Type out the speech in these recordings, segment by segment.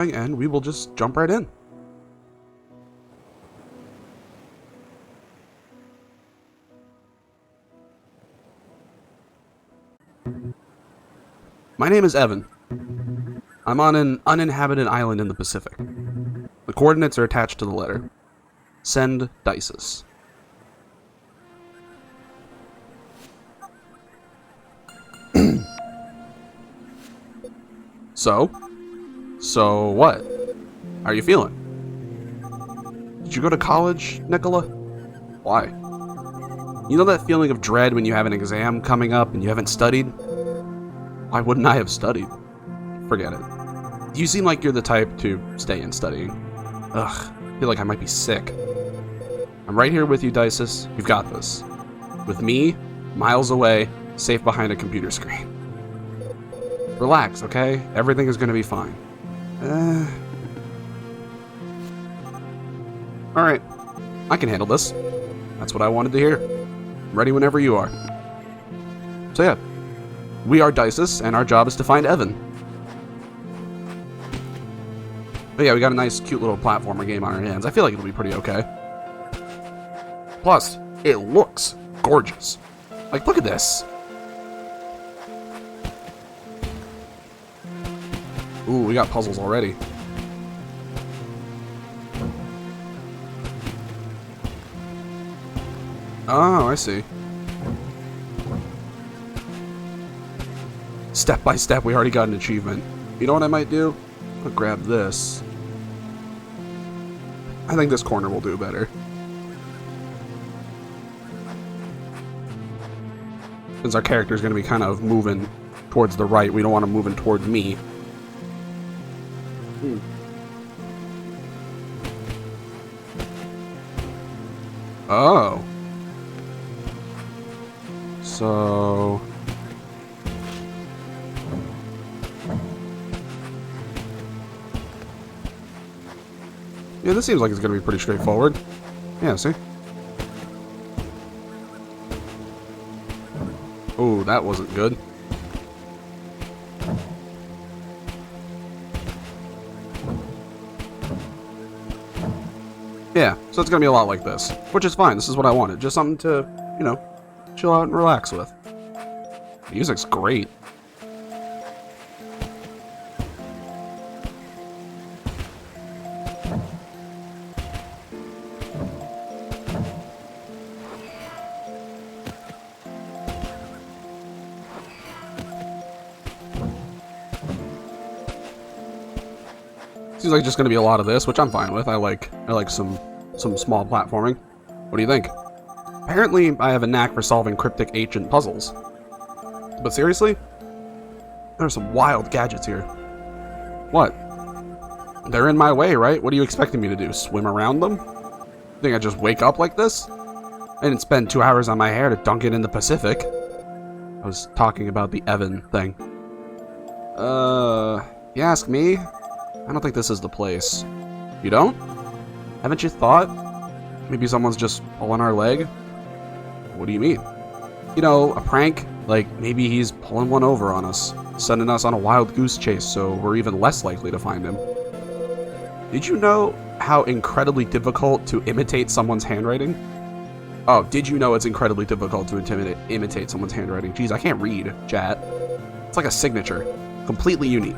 and we will just jump right in. My name is Evan. I'm on an uninhabited island in the Pacific. The coordinates are attached to the letter. Send Dices. So what? How are you feeling? Did you go to college, Nicola? Why? You know that feeling of dread when you have an exam coming up and you haven't studied? Why wouldn't I have studied? Forget it. You seem like you're the type to stay in studying. Ugh, I feel like I might be sick. I'm right here with you, Dices. You've got this. With me, miles away, safe behind a computer screen. Relax, okay? Everything is gonna be fine. Alright. I can handle this. That's what I wanted to hear. I'm ready whenever you are. So yeah. We are Dices, and our job is to find Evan. But yeah, we got a nice, cute little platformer game on our hands. I feel like it'll be pretty okay. Plus, it looks gorgeous. Like, look at this. Ooh, we got puzzles already. Oh, I see. Step by step, we already got an achievement. You know what I might do? I'll grab this. I think this corner will do better. Since our character is going to be kind of moving towards the right, we don't want him moving towards me. Oh. So... yeah, this seems like it's going to be pretty straightforward. Yeah, see? Oh, that wasn't good. Yeah, so it's going to be a lot like this. Which is fine, this is what I wanted. Just something to, you know, chill out and relax with. The music's great. Seems like just going to be a lot of this, which I'm fine with. I like some small platforming. What do you think? Apparently, I have a knack for solving cryptic ancient puzzles. But seriously? There are some wild gadgets here. What? They're in my way, right? What are you expecting me to do? Swim around them? Think I just wake up like this? I didn't spend 2 hours on my hair to dunk it in the Pacific. I was talking about the Evan thing. You ask me? I don't think this is the place. You don't? Haven't you thought? Maybe someone's just pulling our leg? What do you mean? You know, a prank? Like, maybe he's pulling one over on us, sending us on a wild goose chase so we're even less likely to find him. Did you know how incredibly difficult to imitate someone's handwriting? Oh, did you know it's incredibly difficult to imitate someone's handwriting? Jeez, I can't read, chat. It's like a signature. Completely unique.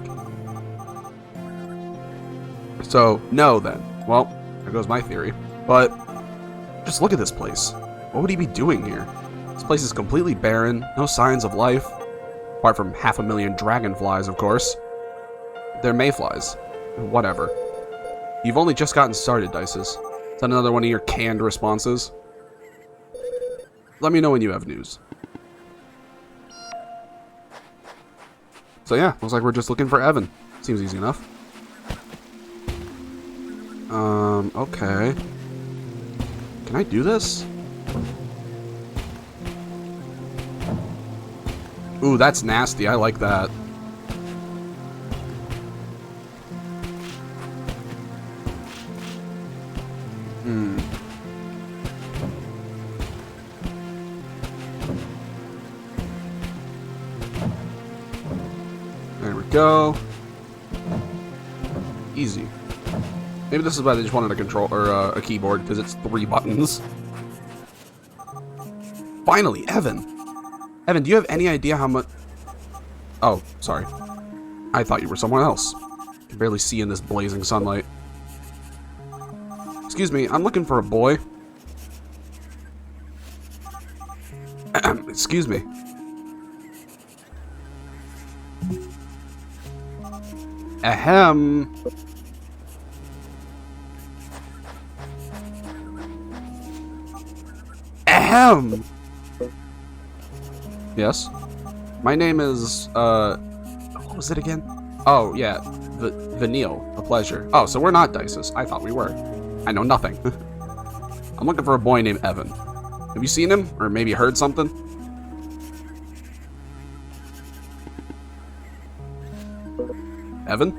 So, no then. Well, there goes my theory. But, just look at this place. What would he be doing here? This place is completely barren, no signs of life. Apart from 500,000 dragonflies, of course. They're mayflies. Whatever. You've only just gotten started, Dices. Is that another one of your canned responses? Let me know when you have news. So yeah, looks like we're just looking for Evan. Seems easy enough. Okay. Can I do this? Ooh, that's nasty. I like that. There we go. Easy. Maybe this is why they just wanted a control or a keyboard, because it's 3 buttons. Finally, Evan. Evan, do you have any idea how much? Oh, sorry. I thought you were someone else. I can barely see in this blazing sunlight. Excuse me, I'm looking for a boy. Excuse me. Ahem. Ahem. Yes? My name is, what was it again? Oh, yeah, Vanille, a pleasure. Oh, so we're not Dices. I thought we were. I know nothing. I'm looking for a boy named Evan. Have you seen him? Or maybe heard something? Evan?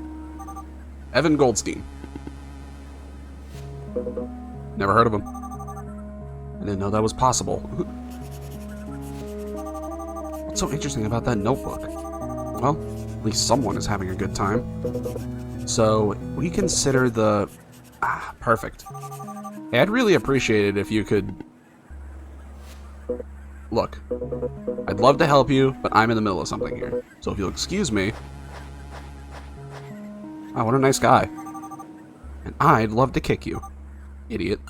Evan Goldstein. Never heard of him. I didn't know that was possible. What's so interesting about that notebook? Well, at least someone is having a good time. So, we consider the... perfect. Hey, I'd really appreciate it if you could... Look, I'd love to help you, but I'm in the middle of something here. So if you'll excuse me... Oh, what a nice guy. And I'd love to kick you. Idiot.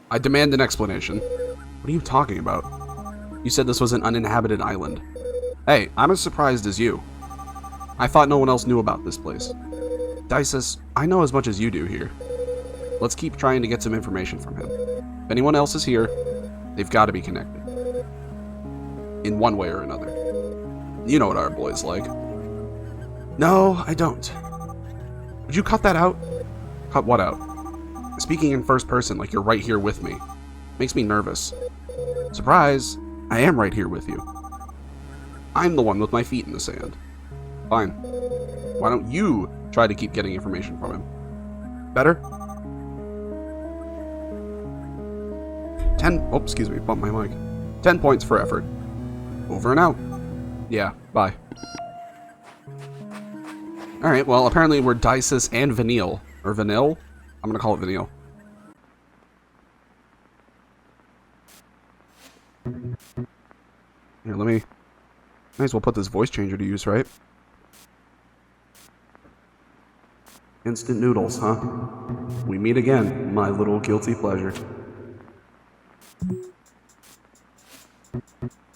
I demand an explanation. What are you talking about? You said this was an uninhabited island. Hey, I'm as surprised as you. I thought no one else knew about this place. Dices, I know as much as you do here. Let's keep trying to get some information from him. If anyone else is here, they've got to be connected. In one way or another. You know what our boy's like. No, I don't. Would you cut that out? Cut what out? Speaking in first person like you're right here with me. Makes me nervous. Surprise! I am right here with you. I'm the one with my feet in the sand. Fine. Why don't you try to keep getting information from him? Better? 10... Oh, excuse me, bumped my mic. 10 points for effort. Over and out. Yeah, bye. Alright, well, apparently we're Dices and Vanille. Or Vanille? I'm gonna call it Vanille. Here, let me... Might as well put this voice changer to use, right? Instant noodles, huh? We meet again, my little guilty pleasure.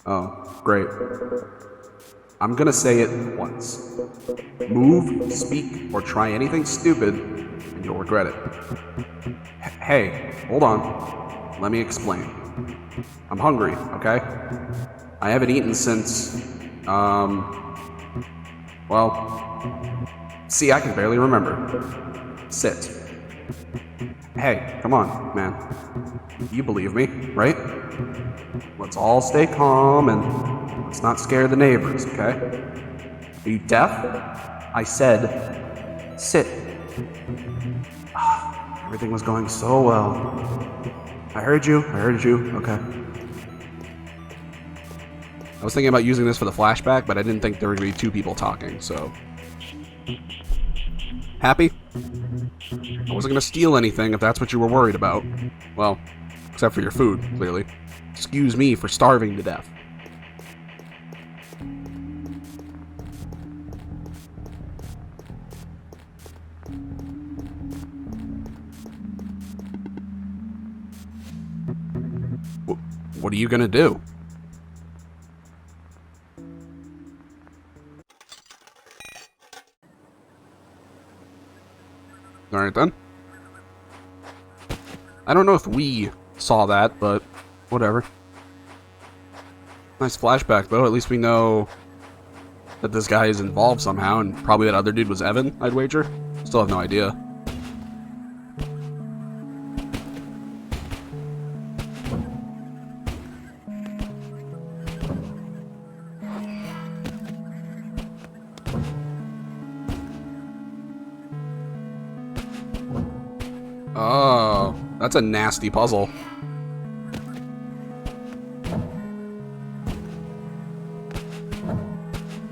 Oh, great. I'm gonna say it once. Move, speak, or try anything stupid, and you'll regret it. Hey, hold on. Let me explain. I'm hungry, okay? I haven't eaten since, well, see, I can barely remember. Sit. Hey, come on, man. You believe me, right? Let's all stay calm and let's not scare the neighbors, okay? Are you deaf? I said, sit. Everything was going so well. I heard you, okay. I was thinking about using this for the flashback, but I didn't think there were going to be 2 people talking, so... Happy? I wasn't going to steal anything if that's what you were worried about. Well, except for your food, clearly. Excuse me for starving to death. What are you going to do? Alright then. I don't know if we saw that, but whatever. Nice flashback though, at least we know that this guy is involved somehow, and probably that other dude was Evan, I'd wager. Still have no idea. Oh, that's a nasty puzzle.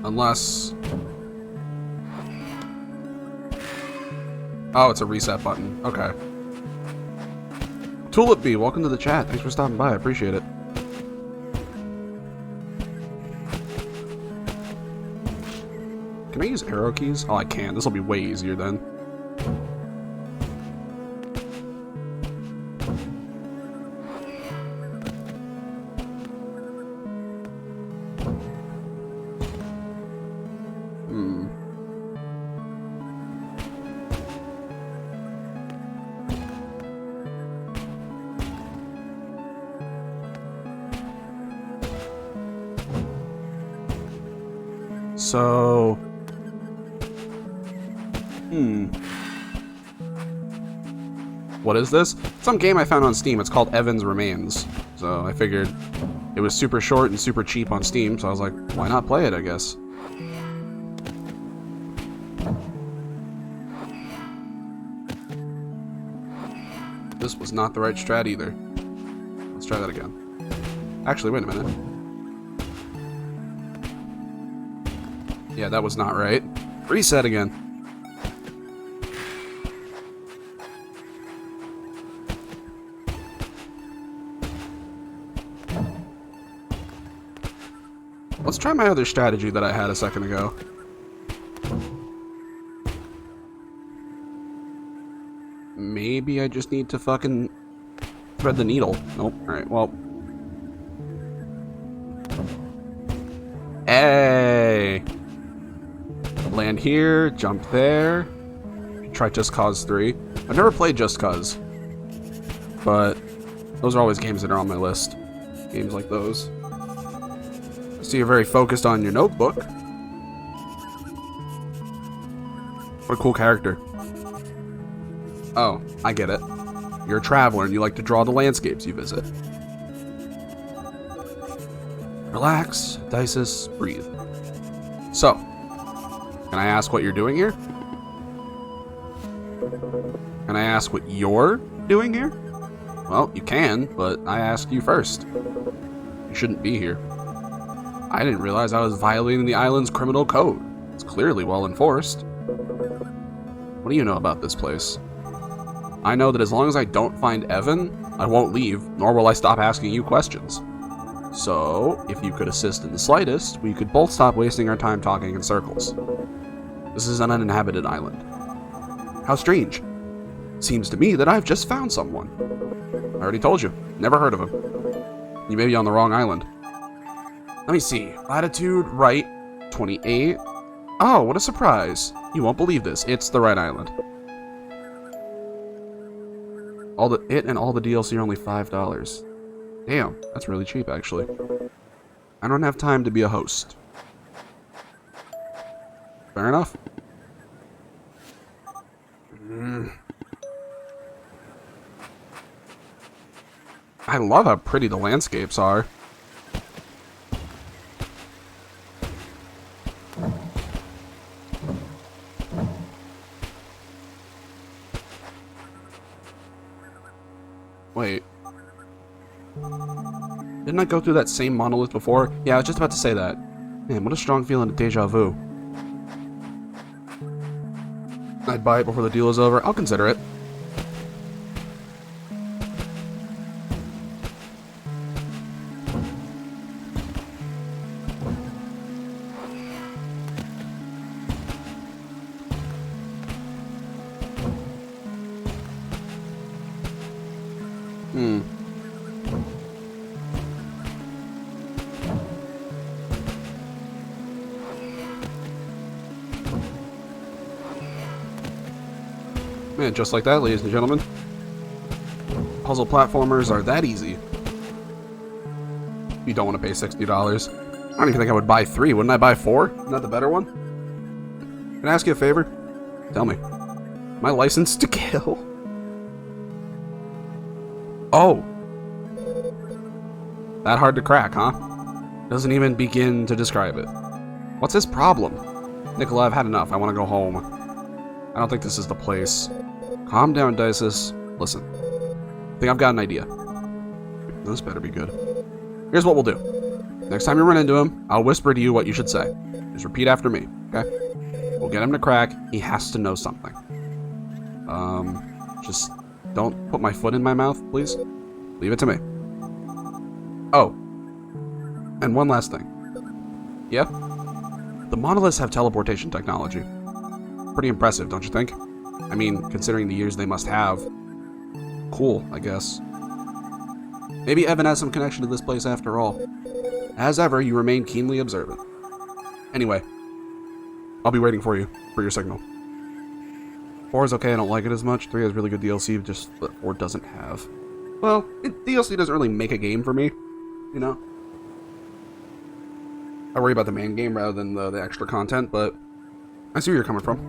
Unless... Oh, it's a reset button. Okay. Tulip Bee, welcome to the chat. Thanks for stopping by. I appreciate it. Can I use arrow keys? Oh, I can. This will be way easier then. So, what is this? Some game I found on Steam. It's called Evan's Remains. So I figured it was super short and super cheap on Steam, so I was like, why not play it, I guess. This was not the right strat either. Let's try that again. Actually, wait a minute. Yeah, that was not right. Reset again. Let's try my other strategy that I had a second ago. Maybe I just need to fucking thread the needle. Nope. Alright, well. Hey! Land here, jump there. Try Just Cause 3. I've never played Just Cause, but those are always games that are on my list. Games like those. I see you're very focused on your notebook. What a cool character. Oh, I get it. You're a traveler and you like to draw the landscapes you visit. Relax, Dices, breathe. So, can I ask what you're doing here? Can I ask what you're doing here? Well, you can, but I asked you first. You shouldn't be here. I didn't realize I was violating the island's criminal code. It's clearly well enforced. What do you know about this place? I know that as long as I don't find Evan, I won't leave, nor will I stop asking you questions. So, if you could assist in the slightest, we could both stop wasting our time talking in circles. This is an uninhabited island. How strange. Seems to me that I've just found someone. I already told you. Never heard of him. You may be on the wrong island. Let me see. Latitude, right, 28. Oh, what a surprise. You won't believe this. It's the right island. It and all the DLC are only $5. Damn, that's really cheap, actually. I don't have time to be a host. Fair enough. I love how pretty the landscapes are. Wait. Didn't I go through that same monolith before? Yeah, I was just about to say that. Man, what a strong feeling of deja vu. I'd buy it before the deal is over. I'll consider it. Man, just like that, ladies and gentlemen. Puzzle platformers are that easy. You don't want to pay $60. I don't even think I would buy 3. Wouldn't I buy 4? Isn't that the better one? Can I ask you a favor? Tell me. Am I licensed to kill? Oh. That hard to crack, huh? Doesn't even begin to describe it. What's his problem? Nicola, I've had enough. I want to go home. I don't think this is the place. Calm down, Dices. Listen. I think I've got an idea. This better be good. Here's what we'll do. Next time you run into him, I'll whisper to you what you should say. Just repeat after me, okay? We'll get him to crack. He has to know something. Just don't put my foot in my mouth, please. Leave it to me. Oh. And one last thing. Yeah? The monoliths have teleportation technology. Pretty impressive, don't you think? I mean, considering the years they must have. Cool, I guess. Maybe Evan has some connection to this place after all. As ever, you remain keenly observant. Anyway, I'll be waiting for you, for your signal. 4 is okay, I don't like it as much. 3 has really good DLC, just that 4 doesn't have. Well, DLC doesn't really make a game for me, you know? I worry about the main game rather than the extra content, but I see where you're coming from.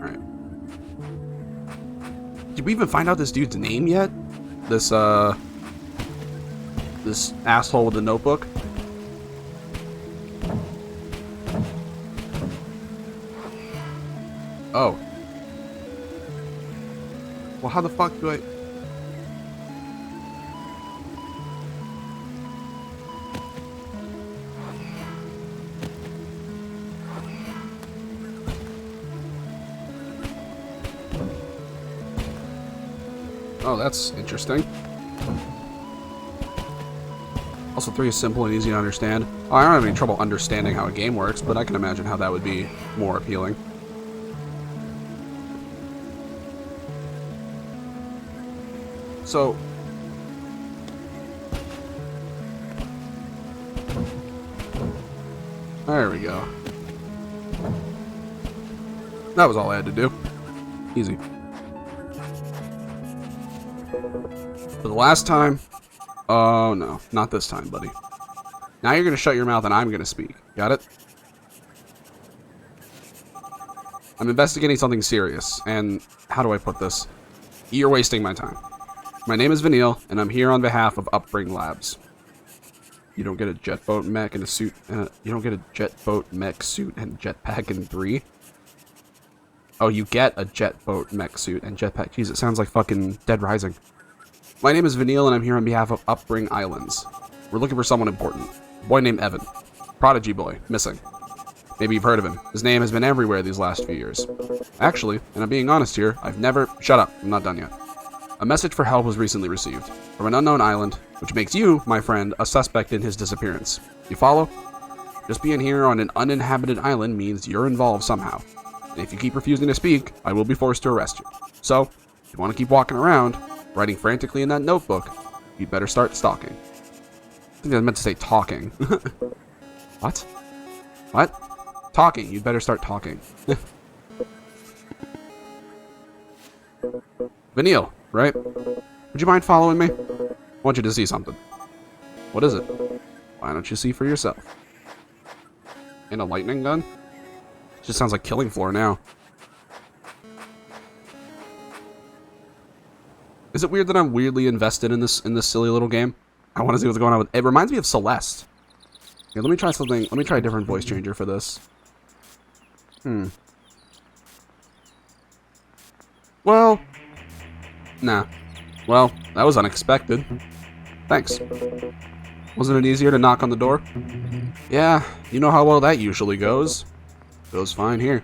Alright. Did we even find out this dude's name yet? This asshole with the notebook? Oh. Well, how the fuck do I... Oh, that's interesting. Also, 3 is simple and easy to understand. Oh, I don't have any trouble understanding how a game works, but I can imagine how that would be more appealing. So... There we go. That was all I had to do. Easy. For the last time... Oh, no. Not this time, buddy. Now you're going to shut your mouth and I'm going to speak. Got it? I'm investigating something serious, and how do I put this? You're wasting my time. My name is Vanille, and I'm here on behalf of Upbring Labs. You don't get a jet boat mech and a suit. You don't get a jet boat mech suit and jetpack in 3. Oh, you get a jet boat mech suit and jetpack. Jeez, it sounds like fucking Dead Rising. My name is Vanille, and I'm here on behalf of Upbring Islands. We're looking for someone important. A boy named Evan. Prodigy boy. Missing. Maybe you've heard of him. His name has been everywhere these last few years. Actually, and I'm being honest here, I've never... Shut up. I'm not done yet. A message for help was recently received from an unknown island, which makes you, my friend, a suspect in his disappearance. You follow? Just being here on an uninhabited island means you're involved somehow. And if you keep refusing to speak, I will be forced to arrest you. So, if you want to keep walking around, writing frantically in that notebook, you'd better start stalking. I think I meant to say talking. What? What? Talking. You'd better start talking. Vanille, right? Would you mind following me? I want you to see something. What is it? Why don't you see for yourself? And a lightning gun? Just sounds like Killing Floor now. Is it weird that I'm weirdly invested in this silly little game? I want to see what's going on with it. It reminds me of Celeste. Here, let me try something. Let me try a different voice changer for this. Well, nah. Well, that was unexpected. Thanks. Wasn't it easier to knock on the door? Yeah, you know how well that usually goes. Goes fine here.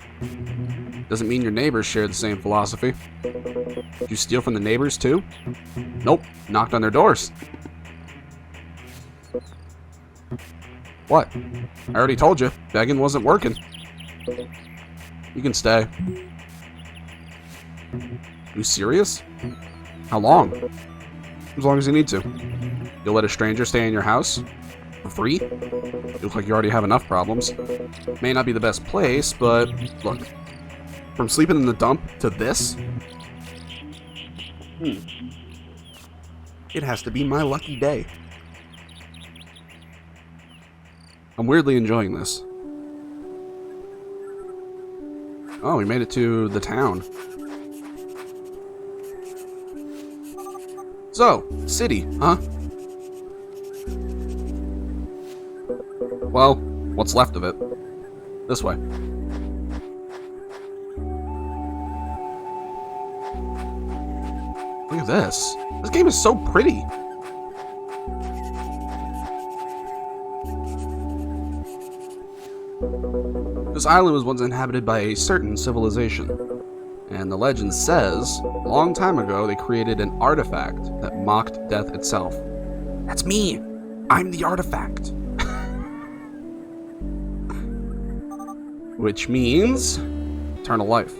Doesn't mean your neighbors share the same philosophy. Did you steal from the neighbors too? Nope. Knocked on their doors. What? I already told you. Begging wasn't working. You can stay. You serious? How long? As long as you need to. You'll let a stranger stay in your house? For free? You look like you already have enough problems. May not be the best place, but look. From sleeping in the dump to this? It has to be my lucky day. I'm weirdly enjoying this. Oh, we made it to the town. So, city, huh? Well, what's left of it. This way. Look at this. This game is so pretty. This island was once inhabited by a certain civilization. And the legend says, a long time ago, they created an artifact that mocked death itself. That's me! I'm the artifact! Which means eternal life.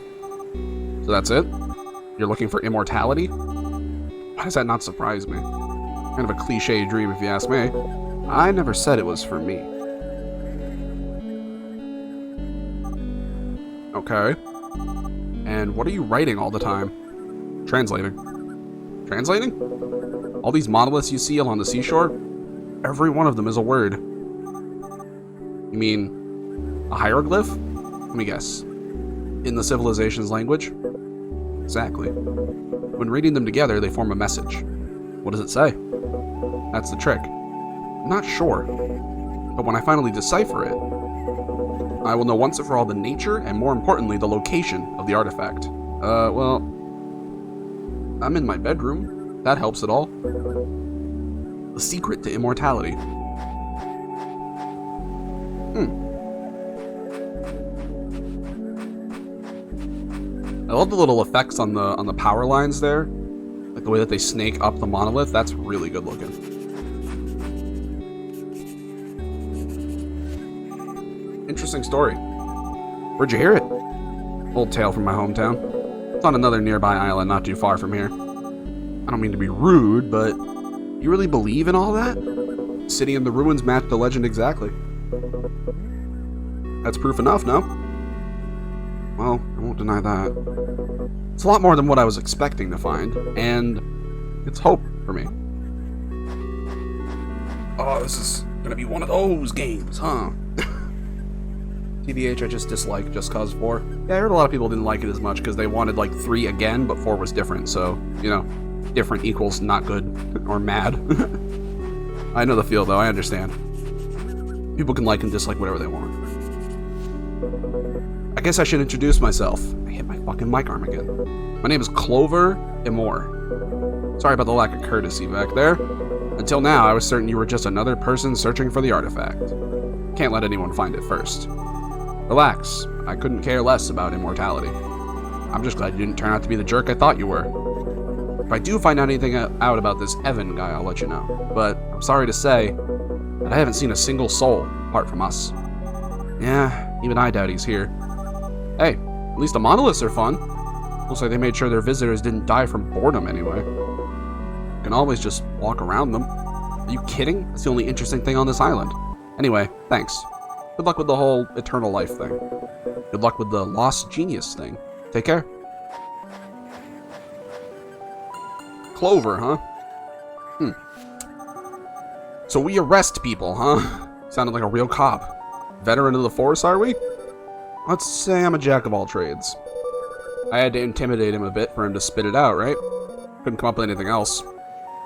So that's it? You're looking for immortality? Why does that not surprise me? Kind of a cliche dream if you ask me. I never said it was for me. Okay. And what are you writing all the time? Translating. Translating? All these monoliths you see along the seashore? Every one of them is a word. You mean a hieroglyph? Let me guess. In the civilization's language? Exactly. When reading them together, they form a message. What does it say? That's the trick. I'm not sure. But when I finally decipher it, I will know once and for all the nature, and more importantly, the location of the artifact. Well, I'm in my bedroom. That helps at all. The secret to immortality. I love the little effects on the power lines there. Like the way that they snake up the monolith. That's really good looking. Interesting story. Where'd you hear it? Old tale from my hometown. It's on another nearby island not too far from here. I don't mean to be rude, but you really believe in all that? City in the ruins match the legend exactly. That's proof enough, no? Well, I won't deny that. It's a lot more than what I was expecting to find, and it's hope for me. Oh, this is gonna be one of those games, huh? TBH, I just dislike Just Cause 4. Yeah, I heard a lot of people didn't like it as much because they wanted like 3 again, but 4 was different, so, you know, different equals not good or mad. I know the feel, though, I understand. People can like and dislike whatever they want. I guess I should introduce myself. I hit my fucking mic arm again. My name is Clover Emor. Sorry about the lack of courtesy back there. Until now, I was certain you were just another person searching for the artifact. Can't let anyone find it first. Relax, I couldn't care less about immortality. I'm just glad you didn't turn out to be the jerk I thought you were. If I do find anything out about this Evan guy, I'll let you know. But I'm sorry to say that I haven't seen a single soul apart from us. Yeah, even I doubt he's here. Hey, at least the monoliths are fun. Looks like they made sure their visitors didn't die from boredom anyway. You can always just walk around them. Are you kidding? That's the only interesting thing on this island. Anyway, thanks. Good luck with the whole eternal life thing. Good luck with the lost genius thing. Take care. Clover, huh? So we arrest people, huh? Sounded like a real cop. Veteran of the force, are we? Let's say I'm a jack of all trades. I had to intimidate him a bit for him to spit it out, right? Couldn't come up with anything else.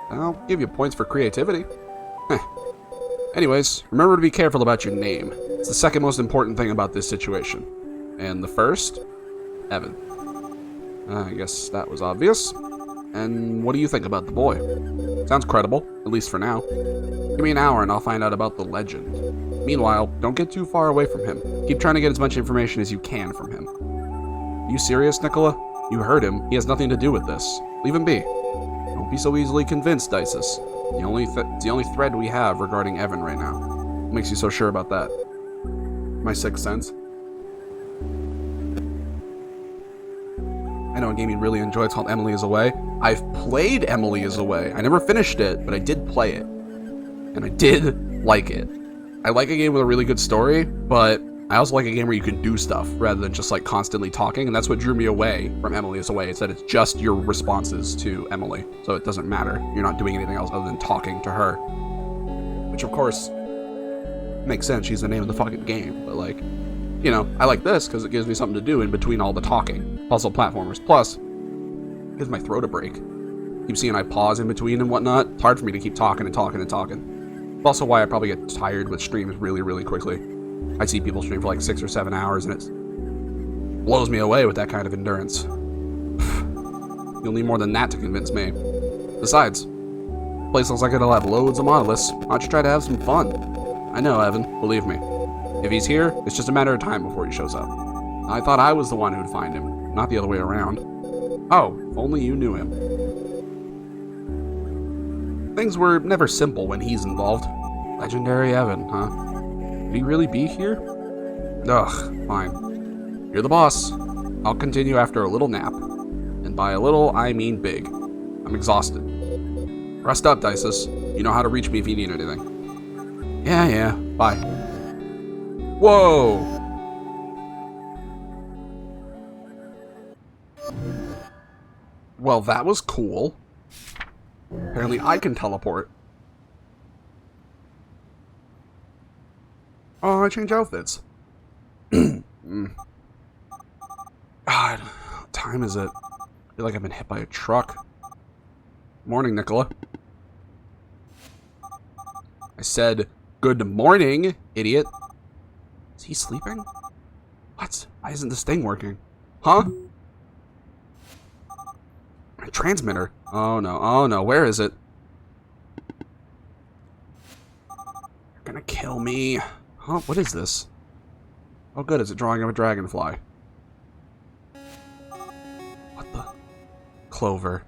I'll give you points for creativity. Anyways, remember to be careful about your name. It's the second most important thing about this situation. And the first? Evan. I guess that was obvious. And what do you think about the boy? Sounds credible, at least for now. Give me an hour and I'll find out about the legend. Meanwhile, don't get too far away from him. Keep trying to get as much information as you can from him. Are you serious, Nicola? You heard him. He has nothing to do with this. Leave him be. Don't be so easily convinced, Isis. It's the only thread we have regarding Evan right now. What makes you so sure about that? My sixth sense. I know a game you really enjoy. It's called Emily is Away. I've played Emily is Away. I never finished it, but I did play it. And I did like it. I like a game with a really good story, but I also like a game where you can do stuff rather than just like constantly talking, and that's what drew me away from Emily is Away. It's that it's just your responses to Emily, so it doesn't matter. You're not doing anything else other than talking to her. Which of course makes sense, she's the name of the fucking game, but like, you know, I like this because it gives me something to do in between all the talking. Puzzle platformers. Plus, it gives my throat a break. Keep seeing I pause in between and whatnot. It's hard for me to keep talking and talking and talking. It's also why I probably get tired with streams really, really quickly. I see people stream for like 6 or 7 hours and it blows me away with that kind of endurance. You'll need more than that to convince me. Besides, the place looks like it'll have loads of monoliths. Why don't you try to have some fun? I know, Evan, believe me. If he's here, it's just a matter of time before he shows up. I thought I was the one who'd find him, not the other way around. Oh, if only you knew him. Things were never simple when he's involved. Legendary Evan, huh? Could he really be here? Ugh, fine. You're the boss. I'll continue after a little nap. And by a little, I mean big. I'm exhausted. Rest up, Dices. You know how to reach me if you need anything. Yeah, bye. Whoa! Well, that was cool. Apparently I can teleport. Oh, I change outfits. God, what time is it? I feel like I've been hit by a truck. Morning, Nicola. I said, good morning, idiot. Is he sleeping? What? Why isn't this thing working? Huh? My transmitter. Oh no, where is it? You're gonna kill me. Huh? What is this? Oh good, it's a drawing of a dragonfly. What the? Clover.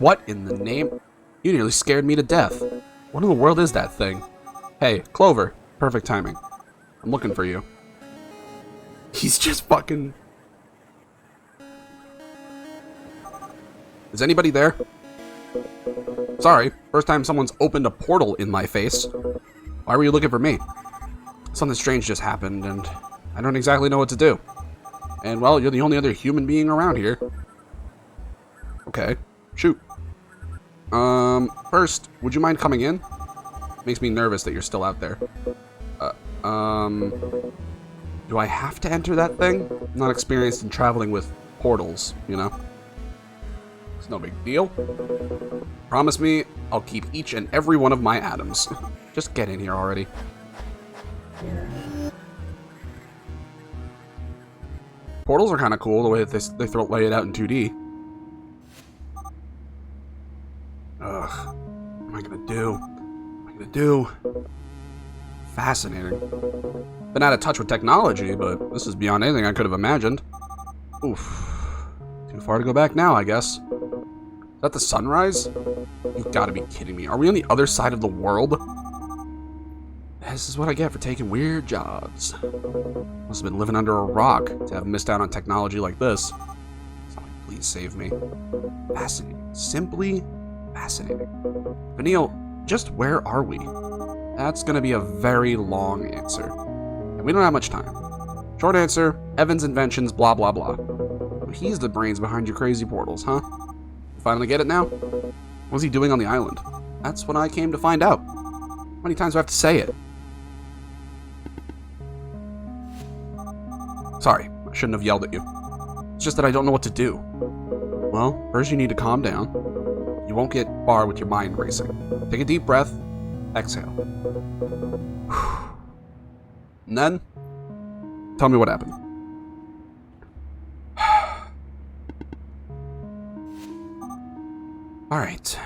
What in the name? You nearly scared me to death. What in the world is that thing? Hey, Clover. Perfect timing. I'm looking for you. He's just fucking... Is anybody there? Sorry, first time someone's opened a portal in my face. Why were you looking for me? Something strange just happened, and I don't exactly know what to do. And, well, you're the only other human being around here. Okay, shoot. First, would you mind coming in? Makes me nervous that you're still out there. Do I have to enter that thing? I'm not experienced in traveling with portals, you know? It's no big deal. Promise me I'll keep each and every one of my atoms. Just get in here already. Portals are kind of cool, the way that they lay it out in 2D. Ugh. What am I gonna do? What am I gonna do? Fascinating. Been out of touch with technology, but this is beyond anything I could have imagined. Oof. Too far to go back now, I guess. Is that the sunrise? You've got to be kidding me. Are we on the other side of the world? This is what I get for taking weird jobs. Must have been living under a rock to have missed out on technology like this. Somebody please save me. Fascinating. Simply fascinating. Vanille, just where are we? That's going to be a very long answer. And we don't have much time. Short answer, Evan's inventions, blah, blah, blah. But he's the brains behind your crazy portals, huh? You finally get it now? What's he doing on the island? That's what I came to find out. How many times do I have to say it? Sorry, I shouldn't have yelled at you. It's just that I don't know what to do. Well, first you need to calm down. You won't get far with your mind racing. Take a deep breath. Exhale. And then, tell me what happened. Alright.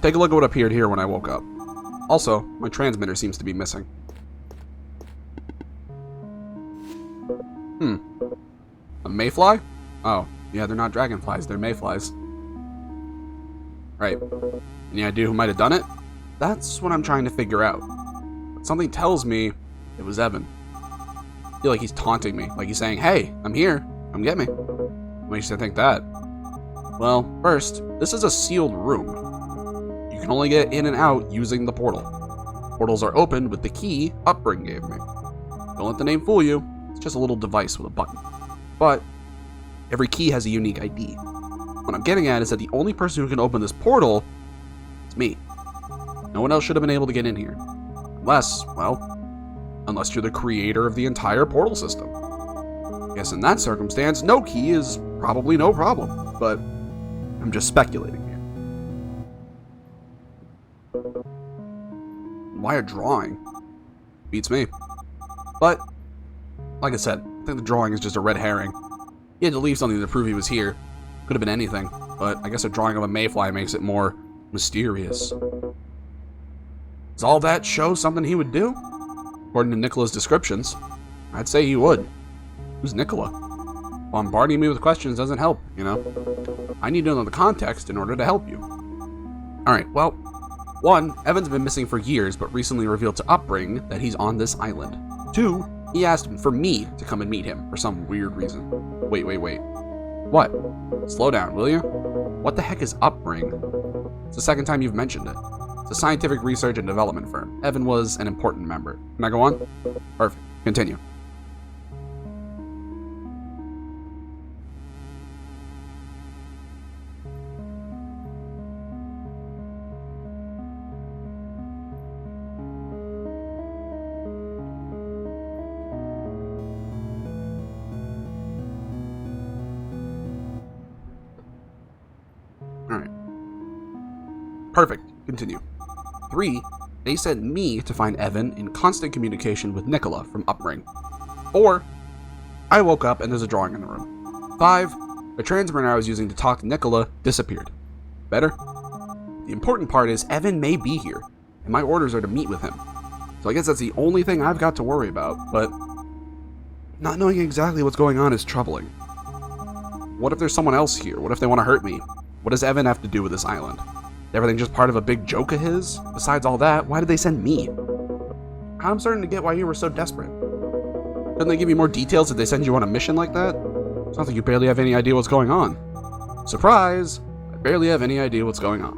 Take a look at what appeared here when I woke up. Also, my transmitter seems to be missing. A mayfly? Oh, yeah, they're not dragonflies, they're mayflies. Right. Any idea who might have done it? That's what I'm trying to figure out. But something tells me it was Evan. I feel like he's taunting me, like he's saying, hey, I'm here, come get me. What makes you think that? Well, first, this is a sealed room. You can only get in and out using the portal. Portals are opened with the key Upbring gave me. Don't let the name fool you, it's just a little device with a button. But every key has a unique ID. What I'm getting at is that the only person who can open this portal is me. No one else should have been able to get in here. Unless you're the creator of the entire portal system. I guess in that circumstance, no key is probably no problem, but I'm just speculating here. Why a drawing? Beats me. But, like I said, I think the drawing is just a red herring. He had to leave something to prove he was here. Could have been anything, but I guess a drawing of a mayfly makes it more Mysterious. Does all that show something he would do? According to Nicola's descriptions, I'd say he would. Who's Nicola? Bombarding me with questions doesn't help, you know? I need to know the context in order to help you. Alright, well, 1, Evan's been missing for years, but recently revealed to Upbring that he's on this island. 2, he asked for me to come and meet him for some weird reason. Wait. What? Slow down, will you? What the heck is Upbring? It's the second time you've mentioned it. It's a scientific research and development firm. Evan was an important member. Can I go on? Perfect. Continue. Alright. Perfect. Continue. 3, they sent me to find Evan in constant communication with Nicola from Upbring. 4, I woke up and there's a drawing in the room. 5, the transmitter I was using to talk to Nicola disappeared. Better? The important part is Evan may be here, and my orders are to meet with him. So I guess that's the only thing I've got to worry about, but not knowing exactly what's going on is troubling. What if there's someone else here? What if they want to hurt me? What does Evan have to do with this island? Is everything just part of a big joke of his? Besides all that, why did they send me? I'm starting to get why you were so desperate. Couldn't they give you more details if they send you on a mission like that? Sounds like you barely have any idea what's going on. Surprise! I barely have any idea what's going on.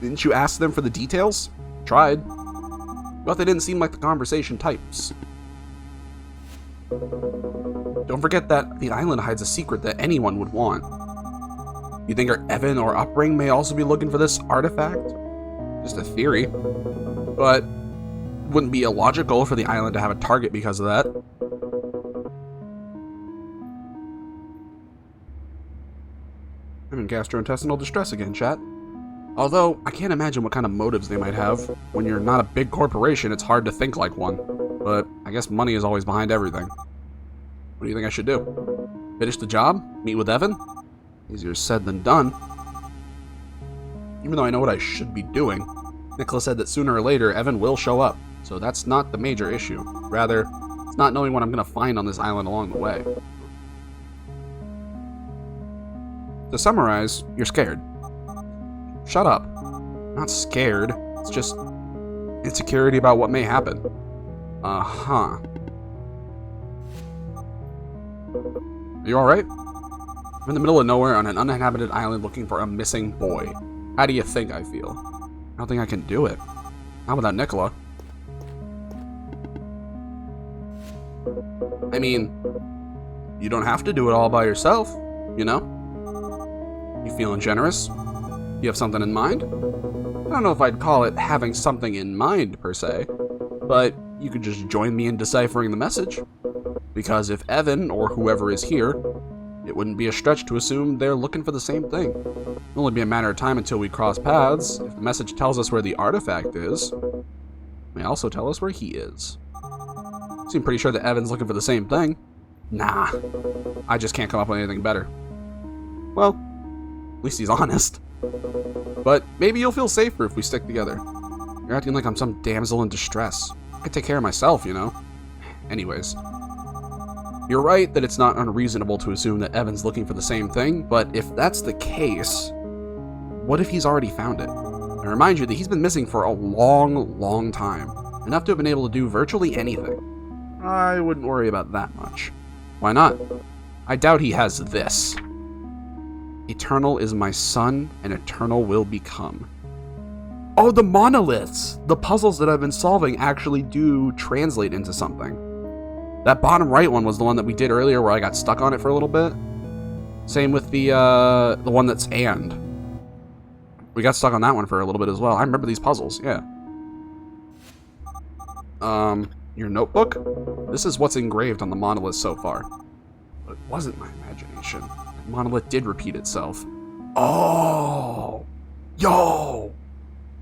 Didn't you ask them for the details? Tried. But they didn't seem like the conversation types. Don't forget that the island hides a secret that anyone would want. You think our Evan or Upbring may also be looking for this artifact? Just a theory. But it wouldn't be illogical for the island to have a target because of that. I'm in gastrointestinal distress again, chat. Although, I can't imagine what kind of motives they might have. When you're not a big corporation, it's hard to think like one. But I guess money is always behind everything. What do you think I should do? Finish the job? Meet with Evan? Easier said than done. Even though I know what I should be doing, Nicola said that sooner or later Evan will show up, so that's not the major issue. Rather, it's not knowing what I'm going to find on this island along the way. To summarize, you're scared. Shut up. I'm not scared. It's just insecurity about what may happen. Uh-huh. Are you alright? I'm in the middle of nowhere on an uninhabited island looking for a missing boy. How do you think I feel? I don't think I can do it. Not without Nicola. I mean, you don't have to do it all by yourself, you know? You feeling generous? You have something in mind? I don't know if I'd call it having something in mind, per se, but you could just join me in deciphering the message. Because if Evan, or whoever is here, it wouldn't be a stretch to assume they're looking for the same thing. It'll only be a matter of time until we cross paths. If the message tells us where the artifact is, it may also tell us where he is. Seem pretty sure that Evan's looking for the same thing. Nah, I just can't come up with anything better. Well, at least he's honest. But maybe you'll feel safer if we stick together. You're acting like I'm some damsel in distress. I can take care of myself, you know? Anyways. You're right that it's not unreasonable to assume that Evan's looking for the same thing, but if that's the case, what if he's already found it? I remind you that he's been missing for a long, long time. Enough to have been able to do virtually anything. I wouldn't worry about that much. Why not? I doubt he has this. Eternal is my son, and eternal will become. Oh, the monoliths! The puzzles that I've been solving actually do translate into something. That bottom right one was the one that we did earlier where I got stuck on it for a little bit. Same with the one that's and. We got stuck on that one for a little bit as well. I remember these puzzles, yeah. Your notebook? This is what's engraved on the monolith so far. But it wasn't my imagination. The monolith did repeat itself. Oh! Yo!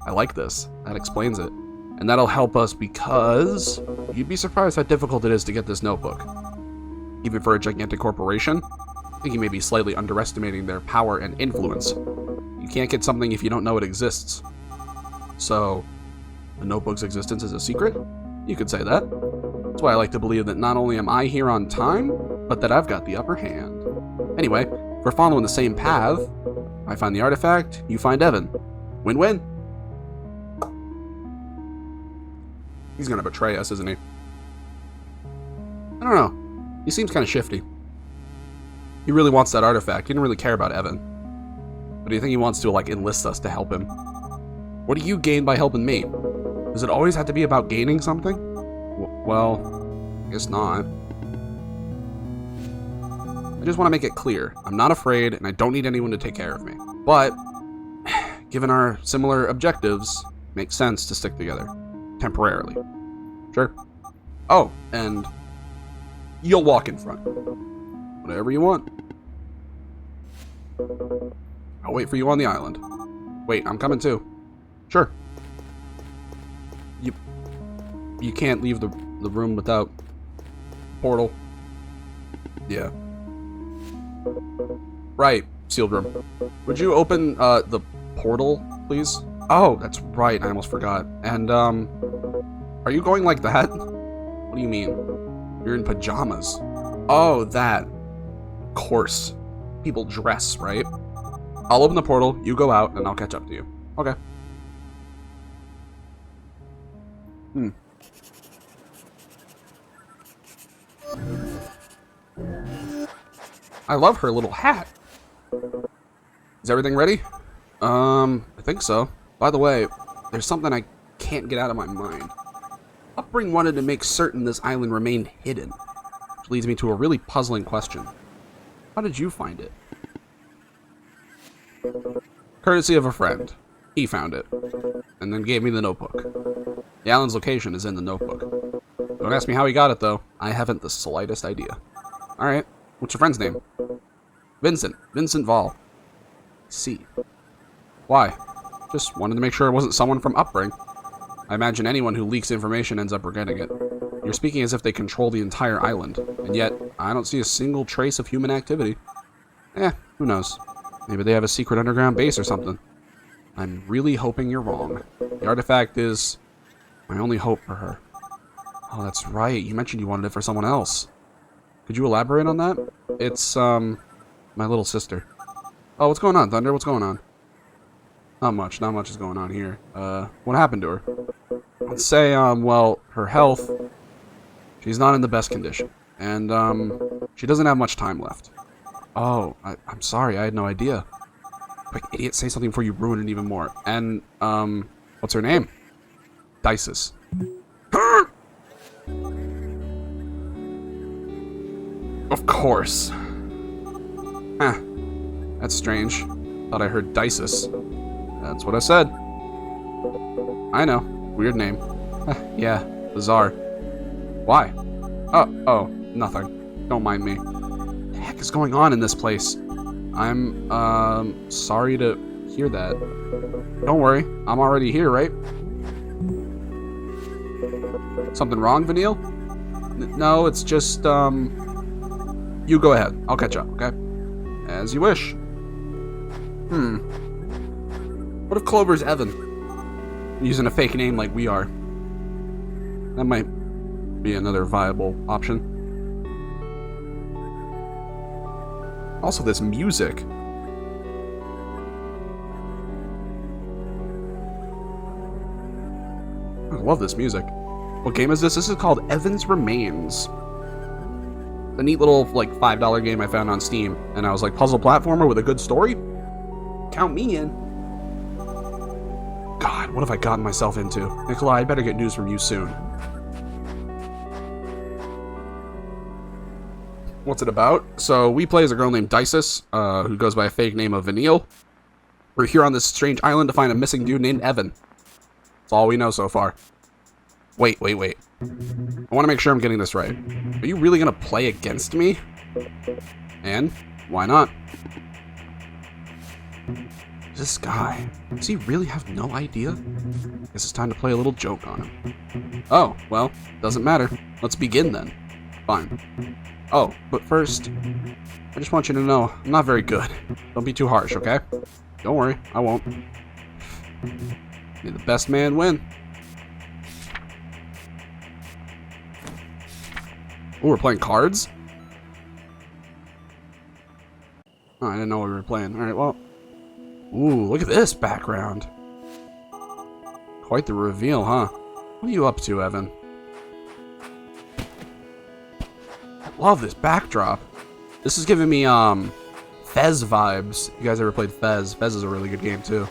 I like this. That explains it. And that'll help us because you'd be surprised how difficult it is to get this notebook. Even for a gigantic corporation, I think you may be slightly underestimating their power and influence. You can't get something if you don't know it exists. So, the notebook's existence is a secret? You could say that. That's why I like to believe that not only am I here on time, but that I've got the upper hand. Anyway, if we're following the same path, I find the artifact, you find Evan. Win-win. He's gonna betray us, isn't he? I don't know. He seems kind of shifty. He really wants that artifact. He didn't really care about Evan. But do you think he wants to, like, enlist us to help him? What do you gain by helping me? Does it always have to be about gaining something? Well, I guess not. I just want to make it clear. I'm not afraid, and I don't need anyone to take care of me. But, given our similar objectives, it makes sense to stick together. Temporarily. Sure. Oh, and you'll walk in front. Whatever you want. I'll wait for you on the island. Wait, I'm coming too. Sure. You can't leave the room without portal. Yeah. Right, sealed room. Would you open the portal, please? Oh, that's right, I almost forgot. And are you going like that? What do you mean? You're in pajamas. Oh, that. Of course. People dress, right? I'll open the portal, you go out, and I'll catch up to you. Okay. I love her little hat. Is everything ready? I think so. By the way, there's something I can't get out of my mind. Upbring wanted to make certain this island remained hidden, which leads me to a really puzzling question. How did you find it? Courtesy of a friend. He found it, and then gave me the notebook. The island's location is in the notebook. Don't ask me how he got it, though. I haven't the slightest idea. Alright, what's your friend's name? Vincent. Vincent Vall. See. Why? Just wanted to make sure it wasn't someone from Upbring. I imagine anyone who leaks information ends up regretting it. You're speaking as if they control the entire island, and yet I don't see a single trace of human activity. Who knows? Maybe they have a secret underground base or something. I'm really hoping you're wrong. The artifact is my only hope for her. Oh, that's right. You mentioned you wanted it for someone else. Could you elaborate on that? It's, my little sister. Oh, what's going on, Thunder? What's going on? Not much. Not much is going on here. What happened to her? Let's say, well, her health, she's not in the best condition. And, she doesn't have much time left. Oh, I'm sorry. I had no idea. Quick, idiot, say something before you ruin it even more. And, what's her name? Dices. Of course. Huh. That's strange. Thought I heard Dices. That's what I said. I know. Weird name. Yeah, bizarre. Why? Oh, nothing. Don't mind me. What the heck is going on in this place? I'm, sorry to hear that. Don't worry. I'm already here, right? Something wrong, Vanille? No, it's just, you go ahead. I'll catch up, okay? As you wish. What if Clover's Evan? Using a fake name like we are. That might be another viable option. Also, this music. I love this music. What game is this? This is called Evan's Remains. A neat little, like, $5 game I found on Steam. And I was like, puzzle platformer with a good story? Count me in. God, what have I gotten myself into? Nikolai, I'd better get news from you soon. What's it about? So, we play as a girl named Dices, who goes by a fake name of Vanille. We're here on this strange island to find a missing dude named Evan. That's all we know so far. Wait. I want to make sure I'm getting this right. Are you really going to play against me? And? Why not? This guy, does he really have no idea? Guess it's time to play a little joke on him. Oh, well, doesn't matter. Let's begin then. Fine. Oh, but first, I just want you to know, I'm not very good. Don't be too harsh, okay? Don't worry, I won't. May the best man win. Oh, we're playing cards? Oh, I didn't know we were playing. Alright, well. Ooh, look at this background. Quite the reveal, huh? What are you up to, Evan? I love this backdrop. This is giving me, Fez vibes. You guys ever played Fez? Fez is a really good game, too.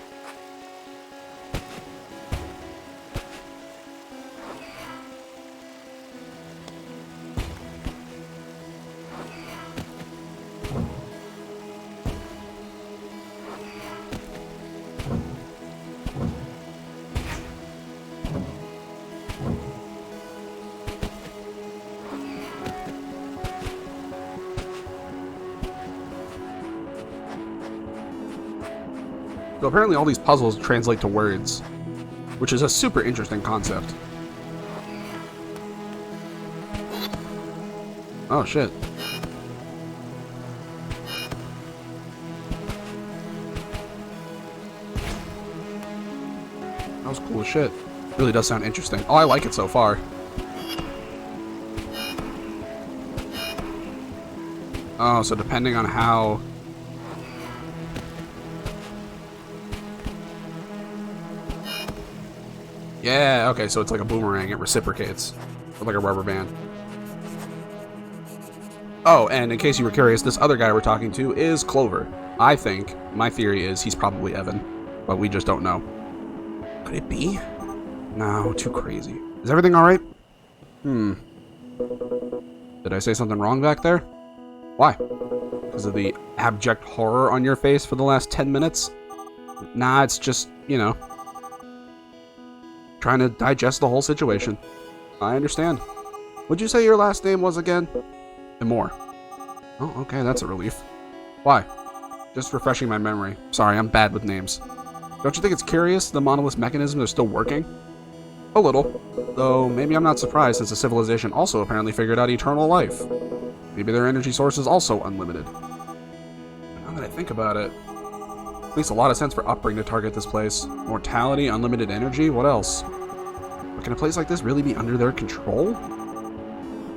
So apparently all these puzzles translate to words, which is a super interesting concept. Oh shit. That was cool as shit. Really does sound interesting. Oh, I like it so far. Oh, so depending on how... Yeah, okay, so it's like a boomerang. It reciprocates. Or like a rubber band. Oh, and in case you were curious, this other guy we're talking to is Clover. I think, my theory is he's probably Evan, but we just don't know. Could it be? No, too crazy. Is everything alright? Did I say something wrong back there? Why? Because of the abject horror on your face for the last 10 minutes? Nah, it's just, you know, trying to digest the whole situation. I understand. What'd you say your last name was again? Amor. Oh, okay, that's a relief. Why? Just refreshing my memory. Sorry, I'm bad with names. Don't you think it's curious the monolith mechanisms are still working? A little. Though maybe I'm not surprised since the civilization also apparently figured out eternal life. Maybe their energy source is also unlimited. Now that I think about it, it makes a lot of sense for Upbring to target this place. Mortality, unlimited energy, what else? But can a place like this really be under their control?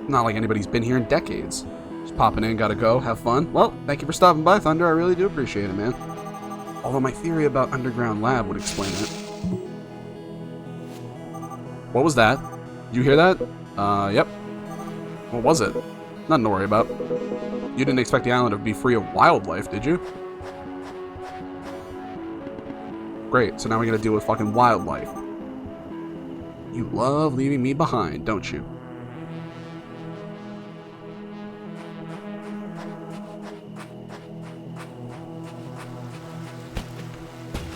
Not like anybody's been here in decades. Just popping in, gotta go, have fun. Well, thank you for stopping by, Thunder. I really do appreciate it, man. Although my theory about Underground Lab would explain it. What was that? Did you hear that? Yep. What was it? Nothing to worry about. You didn't expect the island to be free of wildlife, did you? Great, so now we gotta deal with fucking wildlife. You love leaving me behind, don't you?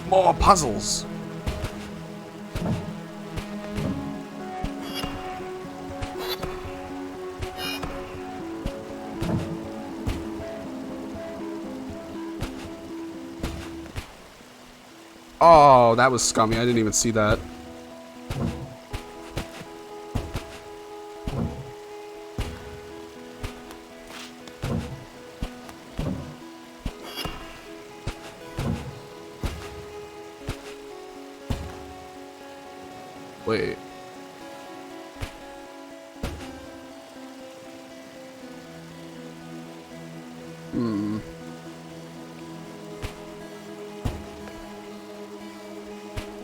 More puzzles! Oh, that was scummy. I didn't even see that. Wait.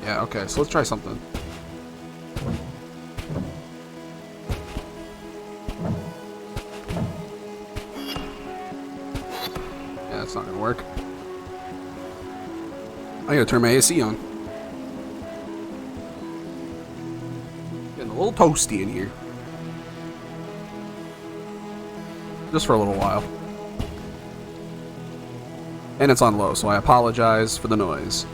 Yeah, okay, so let's try something. Yeah, that's not gonna work. I gotta turn my AC on. Getting a little toasty in here. Just for a little while. And it's on low, so I apologize for the noise.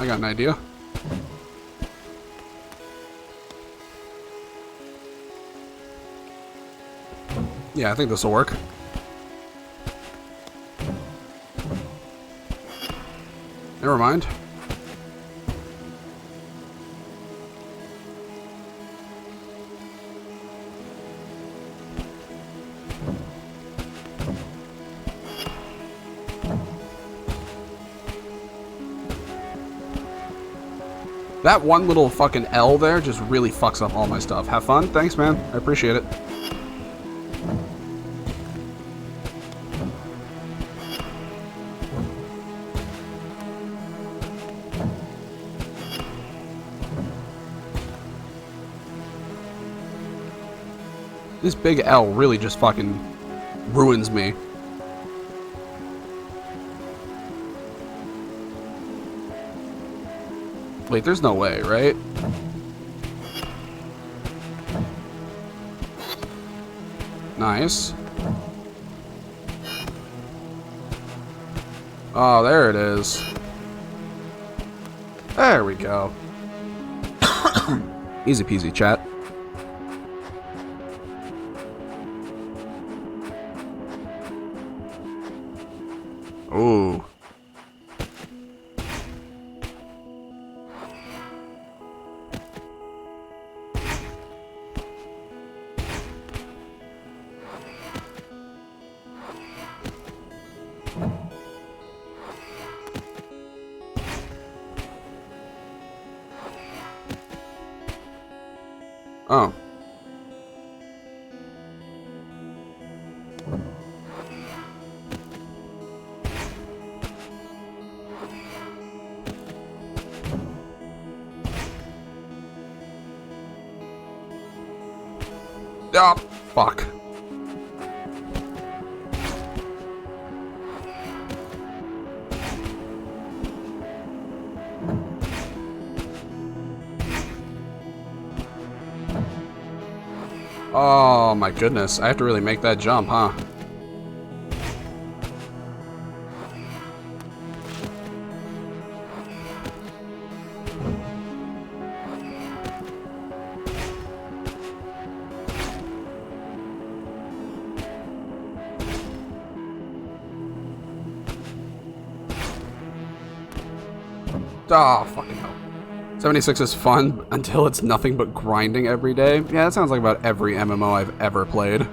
I got an idea. Yeah, I think this will work. Never mind. That one little fucking L there just really fucks up all my stuff. Have fun? Thanks, man. I appreciate it. This big L really just fucking ruins me. Wait, there's no way, right? Nice. Oh, there it is. There we go. Easy peasy, chat. Ooh. Oh. Oh, fuck. Oh my goodness, I have to really make that jump, huh? Oh, fucking hell. 76 is fun until it's nothing but grinding every day. Yeah, that sounds like about every MMO I've ever played.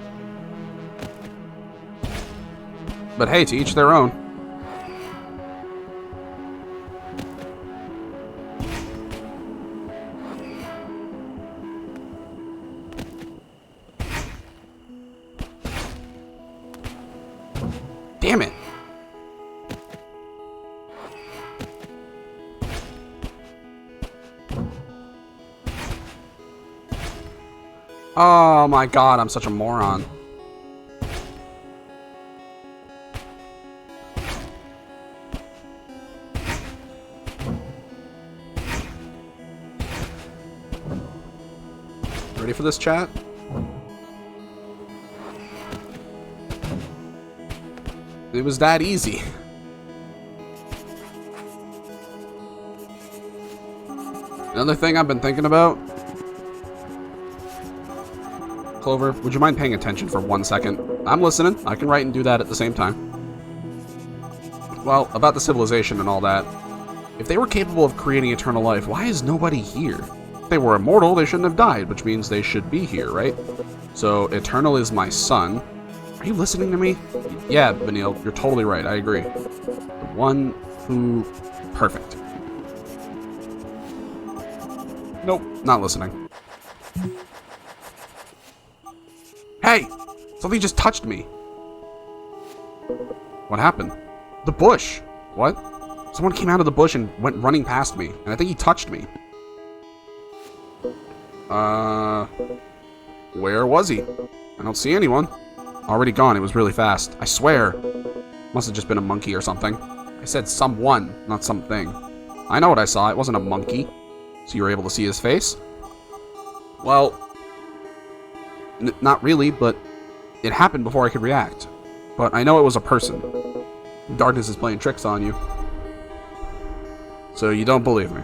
But hey, to each their own. Damn it. Oh my god, I'm such a moron. Ready for this, chat? It was that easy. Another thing I've been thinking about. Clover, would you mind paying attention for 1 second? I'm listening. I can write and do that at the same time. Well, about the civilization and all that. If they were capable of creating eternal life, why is nobody here? If they were immortal, they shouldn't have died, which means they should be here, right? So, Eternal is my son. Are you listening to me? Yeah, Vanille, you're totally right. I agree. The one who... Perfect. Nope, not listening. Hey! Something just touched me. What happened? The bush. What? Someone came out of the bush and went running past me, and I think he touched me. Where was he? I don't see anyone. Already gone. It was really fast. I swear. Must have just been a monkey or something. I said someone, not something. I know what I saw. It wasn't a monkey. So you were able to see his face? Well... not really, but it happened before I could react. But I know it was a person. Darkness is playing tricks on you. So you don't believe me.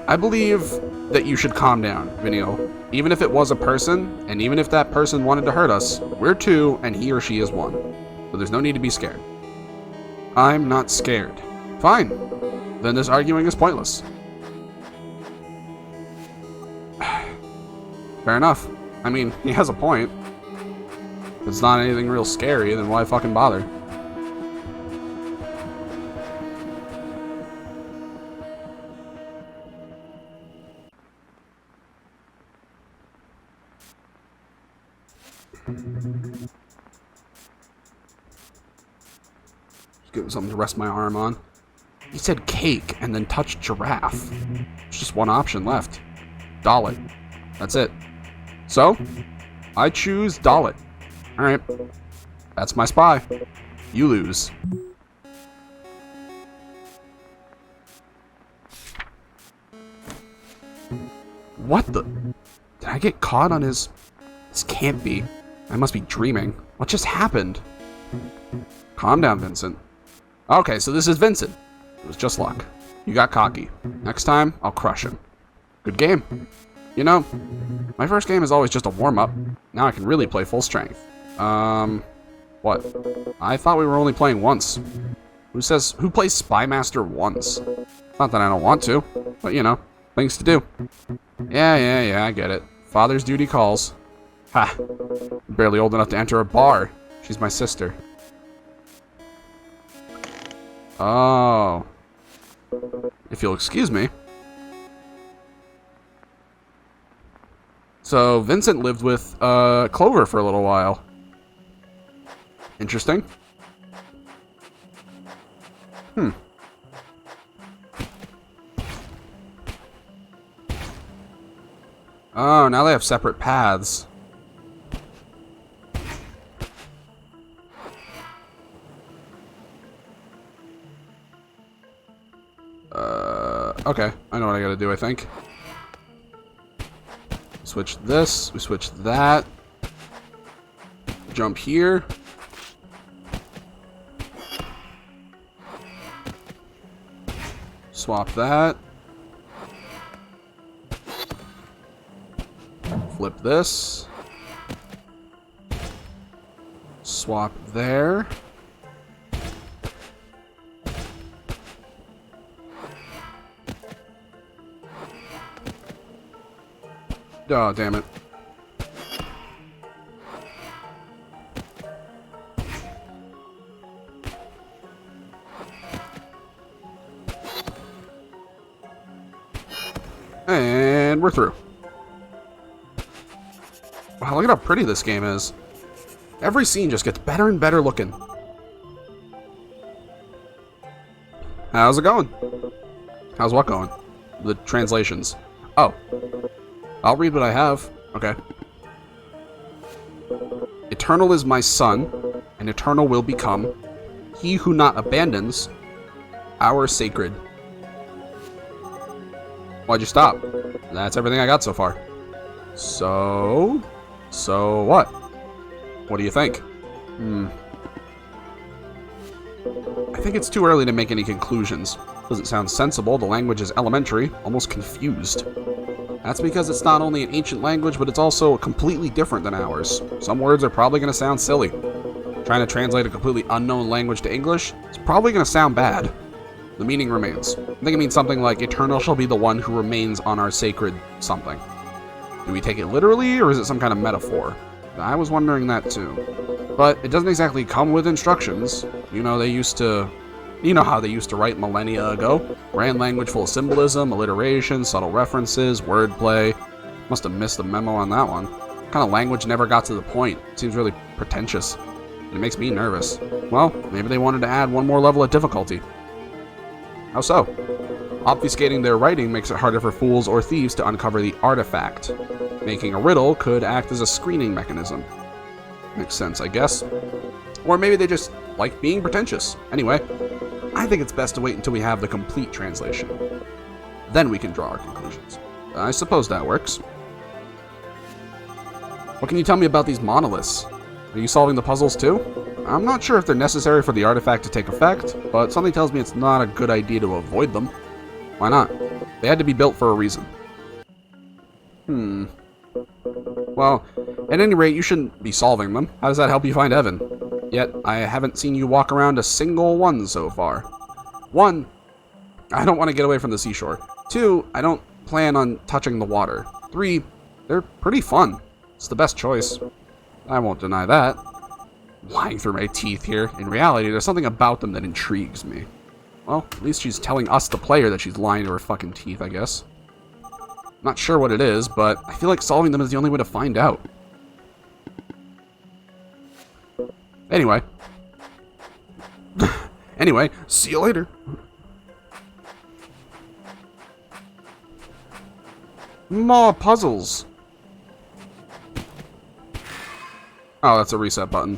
I believe that you should calm down, Vinial. Even if it was a person, and even if that person wanted to hurt us, we're two, and he or she is one. So there's no need to be scared. I'm not scared. Fine. Then this arguing is pointless. Fair enough. I mean, he has a point. If it's not anything real scary, then why fucking bother? Just give him something to rest my arm on. He said cake and then touched giraffe. There's just one option left. Dalit. That's it. So, I choose Dalit. Alright. That's my spy. You lose. What the? Did I get caught on his... This can't be. I must be dreaming. What just happened? Calm down, Vincent. Okay, so this is Vincent. It was just luck. You got cocky. Next time, I'll crush him. Good game. You know, my first game is always just a warm-up. Now I can really play full strength. What? I thought we were only playing once. Who plays Spy Master once? Not that I don't want to, but you know, things to do. Yeah, I get it. Father's duty calls. Ha! I'm barely old enough to enter a bar. She's my sister. Oh. If you'll excuse me. So, Vincent lived with Clover for a little while. Interesting. Oh, now they have separate paths. Okay. I know what I gotta do, I think. Switch this. We switch that. Jump here. Swap that. Flip this. Swap there. Oh, damn it. And we're through. Wow, look at how pretty this game is. Every scene just gets better and better looking. How's it going? How's what going? The translations. Oh. I'll read what I have. Okay. Eternal is my son, and eternal will become. He who not abandons, our sacred. Why'd you stop? That's everything I got so far. So what? What do you think? I think it's too early to make any conclusions. Doesn't sound sensible. The language is elementary, almost confused. That's because it's not only an ancient language, but it's also completely different than ours. Some words are probably going to sound silly. Trying to translate a completely unknown language to English is probably going to sound bad. The meaning remains. I think it means something like, eternal shall be the one who remains on our sacred something. Do we take it literally, or is it some kind of metaphor? I was wondering that too. But it doesn't exactly come with instructions. You know how they used to write millennia ago? Grand language full of symbolism, alliteration, subtle references, wordplay. Must have missed the memo on that one. What kind of language never got to the point? It seems really pretentious. And it makes me nervous. Well, maybe they wanted to add one more level of difficulty. How so? Obfuscating their writing makes it harder for fools or thieves to uncover the artifact. Making a riddle could act as a screening mechanism. Makes sense, I guess. Or maybe they just like being pretentious. Anyway, I think it's best to wait until we have the complete translation. Then we can draw our conclusions. I suppose that works. What can you tell me about these monoliths? Are you solving the puzzles too? I'm not sure if they're necessary for the artifact to take effect, but something tells me it's not a good idea to avoid them. Why not? They had to be built for a reason. Well, at any rate, you shouldn't be solving them. How does that help you find Evan? Yet, I haven't seen you walk around a single one so far. 1, I don't want to get away from the seashore. 2, I don't plan on touching the water. 3, they're pretty fun. It's the best choice. I won't deny that. Lying through my teeth here. In reality, there's something about them that intrigues me. Well, at least she's telling us, the player, that she's lying to her fucking teeth, I guess. Not sure what it is, but I feel like solving them is the only way to find out. Anyway. Anyway, see you later. More puzzles. Oh, that's a reset button.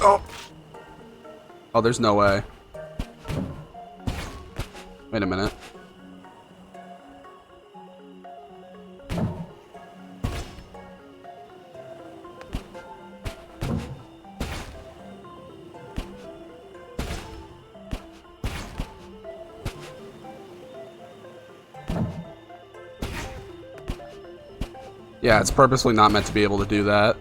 Oh! Oh, there's no way. Wait a minute. Yeah, it's purposely not meant to be able to do that.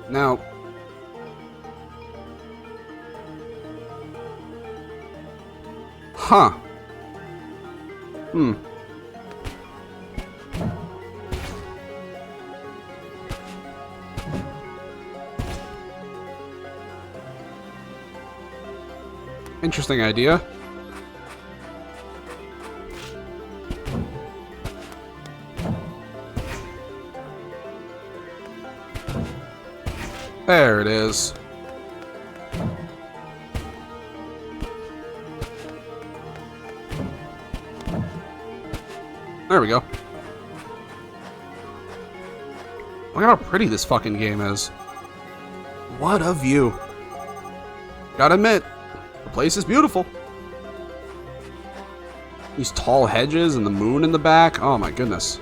Now, huh. Interesting idea. There it is. There we go. Look at how pretty this fucking game is. What a view. Gotta admit, the place is beautiful. These tall hedges and the moon in the back. Oh my goodness.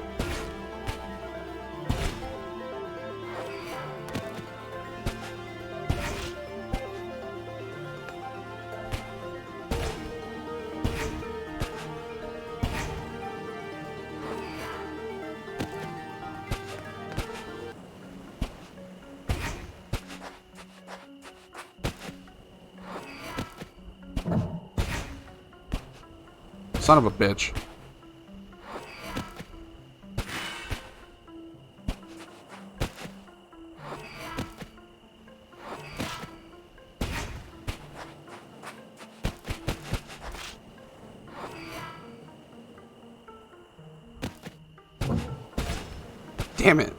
Son of a bitch. Damn it.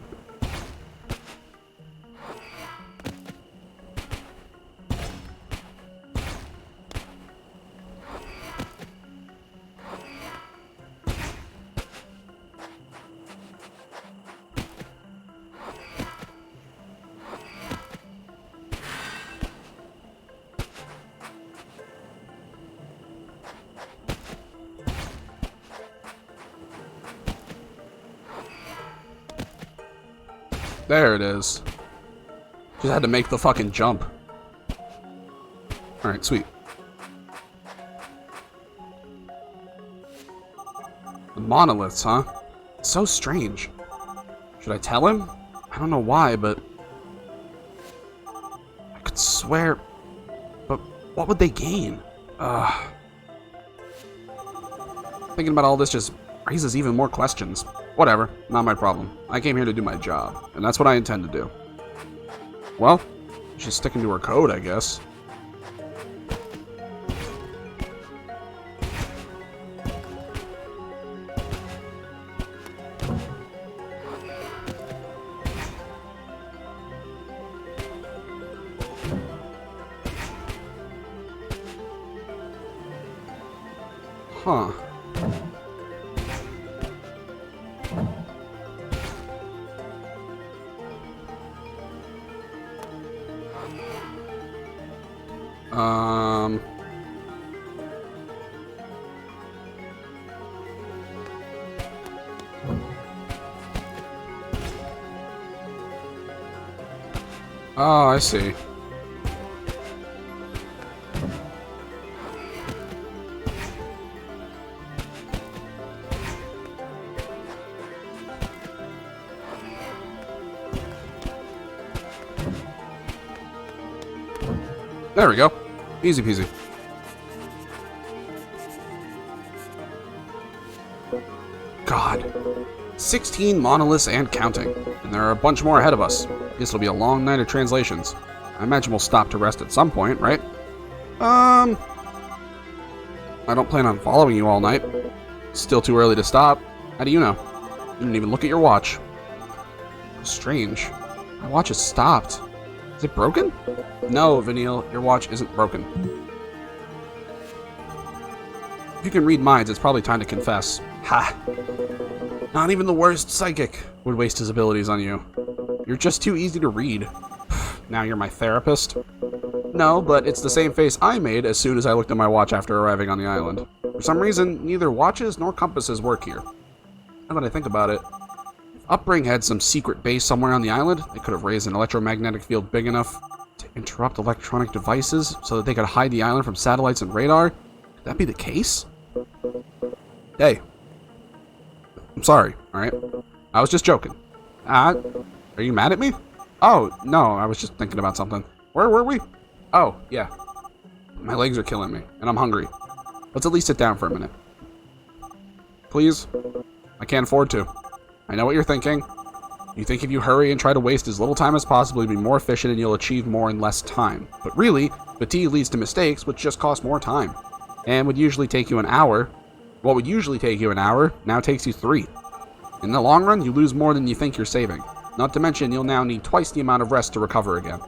There it is. Just had to make the fucking jump. Alright, sweet. The monoliths, huh? It's so strange. Should I tell him? I don't know why, but I could swear. But what would they gain? Thinking about all this just raises even more questions. Whatever, not my problem. I came here to do my job, and that's what I intend to do. Well, she's sticking to her code, I guess. Huh. Oh, I see. There we go. Easy peasy. God. 16 monoliths and counting. And there are a bunch more ahead of us. Guess it'll be a long night of translations. I imagine we'll stop to rest at some point, right? I don't plan on following you all night. Still too early to stop. How do you know? You didn't even look at your watch. Strange. My watch has stopped. Is it broken? No, Vanille, your watch isn't broken. If you can read minds, it's probably time to confess. Ha! Not even the worst psychic would waste his abilities on you. You're just too easy to read. Now you're my therapist? No, but it's the same face I made as soon as I looked at my watch after arriving on the island. For some reason, neither watches nor compasses work here. Now that I think about it, if Upbring had some secret base somewhere on the island, they could have raised an electromagnetic field big enough to interrupt electronic devices so that they could hide the island from satellites and radar. Could that be the case? Hey. I'm sorry, alright? I was just joking. Are you mad at me? Oh, no, I was just thinking about something. Where were we? Oh, yeah. My legs are killing me, and I'm hungry. Let's at least sit down for a minute. Please? I can't afford to. I know what you're thinking. You think if you hurry and try to waste as little time as possible, you'll be more efficient and you'll achieve more in less time. But really, fatigue leads to mistakes, which just cost more time. And would usually take you an hour. What would usually take you an hour now takes you 3. In the long run, you lose more than you think you're saving. Not to mention, you'll now need twice the amount of rest to recover again.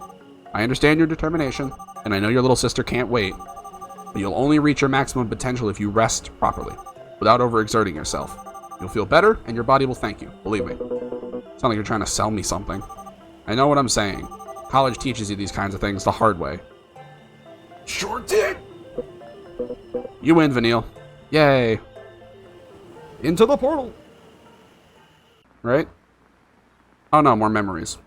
I understand your determination, and I know your little sister can't wait, but you'll only reach your maximum potential if you rest properly, without overexerting yourself. You'll feel better, and your body will thank you, believe me. It's not like you're trying to sell me something. I know what I'm saying. College teaches you these kinds of things the hard way. Sure did! You win, Vanille. Yay. Into the portal! Right? Oh no, more memories.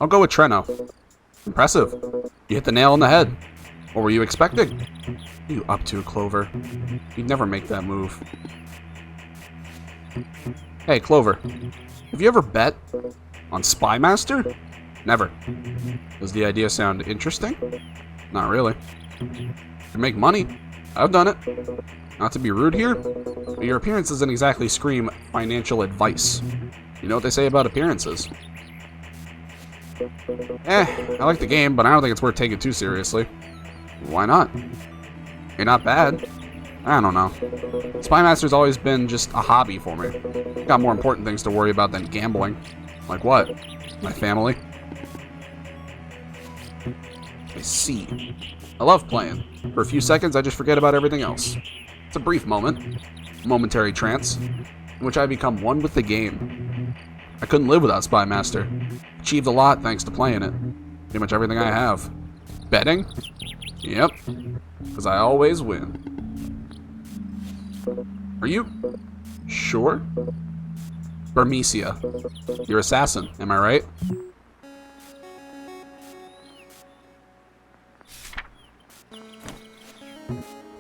I'll go with Treno. Impressive. You hit the nail on the head. What were you expecting? What are you up to, Clover? You'd never make that move. Hey, Clover. Have you ever bet on Spy Master? Never. Does the idea sound interesting? Not really. To make money. I've done it. Not to be rude here, but your appearance doesn't exactly scream financial advice. You know what they say about appearances. I like the game, but I don't think it's worth taking too seriously. Why not? You're not bad. I don't know. Spy Master's always been just a hobby for me. Got more important things to worry about than gambling. Like what? My family? I see. I love playing. For a few seconds, I just forget about everything else. It's a brief moment, a momentary trance, in which I become one with the game. I couldn't live without Spy Master. Achieved a lot thanks to playing it. Pretty much everything I have. Betting? Yep. Because I always win. Are you sure? Burmecia. Your assassin, am I right?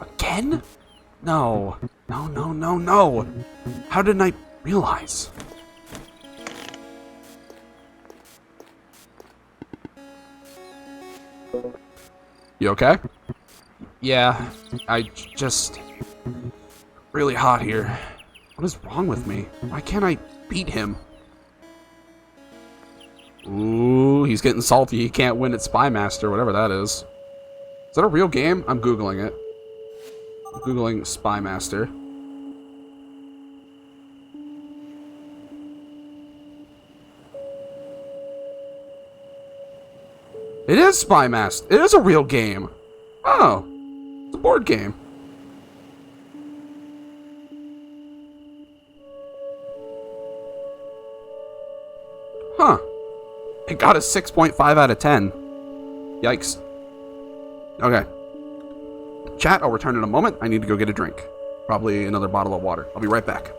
Again? No. No, no, no, no. How didn't I realize? You okay? Yeah, I just... really hot here. What is wrong with me? Why can't I beat him? Ooh, he's getting salty. He can't win at Spy Master, whatever that is. Is that a real game? I'm Googling it. I'm Googling Spy Master. It is Spy Master. It is a real game. Oh, it's a board game. Huh. It got a 6.5 out of 10. Yikes. Okay. Chat, I'll return in a moment. I need to go get a drink. Probably another bottle of water. I'll be right back.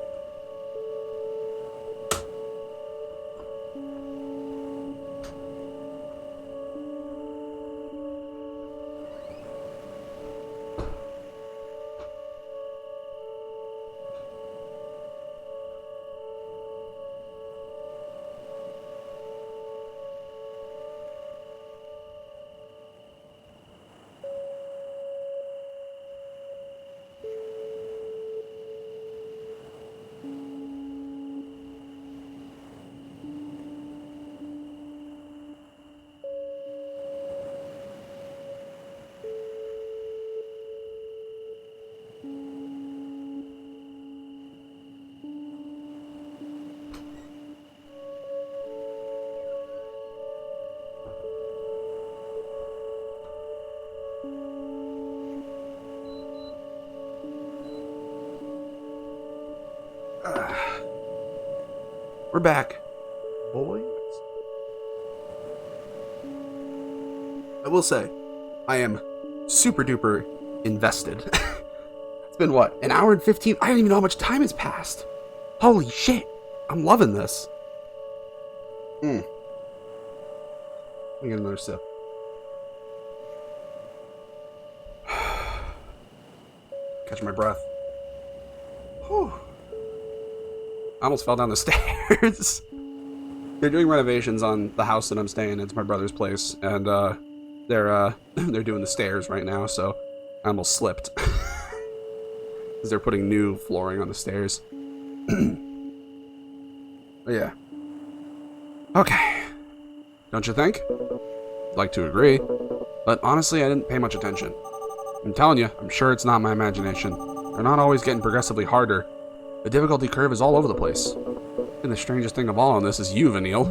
We're back, boys. I will say, I am super duper invested. It's been what, an hour and 15? I don't even know how much time has passed. Holy shit, I'm loving this. Let me get another sip. Catch my breath. Whew. I almost fell down the stairs. They're doing renovations on the house that I'm staying in. It's my brother's place, and they're doing the stairs right now. So I almost slipped because they're putting new flooring on the stairs. But yeah. Okay. Don't you think? I'd like to agree, but honestly, I didn't pay much attention. I'm telling you, I'm sure it's not my imagination. They're not always getting progressively harder. The difficulty curve is all over the place. And the strangest thing of all on this is you, Vanille.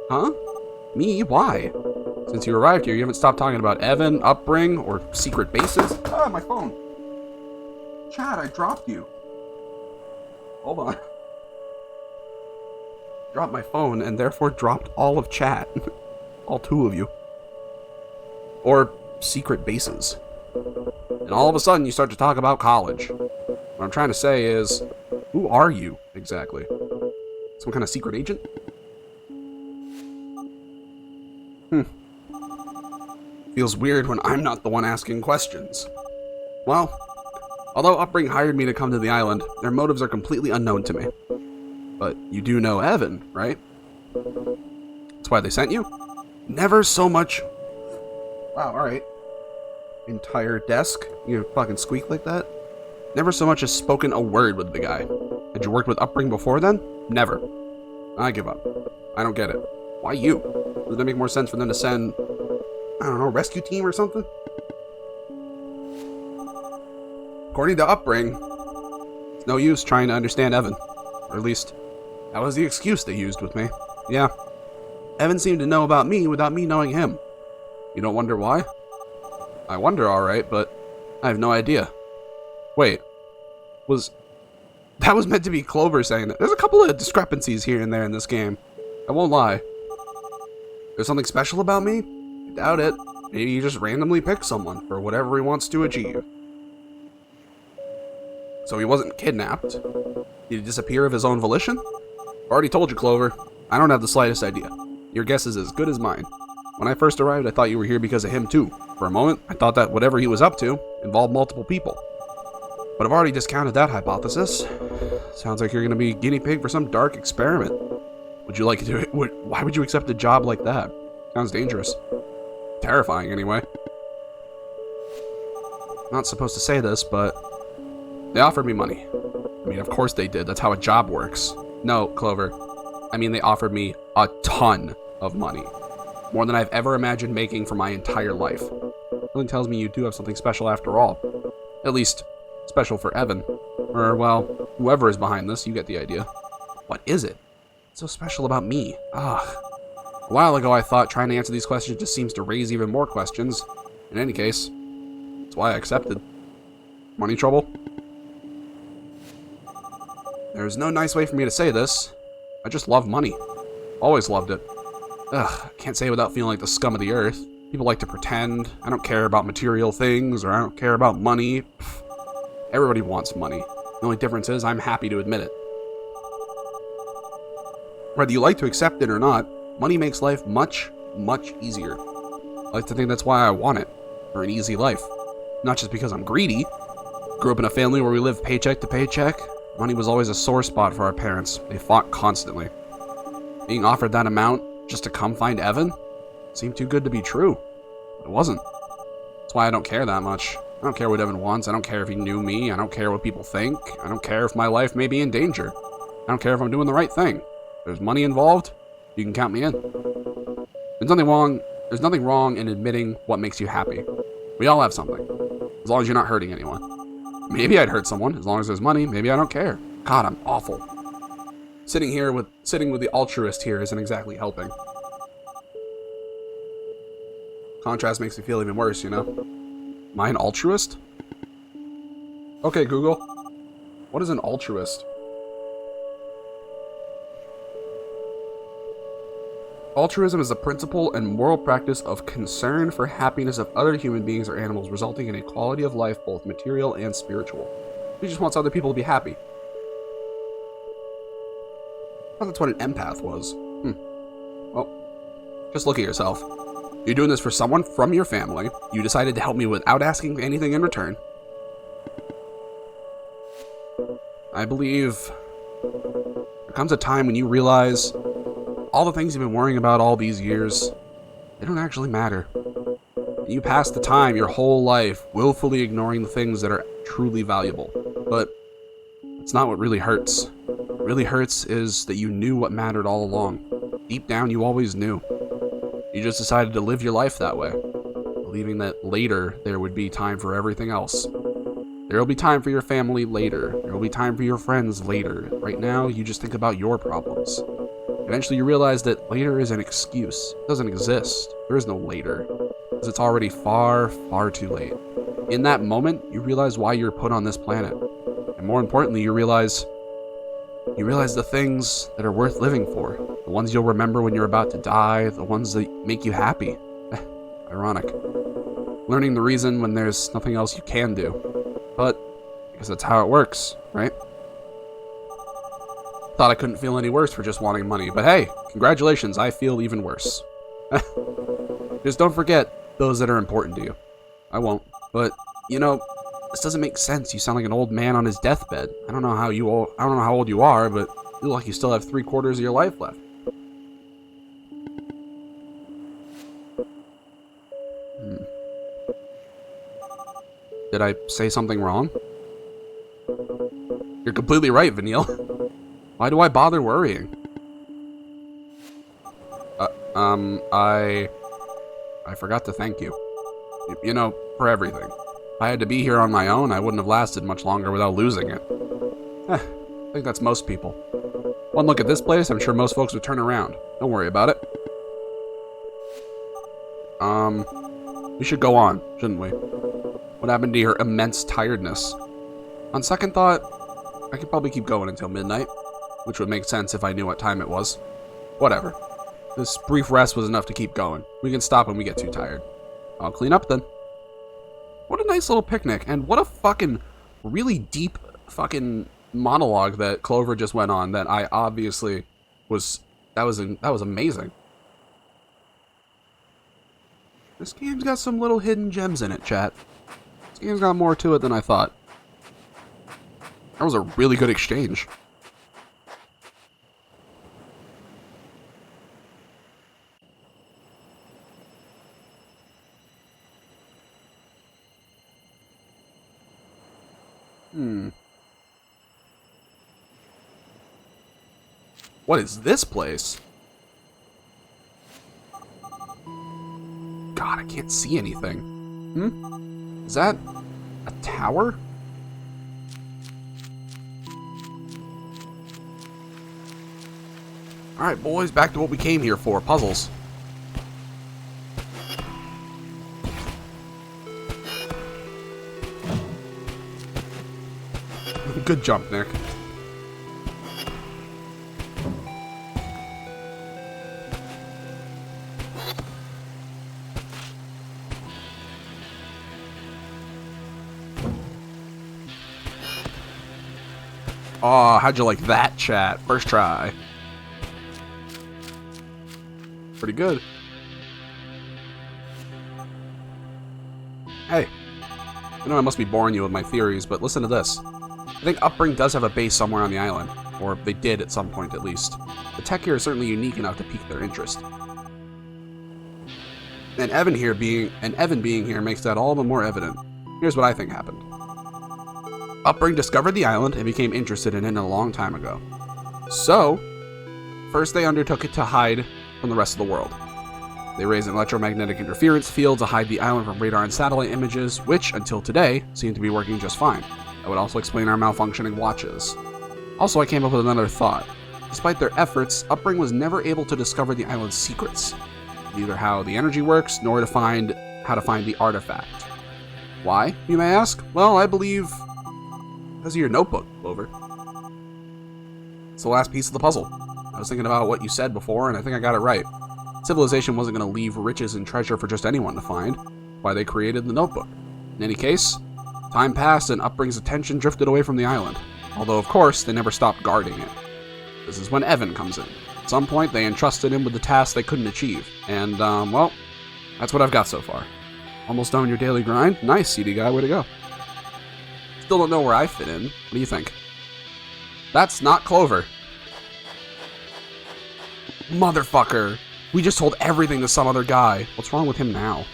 Huh? Me? Why? Since you arrived here, you haven't stopped talking about Evan, Upbring, or secret bases. Ah, my phone. Chad, I dropped you. Hold on. Dropped my phone and therefore dropped all of chat. All two of you. Or secret bases. And all of a sudden you start to talk about college. What I'm trying to say is, who are you exactly? Some kind of secret agent? Feels weird when I'm not the one asking questions. Well, although Upbring hired me to come to the island, their motives are completely unknown to me. But you do know Evan, right? That's why they sent you? Never so much... Wow, alright. Entire desk? You fucking squeak like that? Never so much as spoken a word with the guy. Had you worked with Upbring before then? Never. I give up. I don't get it. Why you? Does it make more sense for them to send, I don't know, a rescue team or something? According to Upbring, it's no use trying to understand Evan. Or at least, that was the excuse they used with me. Yeah. Evan seemed to know about me without me knowing him. You don't wonder why? I wonder, alright, but I have no idea. Wait, that was meant to be Clover saying that. There's a couple of discrepancies here and there in this game. I won't lie. There's something special about me? I doubt it. Maybe he just randomly picked someone for whatever he wants to achieve. So he wasn't kidnapped? Did he disappear of his own volition? I've already told you, Clover. I don't have the slightest idea. Your guess is as good as mine. When I first arrived, I thought you were here because of him too. For a moment, I thought that whatever he was up to involved multiple people. But I've already discounted that hypothesis. Sounds like you're going to be guinea pig for some dark experiment. Would you like to do it? Why would you accept a job like that? Sounds dangerous. Terrifying, anyway. Not supposed to say this, but they offered me money. I mean, of course they did. That's how a job works. No, Clover. I mean, they offered me a ton of money. More than I've ever imagined making for my entire life. Something tells me you do have something special after all. At least, special for Evan. Or, well, whoever is behind this, you get the idea. What is it? What's so special about me? Ugh. A while ago, I thought trying to answer these questions just seems to raise even more questions. In any case, that's why I accepted. Money trouble? There's no nice way for me to say this. I just love money. Always loved it. Ugh, can't say it without feeling like the scum of the earth. People like to pretend. I don't care about material things, or I don't care about money. Pfft. Everybody wants money. The only difference is I'm happy to admit it. Whether you like to accept it or not, money makes life much, much easier. I like to think that's why I want it, for an easy life. Not just because I'm greedy. Grew up in a family where we lived paycheck to paycheck. Money was always a sore spot for our parents. They fought constantly. Being offered that amount just to come find Evan seemed too good to be true. But it wasn't. That's why I don't care that much. I don't care what Evan wants. I don't care if he knew me. I don't care what people think. I don't care if my life may be in danger. I don't care if I'm doing the right thing. If there's money involved, you can count me in. There's nothing wrong in admitting what makes you happy. We all have something, as long as you're not hurting anyone. Maybe I'd hurt someone, as long as there's money. Maybe I don't care. God, I'm awful. Sitting with the altruist here isn't exactly helping. Contrast makes me feel even worse, you know? Am I an altruist? Okay, Google. What is an altruist? Altruism is the principle and moral practice of concern for happiness of other human beings or animals, resulting in a quality of life both material and spiritual. He just wants other people to be happy. I thought that's what an empath was. Well, just look at yourself. You're doing this for someone from your family. You decided to help me without asking anything in return. I believe there comes a time when you realize all the things you've been worrying about all these years, they don't actually matter. And you pass the time your whole life willfully ignoring the things that are truly valuable. But it's not what really hurts. What really hurts is that you knew what mattered all along. Deep down, you always knew. You just decided to live your life that way, believing that later there would be time for everything else. There will be time for your family later. There will be time for your friends later. Right now, you just think about your problems. Eventually, you realize that later is an excuse. It doesn't exist. There is no later, because it's already far, far too late. In that moment, you realize why you're put on this planet. And more importantly, you realize the things that are worth living for. The ones you'll remember when you're about to die. The ones that make you happy. Ironic. Learning the reason when there's nothing else you can do. But, because that's how it works, right? Thought I couldn't feel any worse for just wanting money, but hey, congratulations, I feel even worse. Just don't forget those that are important to you. I won't, but, you know, this doesn't make sense. You sound like an old man on his deathbed. I don't know how old you are, but you look like you still have 3/4 of your life left. Did I say something wrong? You're completely right, Vanille. Why do I bother worrying? I forgot to thank you. You know, for everything. If I had to be here on my own, I wouldn't have lasted much longer without losing it. I think that's most people. One look at this place, I'm sure most folks would turn around. Don't worry about it. We should go on, shouldn't we? What happened to your immense tiredness? On second thought, I could probably keep going until midnight, which would make sense if I knew what time it was. Whatever. This brief rest was enough to keep going. We can stop when we get too tired. I'll clean up then. What a nice little picnic, and what a fucking really deep fucking monologue that Clover just went on that I obviously was... That was amazing. This game's got some little hidden gems in it, chat. This game's got more to it than I thought. That was a really good exchange. What is this place? God, I can't see anything. Is that a tower? Alright, boys, back to what we came here for, puzzles. Good jump, Nick. Oh, how'd you like that, chat? First try. Pretty good. Hey. I know I must be boring you with my theories, but listen to this. I think Upbring does have a base somewhere on the island. Or they did at some point, at least. The tech here is certainly unique enough to pique their interest. And Evan being here makes that all the more evident. Here's what I think happened. Upbring discovered the island and became interested in it a long time ago. So, first they undertook it to hide from the rest of the world. They raised an electromagnetic interference field to hide the island from radar and satellite images, which, until today, seem to be working just fine. That would also explain our malfunctioning watches. Also, I came up with another thought. Despite their efforts, Upbring was never able to discover the island's secrets. Neither how the energy works, nor how to find the artifact. Why, you may ask? Well, I believe because of your notebook, Clover. It's the last piece of the puzzle. I was thinking about what you said before, and I think I got it right. Civilization wasn't going to leave riches and treasure for just anyone to find. Why they created the notebook. In any case, time passed and Upbring's attention drifted away from the island. Although, of course, they never stopped guarding it. This is when Evan comes in. At some point, they entrusted him with the task they couldn't achieve. And, well, that's what I've got so far. Almost done with your daily grind? Nice, CD guy, way to go. Still don't know where I fit in. What do you think? That's not Clover. Motherfucker. We just told everything to some other guy. What's wrong with him now?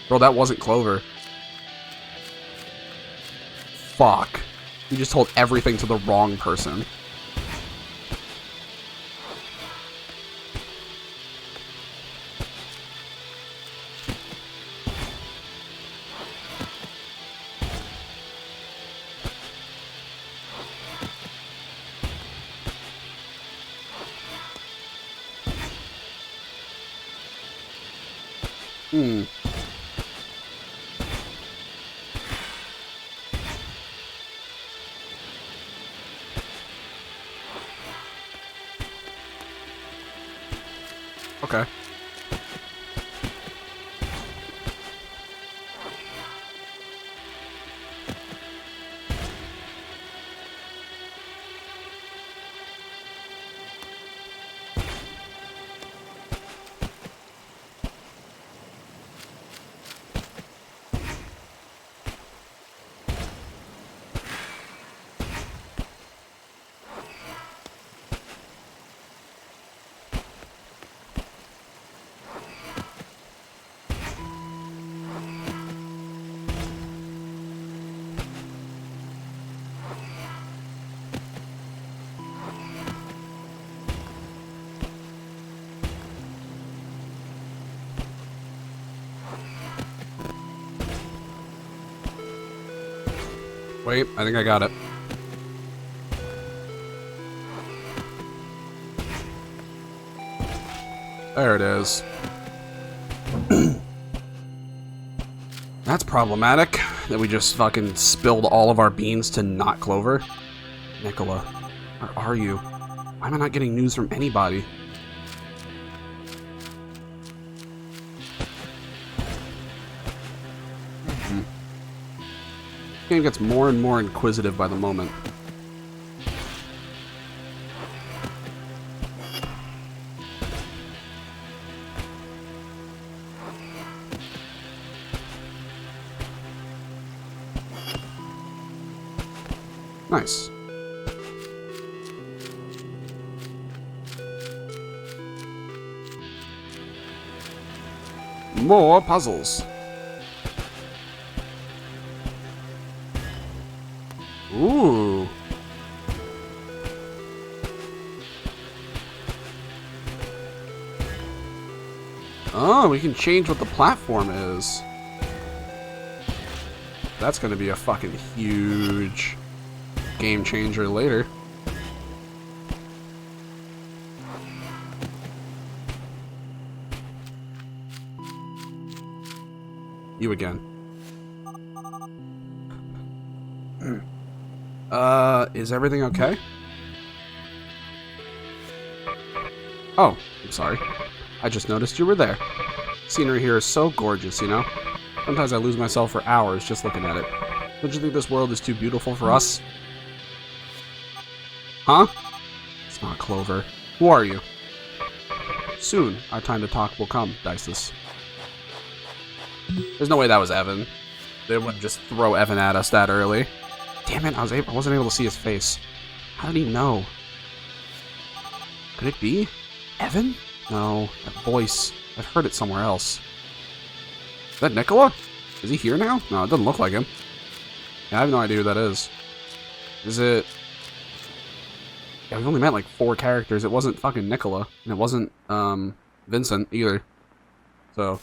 Bro, that wasn't Clover. Fuck. We just told everything to the wrong person. Okay. Wait, I think I got it. There it is. That's problematic, that we just fucking spilled all of our beans to not Clover. Nicola, where are you? Why am I not getting news from anybody? The game gets more and more inquisitive by the moment. Nice. More puzzles. Ooh. Oh, we can change what the platform is. That's gonna be a fucking huge game changer later. You again. Is everything okay? Oh, I'm sorry. I just noticed you were there. Scenery here is so gorgeous, you know? Sometimes I lose myself for hours just looking at it. Don't you think this world is too beautiful for us? Huh? It's not Clover. Who are you? Soon, our time to talk will come, Dices. There's no way that was Evan. They wouldn't just throw Evan at us that early. Damn it, I wasn't able to see his face. How did he know? Could it be Evan? No, that voice. I've heard it somewhere else. Is that Nicola? Is he here now? No, it doesn't look like him. Yeah, I have no idea who that is. Is it... Yeah, we've only met like 4 characters. It wasn't fucking Nicola. And it wasn't, Vincent either. So,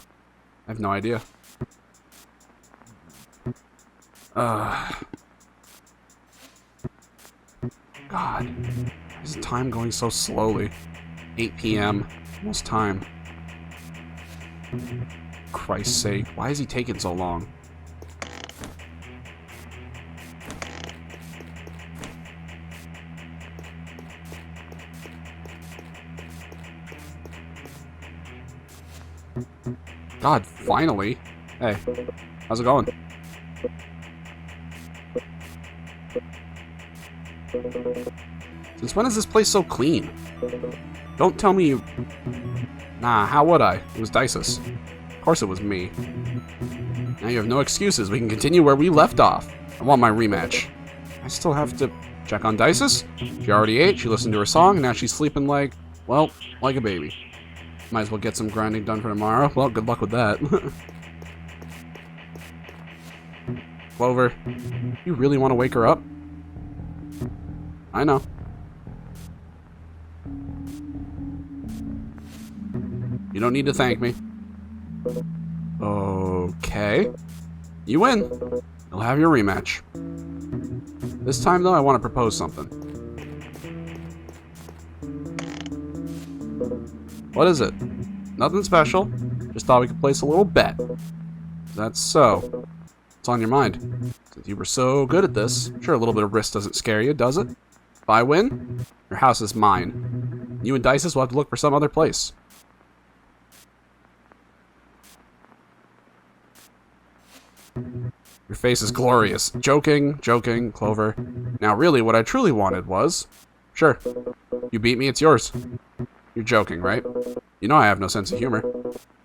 I have no idea. God. Why is time going so slowly? 8 p.m. Almost time. Christ's sake. Why is he taking so long? God, finally. Hey, how's it going? Since when is this place so clean? Don't tell me you... Nah, how would I? It was Dices. Of course it was me. Now you have no excuses. We can continue where we left off. I want my rematch. I still have to check on Dices. She already ate, she listened to her song, and now she's sleeping like, well, like a baby. Might as well get some grinding done for tomorrow. Well, good luck with that. Clover, you really want to wake her up? I know. You don't need to thank me. Okay. You win. You'll have your rematch. This time, though, I want to propose something. What is it? Nothing special. Just thought we could place a little bet. That's so. What's on your mind? Since you were so good at this, sure, a little bit of risk doesn't scare you, does it? If I win, your house is mine. You and Dices will have to look for some other place. Your face is glorious. Joking, joking, Clover. Now really, what I truly wanted was... Sure, you beat me, it's yours. You're joking, right? You know I have no sense of humor.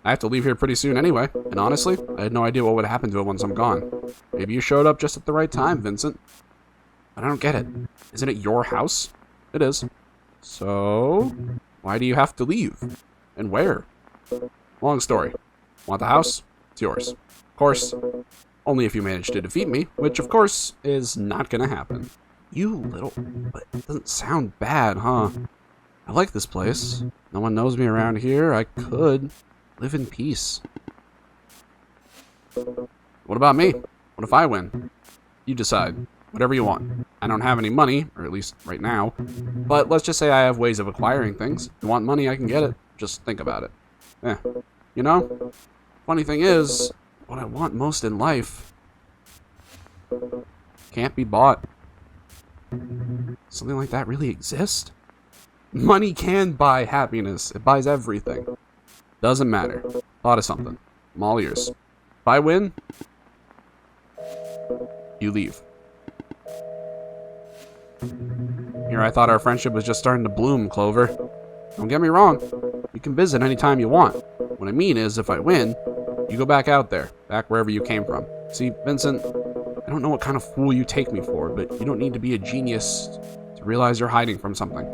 I have to leave here pretty soon anyway, and honestly, I had no idea what would happen to it once I'm gone. Maybe you showed up just at the right time, Vincent. But I don't get it. Isn't it your house? It is. So, why do you have to leave? And where? Long story. Want the house? It's yours. Of course, only if you manage to defeat me, which of course is not gonna happen. You little... But it doesn't sound bad, huh? I like this place. No one knows me around here. I could live in peace. What about me? What if I win? You decide. Whatever you want. I don't have any money, or at least right now. But let's just say I have ways of acquiring things. If you want money, I can get it. Just think about it. Eh. You know? Funny thing is, what I want most in life can't be bought. Something like that really exists? Money can buy happiness. It buys everything. Doesn't matter. Thought of something. I'm all ears. If I win, you leave. Here I thought our friendship was just starting to bloom, Clover. Don't get me wrong. You can visit anytime you want. What I mean is, if I win, you go back out there. Back wherever you came from. See, Vincent, I don't know what kind of fool you take me for, but you don't need to be a genius to realize you're hiding from something.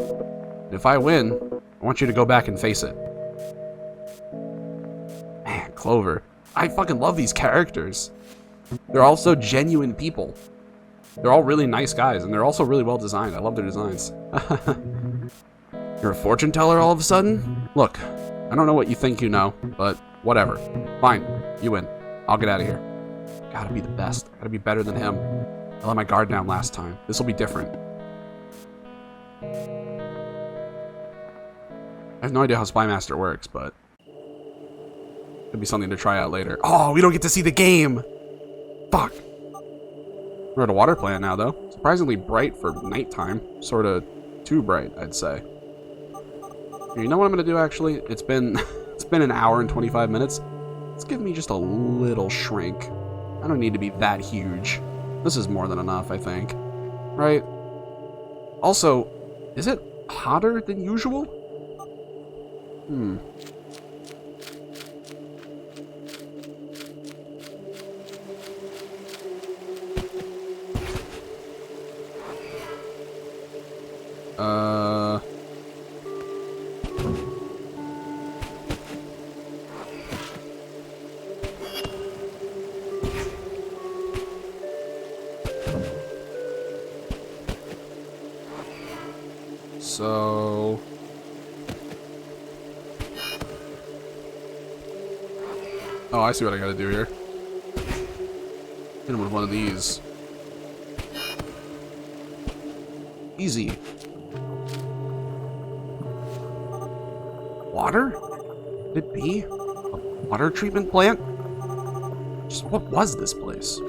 If I win, I want you to go back and face it. Man, Clover, I fucking love these characters. They're all so genuine people. They're all really nice guys, and they're also really well designed. I love their designs. You're a fortune teller all of a sudden? Look, I don't know what you think you know, but whatever. Fine, you win. I'll get out of here. Gotta be the best. Gotta be better than him. I let my guard down last time. This will be different. I have no idea how Spy Master works, but could be something to try out later. Oh, we don't get to see the game! Fuck! We're at a water plant now, though. Surprisingly bright for nighttime. Sort of too bright, I'd say. Here, you know what I'm gonna do, actually? It's been it's been an hour and 25 minutes. Let's give me just a little shrink. I don't need to be that huge. This is more than enough, I think. Right? Also, is it hotter than usual? So... Oh, I see what I gotta do here. Hit him with one of these. Easy. Water? Could it be a water treatment plant? Just what was this place?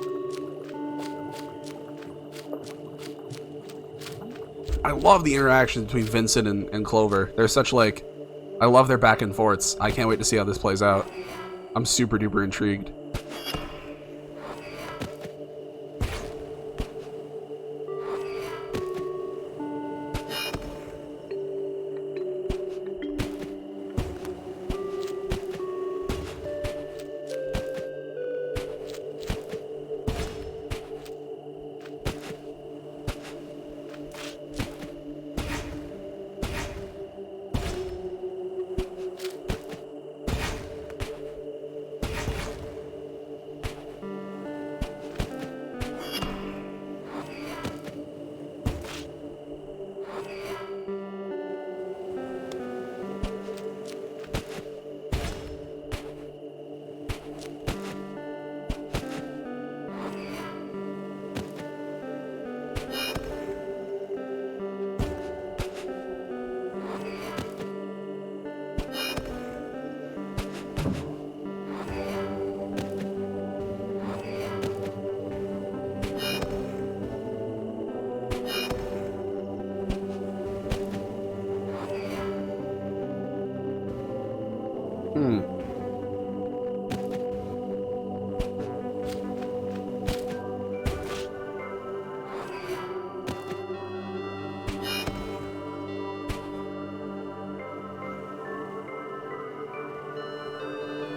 I love the interaction between Vincent and Clover. They're such like... I love their back and forths. I can't wait to see how this plays out. I'm super duper intrigued.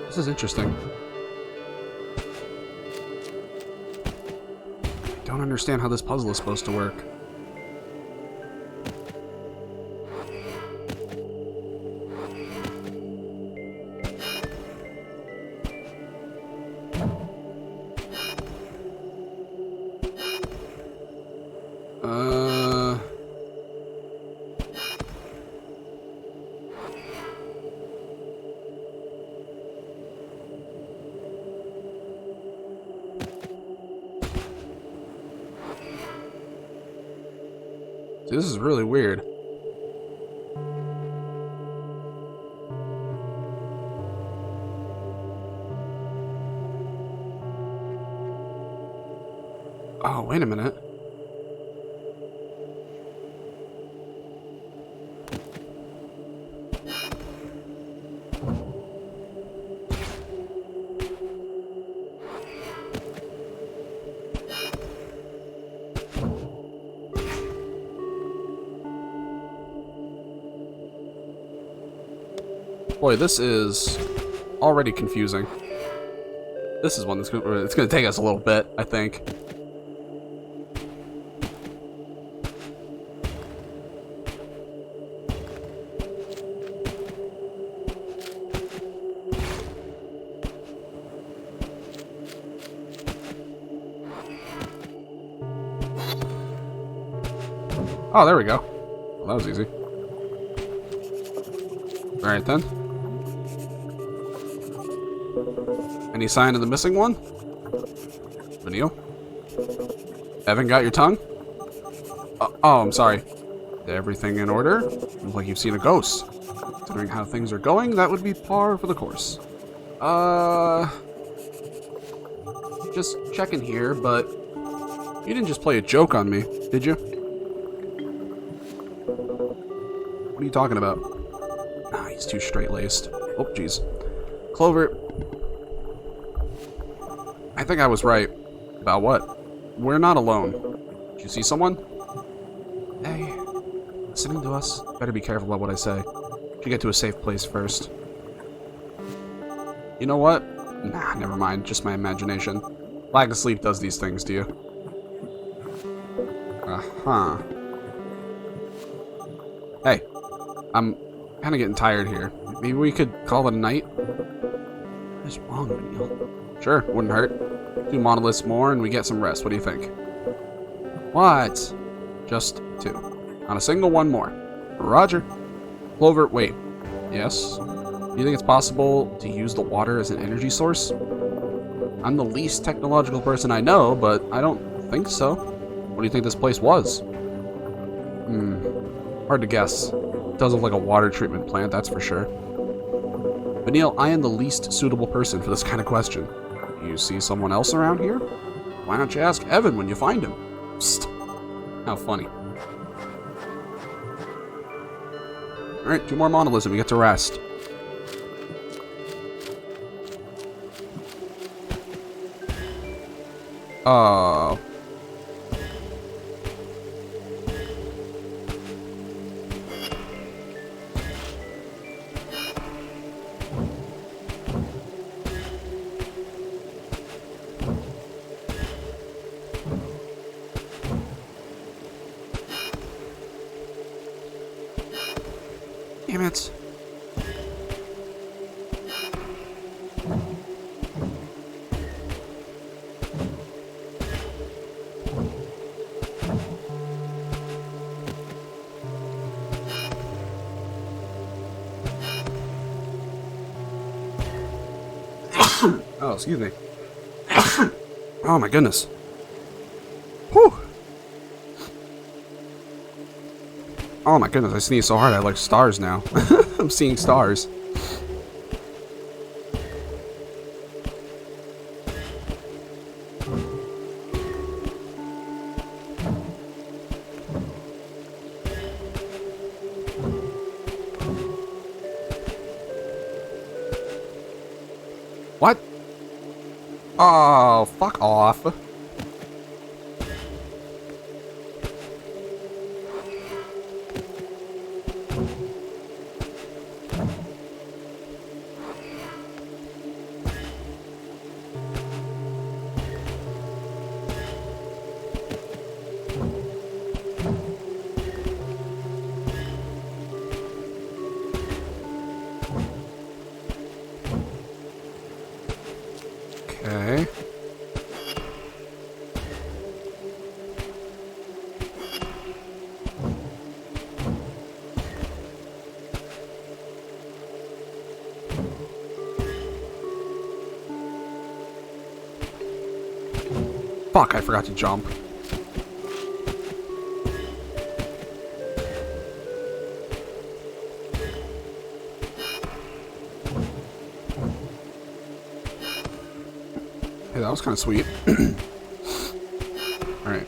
This is interesting. I don't understand how this puzzle is supposed to work. This is really weird. Oh, wait a minute. Boy, this is already confusing. This is one that's it's going to take us a little bit, I think. Oh, there we go. Well, that was easy. All right, then. Any sign of the missing one? Vanille? Haven't got your tongue? Oh, I'm sorry. Everything in order? Looks like you've seen a ghost. Considering how things are going, that would be par for the course. Just checking here, but You didn't just play a joke on me, did you? What are you talking about? Ah, he's too straight-laced. Oh, jeez. Clover. I think I was right. About what? We're not alone. Did you see someone? Hey, listening to us? Better be careful about what I say. Should get to a safe place first. You know what? Nah, never mind. Just my imagination. Lack of sleep does these things to you. Uh-huh. Hey, I'm kind of getting tired here. Maybe we could call it a night? What is wrong with you? Sure, wouldn't hurt. 2 monoliths more and we get some rest. What do you think? What? Just 2. Not a single one more. Roger. Clover, wait. Yes? Do you think it's possible to use the water as an energy source? I'm the least technological person I know, but I don't think so. What do you think this place was? Hard to guess. It does look like a water treatment plant, that's for sure. But Neil, I am the least suitable person for this kind of question. Do you see someone else around here? Why don't you ask Evan when you find him? Psst. How funny. Alright, 2 more monoliths and we get to rest. Oh. Damn it. Oh, excuse me. Oh my goodness. Whew. Oh my goodness, I sneezed so hard I like stars now. I'm seeing stars. What? Oh, fuck off. Okay. Fuck, I forgot to jump. Hey, that was kind of sweet. Alright.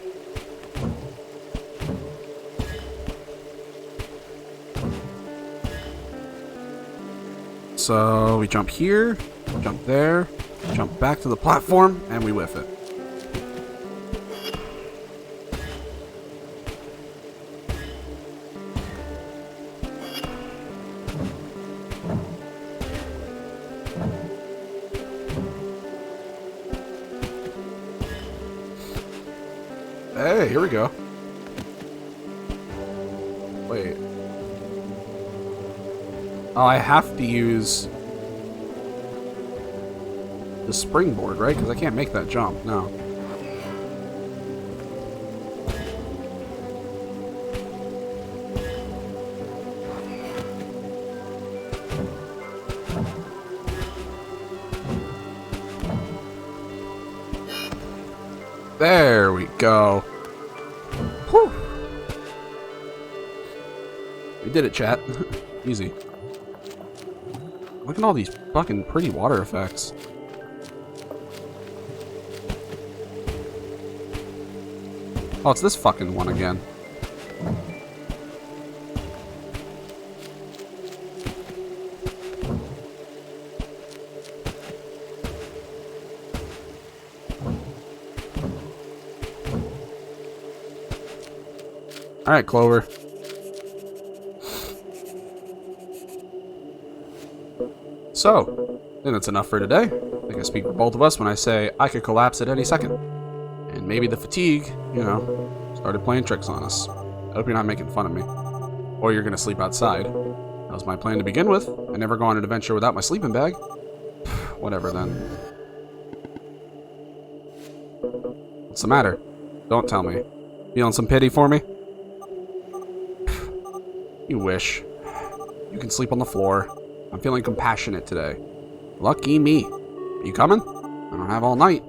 So, we jump here, jump there, jump back to the platform, and we whiff it. Hey, here we go. Wait. Oh, I have to use the springboard, right? Because I can't make that jump, no. There we go. Whew. We did it, chat. Easy. Look at all these fucking pretty water effects. Oh, it's this fucking one again. Alright, Clover. So, I think that's enough for today. I think I speak for both of us when I say I could collapse at any second. And maybe the fatigue, you know, started playing tricks on us. I hope you're not making fun of me. Or you're gonna sleep outside. That was my plan to begin with. I never go on an adventure without my sleeping bag. Whatever then. What's the matter? Don't tell me. Feeling some pity for me? You wish. You can sleep on the floor. I'm feeling compassionate today. Lucky me. Are you coming? I don't have all night.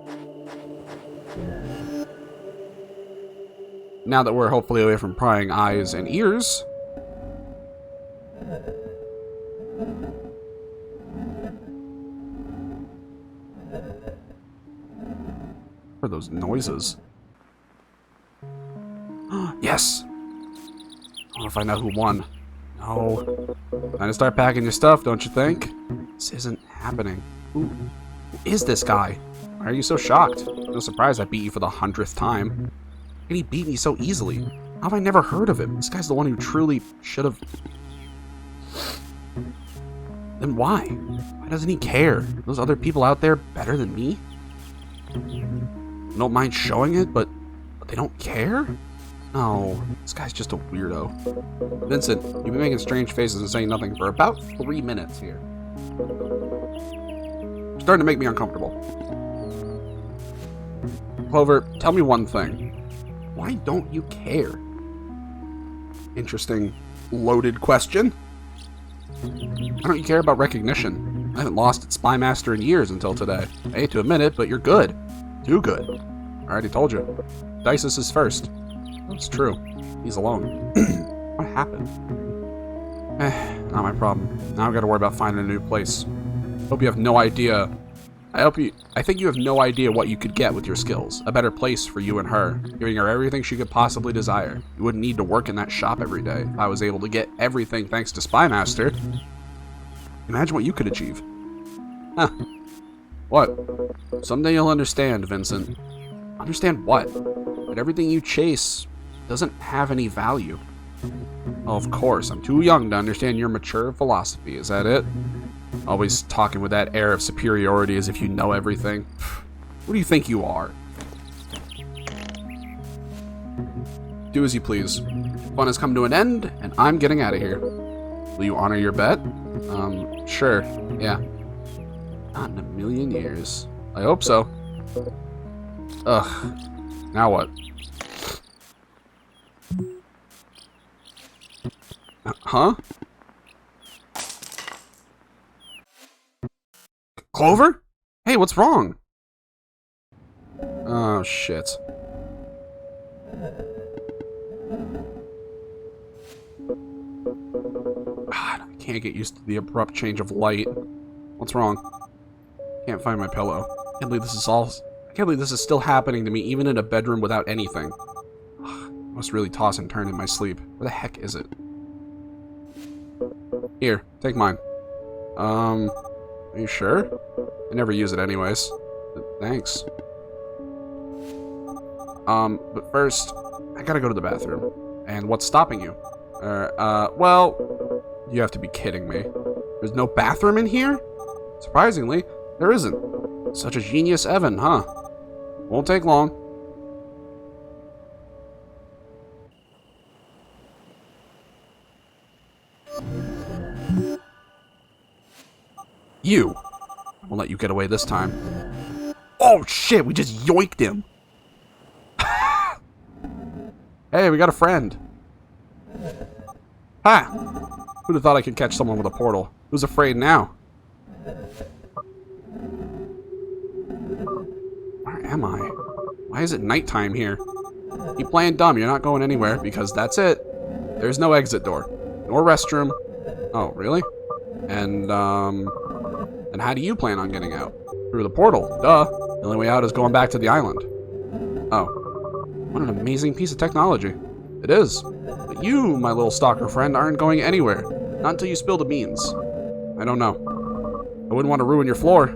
Now that we're hopefully away from prying eyes and ears. What are those noises? Yes! I don't know if I know who won. No. Time to start packing your stuff, don't you think? This isn't happening. Who is this guy? Why are you so shocked? No surprise I beat you for the 100th time. How can he beat me so easily? How have I never heard of him? This guy's the one who truly should have... Then why? Why doesn't he care? Are those other people out there better than me? I don't mind showing it, but they don't care? No, this guy's just a weirdo. Vincent, you've been making strange faces and saying nothing for about 3 minutes here. You're starting to make me uncomfortable. Clover, tell me one thing. Why don't you care? Interesting, loaded question. Why don't you care about recognition? I haven't lost at Spy Master in years until today. I hate to admit it, but you're good. Too good. I already told you. Dices is first. It's true. He's alone. What happened? Not my problem. Now I've got to worry about finding a new place. Hope you have no idea. I think you have no idea what you could get with your skills. A better place for you and her, giving her everything she could possibly desire. You wouldn't need to work in that shop every day. If I was able to get everything thanks to Spy Master. Imagine what you could achieve. Huh. What? Someday you'll understand, Vincent. Understand what? That everything you chase doesn't have any value. Oh, of course, I'm too young to understand your mature philosophy. Is that it? Always talking with that air of superiority as if you know everything. What do you think you are? Do as you please. Fun has come to an end, and I'm getting out of here. Will you honor your bet? Sure. Yeah. Not in a million years. I hope so. Ugh. Now what? Huh? Clover? Hey, what's wrong? Oh, shit. God, I can't get used to the abrupt change of light. What's wrong? Can't find my pillow. I can't believe this is still happening to me, even in a bedroom without anything. I must really toss and turn in my sleep. Where the heck is it? Here, take mine. Are you sure? I never use it anyways. Thanks. But first, I gotta go to the bathroom. And what's stopping you? Well, you have to be kidding me. There's no bathroom in here? Surprisingly, there isn't. Such a genius Evan, huh? Won't take long. You! I won't let you get away this time. Oh shit, we just yoinked him! Hey, we got a friend. Ha! Who'd have thought I could catch someone with a portal? Who's afraid now? Where am I? Why is it nighttime here? Keep playing dumb, you're not going anywhere, because that's it. There's no exit door. Nor restroom. Oh, really? And how do you plan on getting out? Through the portal, duh. The only way out is going back to the island. Oh. What an amazing piece of technology. It is. But you, my little stalker friend, aren't going anywhere. Not until you spill the beans. I don't know. I wouldn't want to ruin your floor.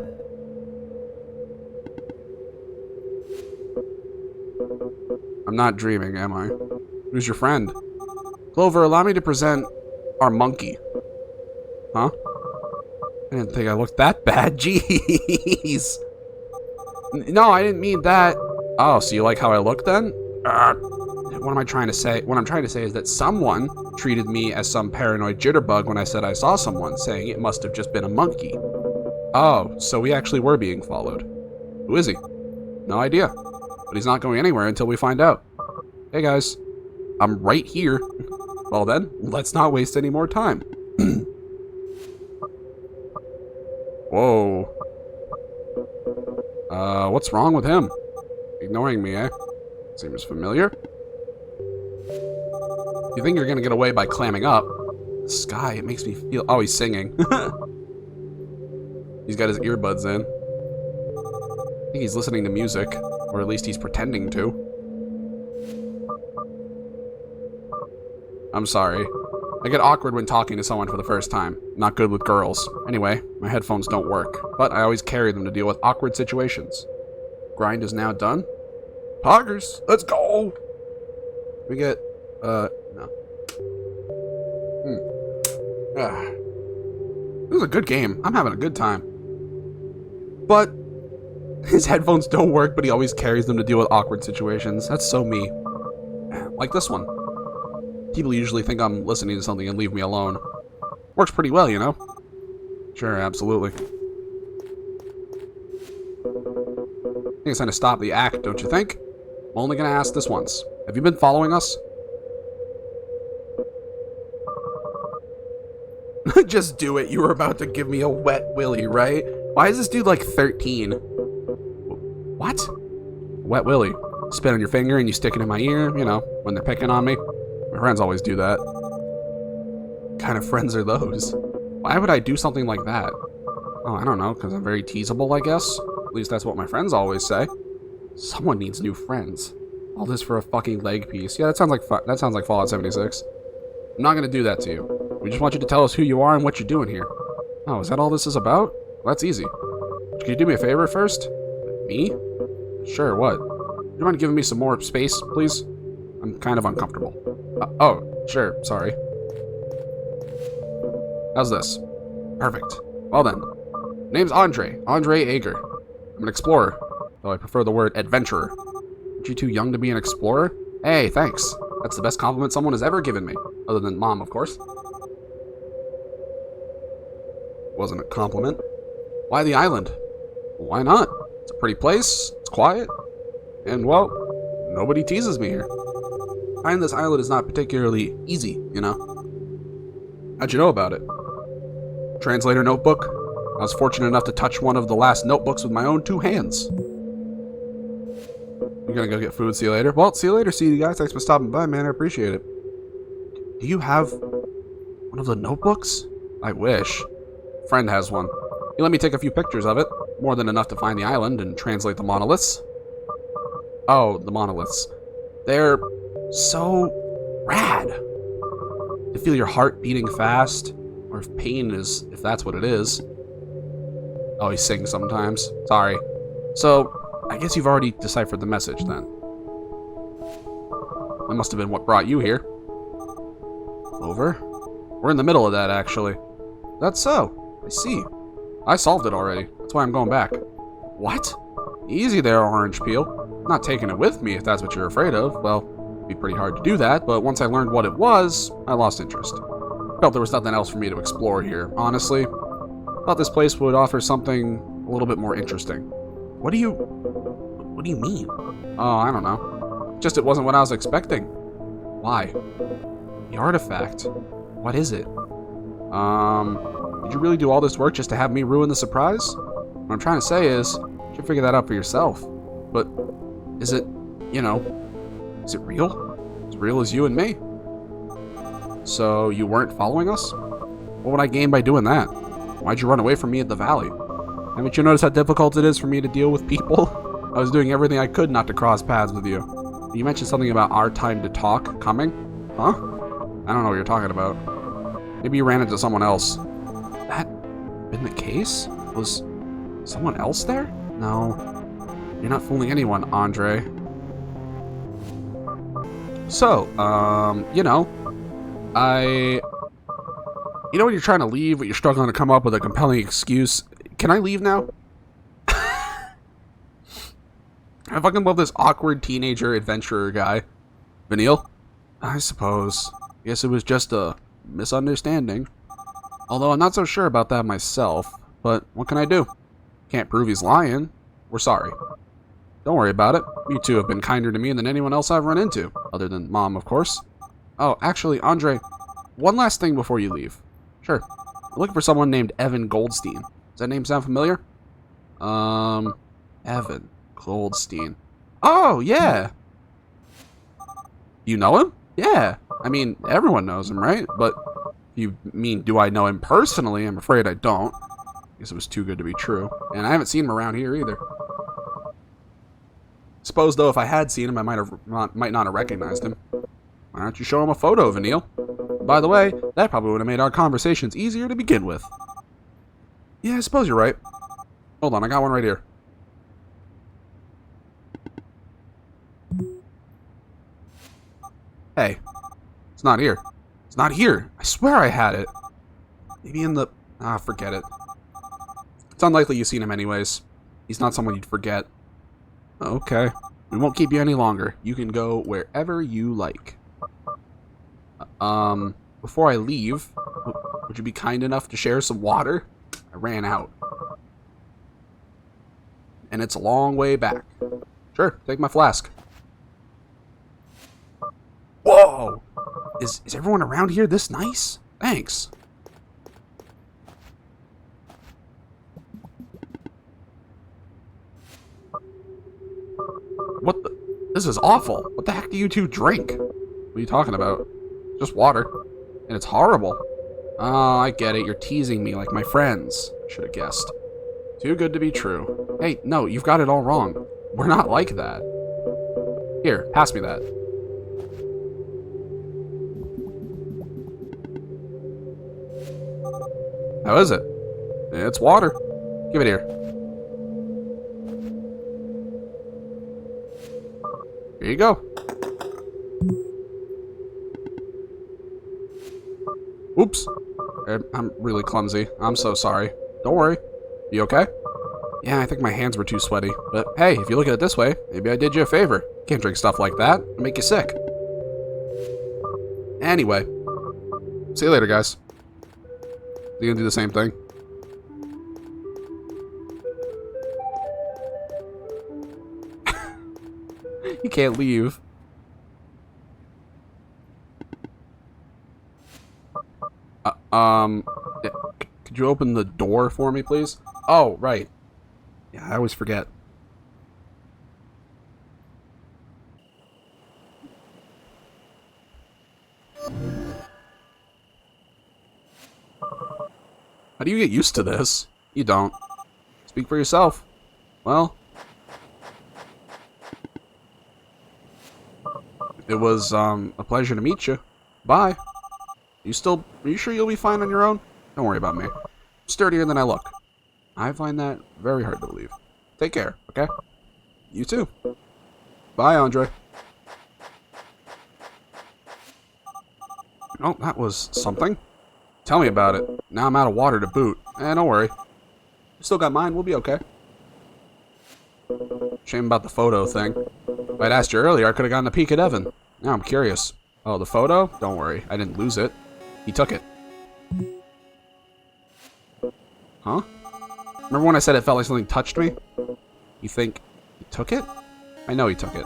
I'm not dreaming, am I? Who's your friend? Clover, allow me to present our monkey. Huh? I didn't think I looked that bad. Jeez. No, I didn't mean that. Oh, so you like how I look then? What am I trying to say? What I'm trying to say is that someone treated me as some paranoid jitterbug when I said I saw someone, saying it must have just been a monkey. Oh, so we actually were being followed. Who is he? No idea. But he's not going anywhere until we find out. Hey guys, I'm right here. Well then, let's not waste any more time. Whoa. What's wrong with him? Ignoring me, eh? Seems familiar. You think you're gonna get away by clamming up? The sky, it makes me feel... Oh, he's singing. He's got his earbuds in. I think he's listening to music, or at least he's pretending to. I'm sorry. I get awkward when talking to someone for the first time. Not good with girls. Anyway, my headphones don't work, but I always carry them to deal with awkward situations. Grind is now done. Poggers, let's go! We get, no. This is a good game. I'm having a good time. But his headphones don't work, but he always carries them to deal with awkward situations. That's so me. Like this one. People usually think I'm listening to something and leave me alone. Works pretty well, you know? Sure, absolutely. I think it's time to stop the act, don't you think? I'm only gonna ask this once. Have you been following us? Just do it. You were about to give me a wet willy, right? Why is this dude like 13? What? Wet willy. Spit on your finger and you stick it in my ear, you know, when they're picking on me. My friends always do that. What kind of friends are those? Why would I do something like that? Oh, I don't know, because I'm very teasable, I guess. At least that's what my friends always say. Someone needs new friends. All this for a fucking leg piece. Yeah, that sounds like Fallout 76. I'm not gonna do that to you. We just want you to tell us who you are and what you're doing here. Oh, is that all this is about? Well, that's easy. Can you do me a favor first? Me? Sure, what? Do you mind giving me some more space, please? I'm kind of uncomfortable. Oh, sure, sorry. How's this? Perfect. Well then. Name's Andre Ager. I'm an explorer, though I prefer the word adventurer. Aren't you too young to be an explorer? Hey, thanks. That's the best compliment someone has ever given me. Other than Mom, of course. Wasn't a compliment. Why the island? Why not? It's a pretty place, it's quiet, and well, nobody teases me here. Finding this island is not particularly easy, you know? How'd you know about it? Translator notebook? I was fortunate enough to touch one of the last notebooks with my own 2 hands. You're gonna go get food, see you later? Well, see you later, see you guys. Thanks for stopping by, man, I appreciate it. Do you have one of the notebooks? I wish. Friend has one. He let me take a few pictures of it. More than enough to find the island and translate the monoliths. Oh, the monoliths. They're so rad. To feel your heart beating fast, or if pain is, if that's what it is. Oh, he sings sometimes. Sorry. So, I guess you've already deciphered the message then. That must have been what brought you here. Over? We're in the middle of that, actually. That's so. I see. I solved it already. That's why I'm going back. What? Easy there, Orange Peel. Not taking it with me if that's what you're afraid of. Well, it'd be pretty hard to do that, but once I learned what it was, I lost interest. Felt there was nothing else for me to explore here, honestly. Thought this place would offer something a little bit more interesting. What do you mean? Oh, I don't know. Just it wasn't what I was expecting. Why? The artifact. What is it? Did you really do all this work just to have me ruin the surprise? What I'm trying to say is, you should figure that out for yourself. But, is it, you know, is it real? As real as you and me? So, you weren't following us? What would I gain by doing that? Why'd you run away from me at the valley? Haven't you noticed how difficult it is for me to deal with people? I was doing everything I could not to cross paths with you. You mentioned something about our time to talk coming? Huh? I don't know what you're talking about. Maybe you ran into someone else. That been the case? Was someone else there? No. You're not fooling anyone, Andre. So, you know, you know when you're trying to leave, but you're struggling to come up with a compelling excuse? Can I leave now? I fucking love this awkward teenager adventurer guy. Vanille? I suppose. Guess it was just a misunderstanding. Although I'm not so sure about that myself. But what can I do? Can't prove he's lying. We're sorry. Don't worry about it. You two have been kinder to me than anyone else I've run into. Other than Mom, of course. Oh, actually, Andre, one last thing before you leave. Sure. I'm looking for someone named Evan Goldstein. Does that name sound familiar? Evan Goldstein. Oh, yeah. You know him? Yeah. I mean, everyone knows him, right? But you mean, do I know him personally? I'm afraid I don't. Guess it was too good to be true. And I haven't seen him around here either. Suppose, though, if I had seen him, I might not have recognized him. Why don't you show him a photo, Vanille? By the way, that probably would have made our conversations easier to begin with. Yeah, I suppose you're right. Hold on, I got one right here. Hey, it's not here. It's not here. I swear I had it. Maybe in the... forget it. It's unlikely you've seen him anyways. He's not someone you'd forget. Okay. We won't keep you any longer. You can go wherever you like. Before I leave, would you be kind enough to share some water? I ran out. And it's a long way back. Sure, take my flask. Whoa! Is everyone around here this nice? Thanks. What the? This is awful. What the heck do you two drink? What are you talking about? Just water. And it's horrible. Oh, I get it. You're teasing me like my friends. I should have guessed. Too good to be true. Hey, no, you've got it all wrong. We're not like that. Here, pass me that. How is it? It's water. Give it here. Here you go. Oops. I'm really clumsy. I'm so sorry. Don't worry. You okay? Yeah, I think my hands were too sweaty. But hey, if you look at it this way, maybe I did you a favor. Can't drink stuff like that. It'll make you sick. Anyway. See you later, guys. You gonna do the same thing? You can't leave. Could you open the door for me, please? Oh, right. Yeah, I always forget. How do you get used to this? You don't. Speak for yourself. Well, it was a pleasure to meet you. Bye. Are you sure you'll be fine on your own? Don't worry about me. I'm sturdier than I look. I find that very hard to believe. Take care, okay? You too. Bye, Andre. Oh, that was something. Tell me about it. Now I'm out of water to boot. Don't worry. You still got mine, we'll be okay. Shame about the photo thing. If I'd asked you earlier, I could have gotten a peek at Evan. Now I'm curious. Oh, the photo? Don't worry, I didn't lose it. He took it. Huh? Remember when I said it felt like something touched me? You think he took it? I know he took it.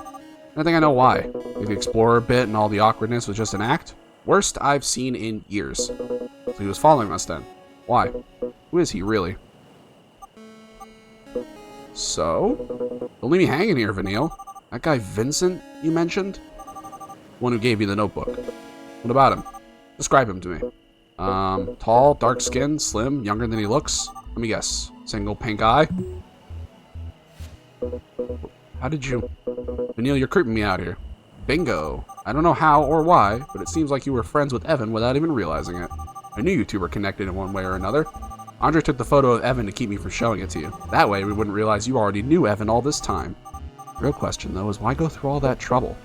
I think I know why. Maybe the explorer bit and all the awkwardness was just an act? Worst I've seen in years. So he was following us then. Why? Who is he, really? So? Don't leave me hanging here, Vanille. That guy Vincent you mentioned? One who gave you the notebook. What about him? Describe him to me. Tall, dark skin, slim, younger than he looks. Let me guess. Single pink eye? How did you... Vanille, you're creeping me out here. Bingo. I don't know how or why, but it seems like you were friends with Evan without even realizing it. I knew you two were connected in one way or another. Andre took the photo of Evan to keep me from showing it to you. That way, we wouldn't realize you already knew Evan all this time. The real question, though, is why go through all that trouble?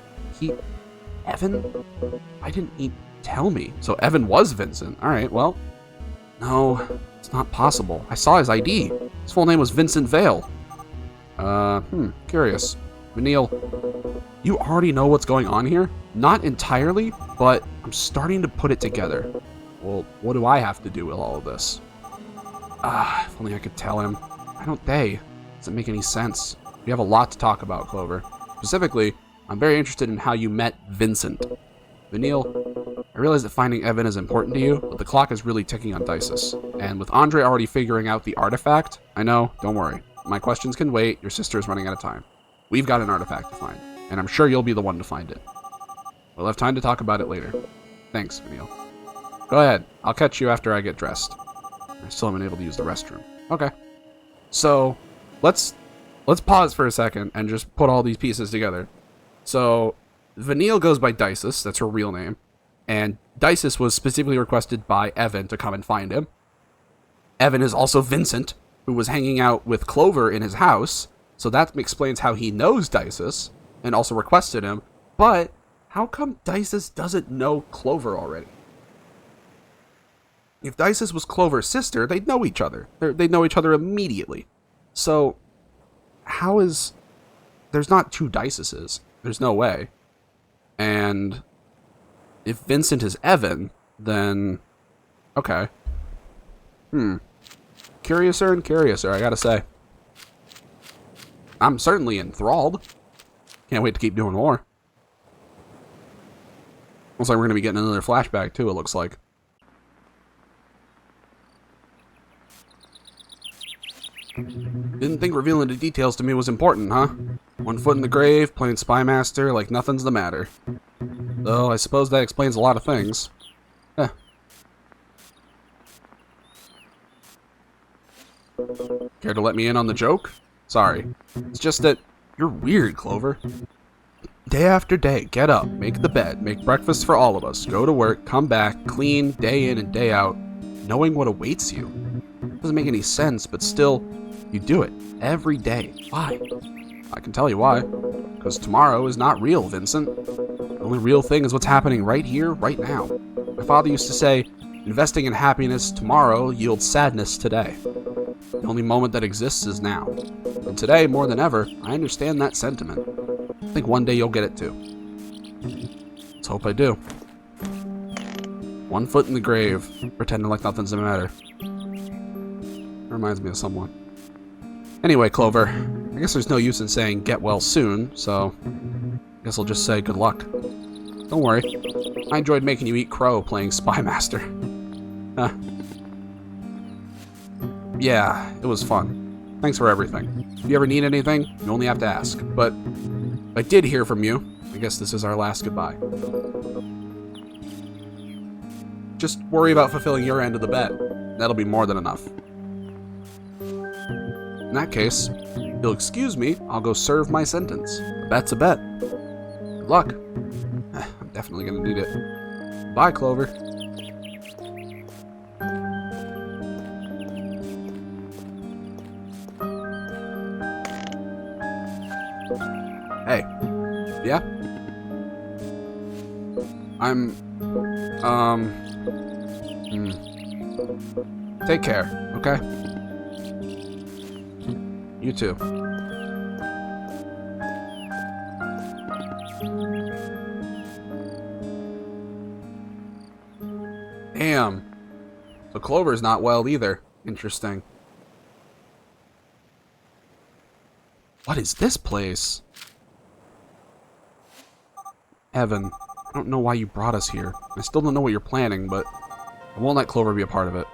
Evan? Why didn't he tell me? So Evan was Vincent. Alright, well. No, it's not possible. I saw his ID. His full name was Vincent Vale. Curious. Vanille, you already know what's going on here? Not entirely, but I'm starting to put it together. Well, what do I have to do with all of this? If only I could tell him. Why don't they? Doesn't make any sense. We have a lot to talk about, Clover. Specifically, I'm very interested in how you met Vincent. Vanille, I realize that finding Evan is important to you, but the clock is really ticking on Dices. And with Andre already figuring out the artifact, I know, don't worry. My questions can wait, your sister is running out of time. We've got an artifact to find, and I'm sure you'll be the one to find it. We'll have time to talk about it later. Thanks, Vanille. Go ahead, I'll catch you after I get dressed. I still haven't been able to use the restroom. Okay. So, let's pause for a second and just put all these pieces together. So, Vanille goes by Dices, that's her real name, and Dices was specifically requested by Evan to come and find him. Evan is also Vincent, who was hanging out with Clover in his house, so that explains how he knows Dices, and also requested him, but how come Dices doesn't know Clover already? If Dices was Clover's sister, they'd know each other. They'd know each other immediately. So, how is... There's not two Diceses. There's no way. And if Vincent is Evan, then... Okay. Curiouser and curiouser, I gotta say. I'm certainly enthralled. Can't wait to keep doing more. Looks like we're gonna be getting another flashback, too, it looks like. Didn't think revealing the details to me was important, huh? 1 foot in the grave, playing Spy Master like nothing's the matter. Though, I suppose that explains a lot of things. Care to let me in on the joke? Sorry. It's just that you're weird, Clover. Day after day, get up, make the bed, make breakfast for all of us, go to work, come back, clean, day in and day out, knowing what awaits you. Doesn't make any sense, but still, you do it every day. Why? I can tell you why. Because tomorrow is not real, Vincent. The only real thing is what's happening right here, right now. My father used to say, investing in happiness tomorrow yields sadness today. The only moment that exists is now. And today, more than ever, I understand that sentiment. I think one day you'll get it too. Let's hope I do. 1 foot in the grave, pretending like nothing's the matter. Reminds me of someone. Anyway, Clover, I guess there's no use in saying get well soon, so I guess I'll just say good luck. Don't worry, I enjoyed making you eat crow playing Spy Master. Yeah, it was fun. Thanks for everything. If you ever need anything, you only have to ask. But if I did hear from you, I guess this is our last goodbye. Just worry about fulfilling your end of the bet. That'll be more than enough. In that case, if you'll excuse me, I'll go serve my sentence. A bet's a bet. Good luck. I'm definitely gonna need it. Bye, Clover. Hey. Yeah? Take care, okay? You too. Damn. So Clover's not well either. Interesting. What is this place? Evan, I don't know why you brought us here. I still don't know what you're planning, but I won't let Clover be a part of it.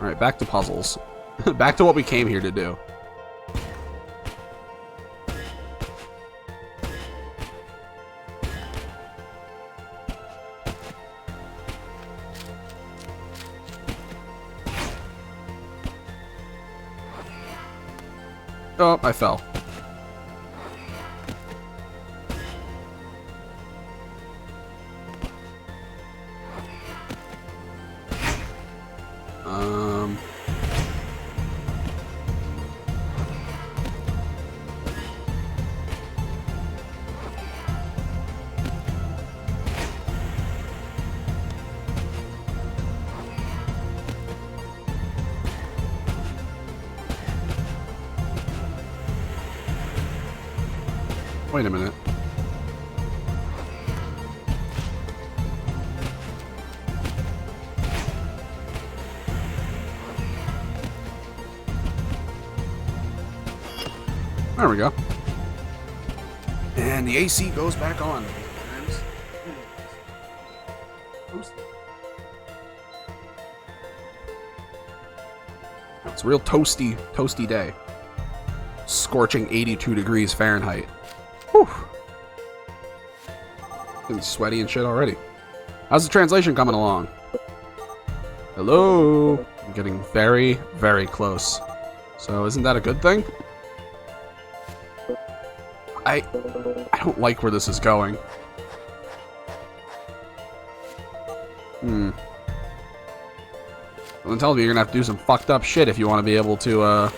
Alright, back to puzzles. Back to what we came here to do. Oh, I fell. Wait a minute. There we go. And the AC goes back on. It's a real toasty day. Scorching 82 degrees Fahrenheit. Whew. Getting sweaty and shit already. How's the translation coming along? Hello? I'm getting very, very close. So isn't that a good thing? I don't like where this is going. I'm telling you, you're gonna have to do some fucked up shit if you want to be able to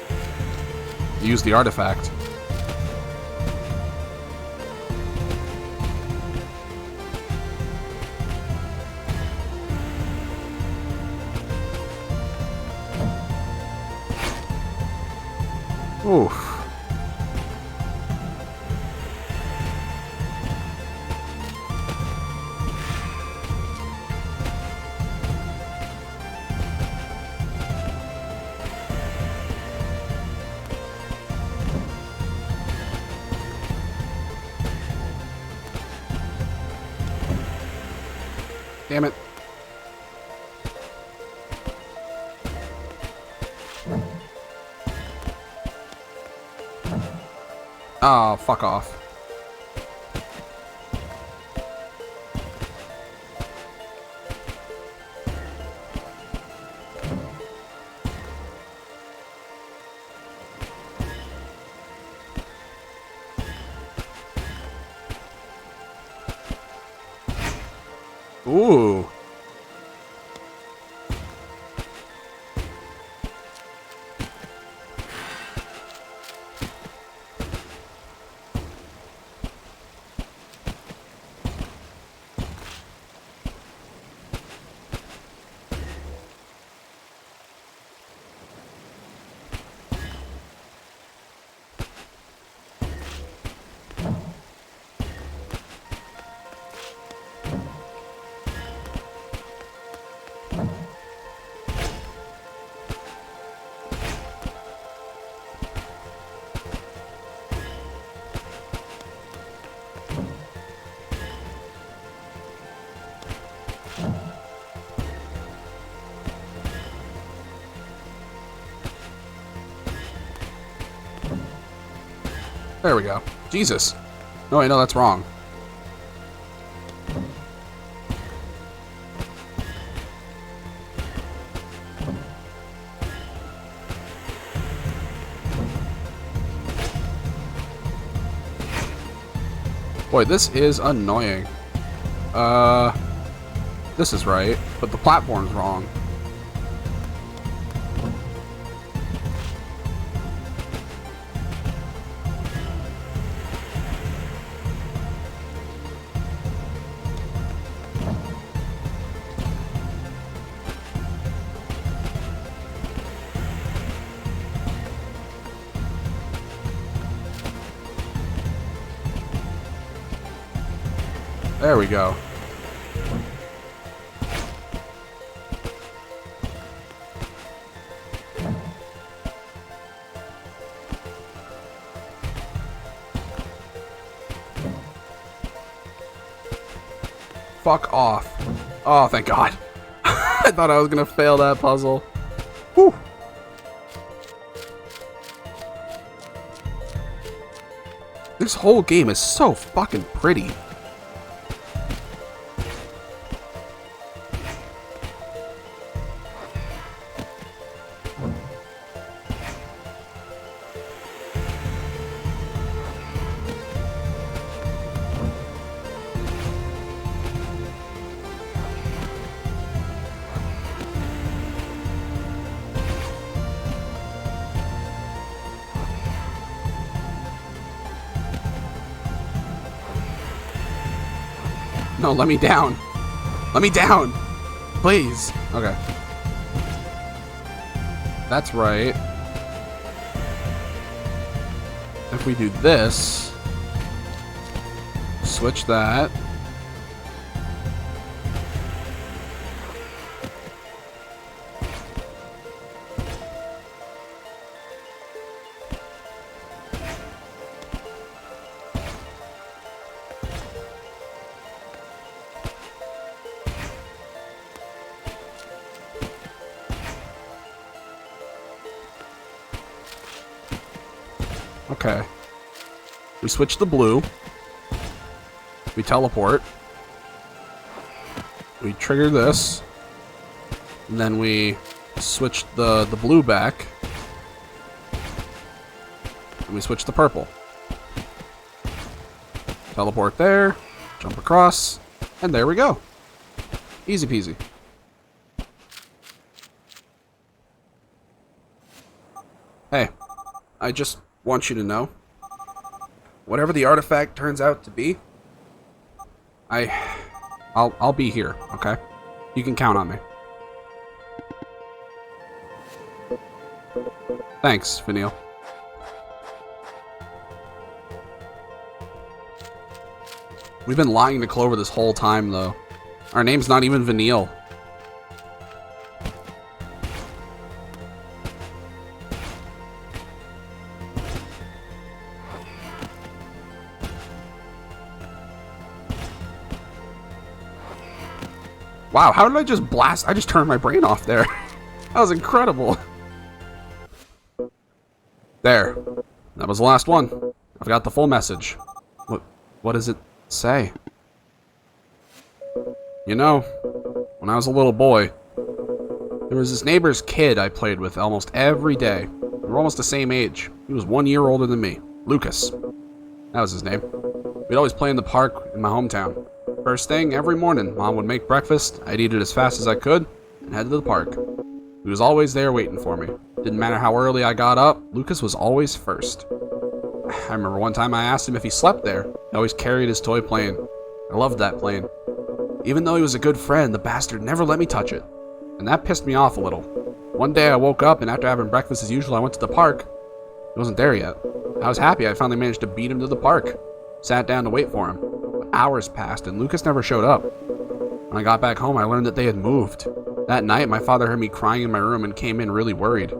use the artifact. Oof. Damn it. Oh, fuck off. Ooh. There we go. Jesus. No, I know that's wrong. Boy, this is annoying. This is right, but the platform's wrong. There we go. Fuck off. Oh, thank God. I thought I was gonna fail that puzzle. Whew. This whole game is so fucking pretty. No, let me down. Let me down. Please. Okay. That's right. If we do this, switch that. Okay. We switch the blue. We teleport. We trigger this. And then we switch the blue back. And we switch the purple. Teleport there. Jump across. And there we go. Easy peasy. Hey, I just want you to know, whatever the artifact turns out to be, I'll be here, okay? You can count on me. Thanks, Vanille. We've been lying to Clover this whole time, though. Our name's not even Vanille. Wow, how did I just blast? I just turned my brain off there. That was incredible. There. That was the last one. I've got the full message. What does it say? You know, when I was a little boy, there was this neighbor's kid I played with almost every day. We were almost the same age. He was 1 year older than me. Lucas. That was his name. We'd always play in the park in my hometown. First thing, every morning, Mom would make breakfast. I'd eat it as fast as I could and head to the park. He was always there waiting for me. Didn't matter how early I got up, Lucas was always first. I remember one time I asked him if he slept there. He always carried his toy plane. I loved that plane. Even though he was a good friend, the bastard never let me touch it. And that pissed me off a little. One day I woke up and after having breakfast as usual, I went to the park. He wasn't there yet. I was happy I finally managed to beat him to the park. Sat down to wait for him. Hours passed and Lucas never showed up. When I got back home, I learned that they had moved. That night, my father heard me crying in my room and came in really worried.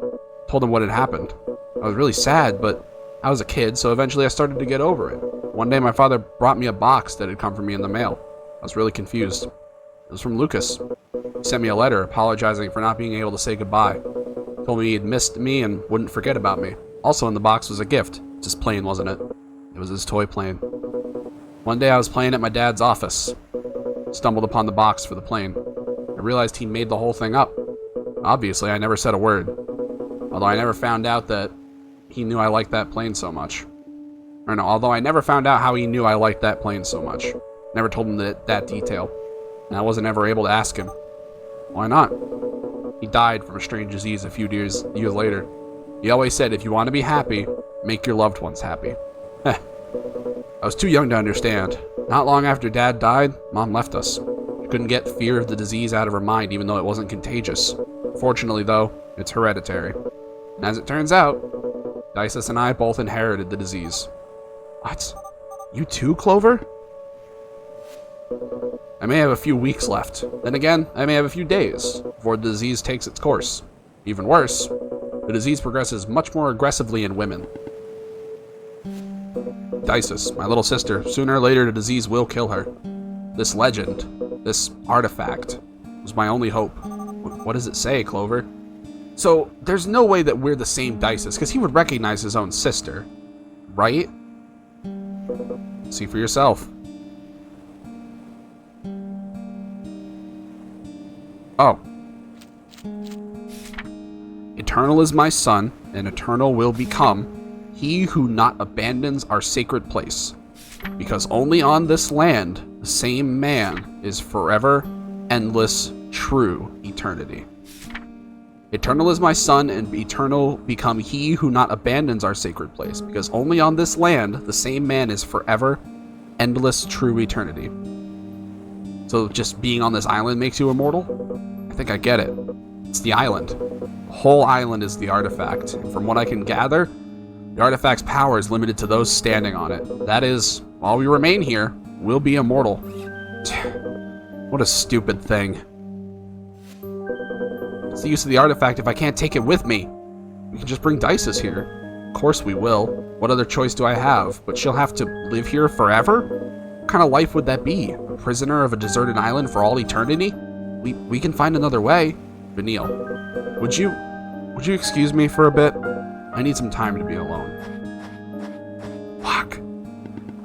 Told him what had happened. I was really sad, but I was a kid, so eventually I started to get over it. One day, my father brought me a box that had come for me in the mail. I was really confused. It was from Lucas. He sent me a letter apologizing for not being able to say goodbye. Told me he'd missed me and wouldn't forget about me. Also in the box was a gift. Just plain, wasn't it? It was his toy plane. One day I was playing at my dad's office. Stumbled upon the box for the plane. I realized he made the whole thing up. Obviously, I never said a word. Although I never found out that he knew I liked that plane so much. Or no, although I never found out how he knew I liked that plane so much. Never told him that detail. And I wasn't ever able to ask him. Why not? He died from a strange disease a few years later. He always said, if you want to be happy, make your loved ones happy. I was too young to understand. Not long after Dad died, Mom left us. She couldn't get fear of the disease out of her mind even though it wasn't contagious. Fortunately though, it's hereditary. And as it turns out, Dices and I both inherited the disease. What? You too, Clover? I may have a few weeks left. Then again, I may have a few days before the disease takes its course. Even worse, the disease progresses much more aggressively in women. Dices, my little sister, sooner or later the disease will kill her. This legend, this artifact, was my only hope. What does it say, Clover? So, there's no way that we're the same Dices, because he would recognize his own sister. Right? See for yourself. Oh. Eternal is my son, and eternal will become he who not abandons our sacred place. Because only on this land, the same man is forever, endless, true eternity. Eternal is my son, and eternal become he who not abandons our sacred place. Because only on this land, the same man is forever, endless, true eternity. So just being on this island makes you immortal? I think I get it. It's the island. The whole island is the artifact. And from what I can gather, the artifact's power is limited to those standing on it. That is, while we remain here, we'll be immortal. What a stupid thing. What's the use of the artifact if I can't take it with me? We can just bring Dices here. Of course we will. What other choice do I have? But she'll have to live here forever? What kind of life would that be? A prisoner of a deserted island for all eternity? We can find another way. Vanille, would you excuse me for a bit? I need some time to be alone. Fuck.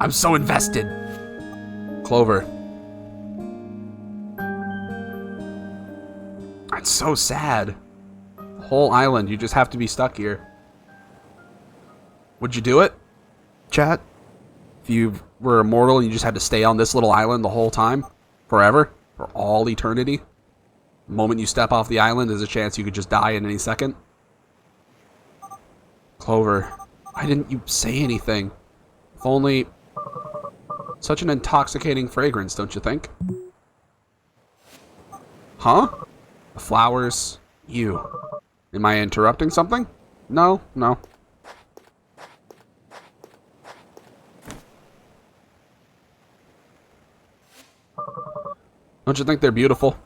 I'm so invested. Clover. It's so sad. The whole island, you just have to be stuck here. Would you do it, chat? If you were immortal and you just had to stay on this little island the whole time? Forever? For all eternity? The moment you step off the island, there's a chance you could just die in any second? Clover, why didn't you say anything? If only... Such an intoxicating fragrance, don't you think? Huh? The flowers? You. Am I interrupting something? No. Don't you think they're beautiful?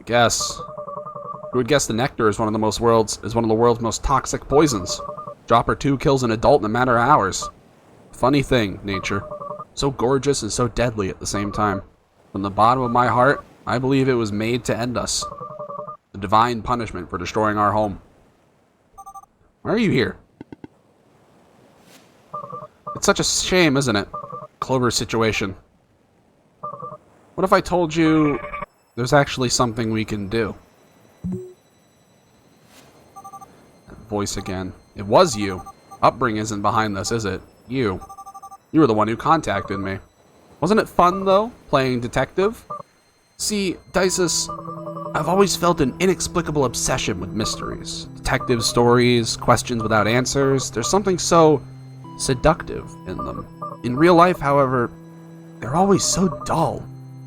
I guess. Who would guess the nectar is one of the world's most toxic poisons? Drop or two kills an adult in a matter of hours. Funny thing, nature. So gorgeous and so deadly at the same time. From the bottom of my heart, I believe it was made to end us. The divine punishment for destroying our home. Why are you here? It's such a shame, isn't it? Clover's situation. What if I told you there's actually something we can do? That voice again. It was you. Upbringing isn't behind this, is it? You. You were the one who contacted me. Wasn't it fun, though, playing detective? See, Dices, I've always felt an inexplicable obsession with mysteries. Detective stories, questions without answers. There's something so seductive in them. In real life, however, they're always so dull.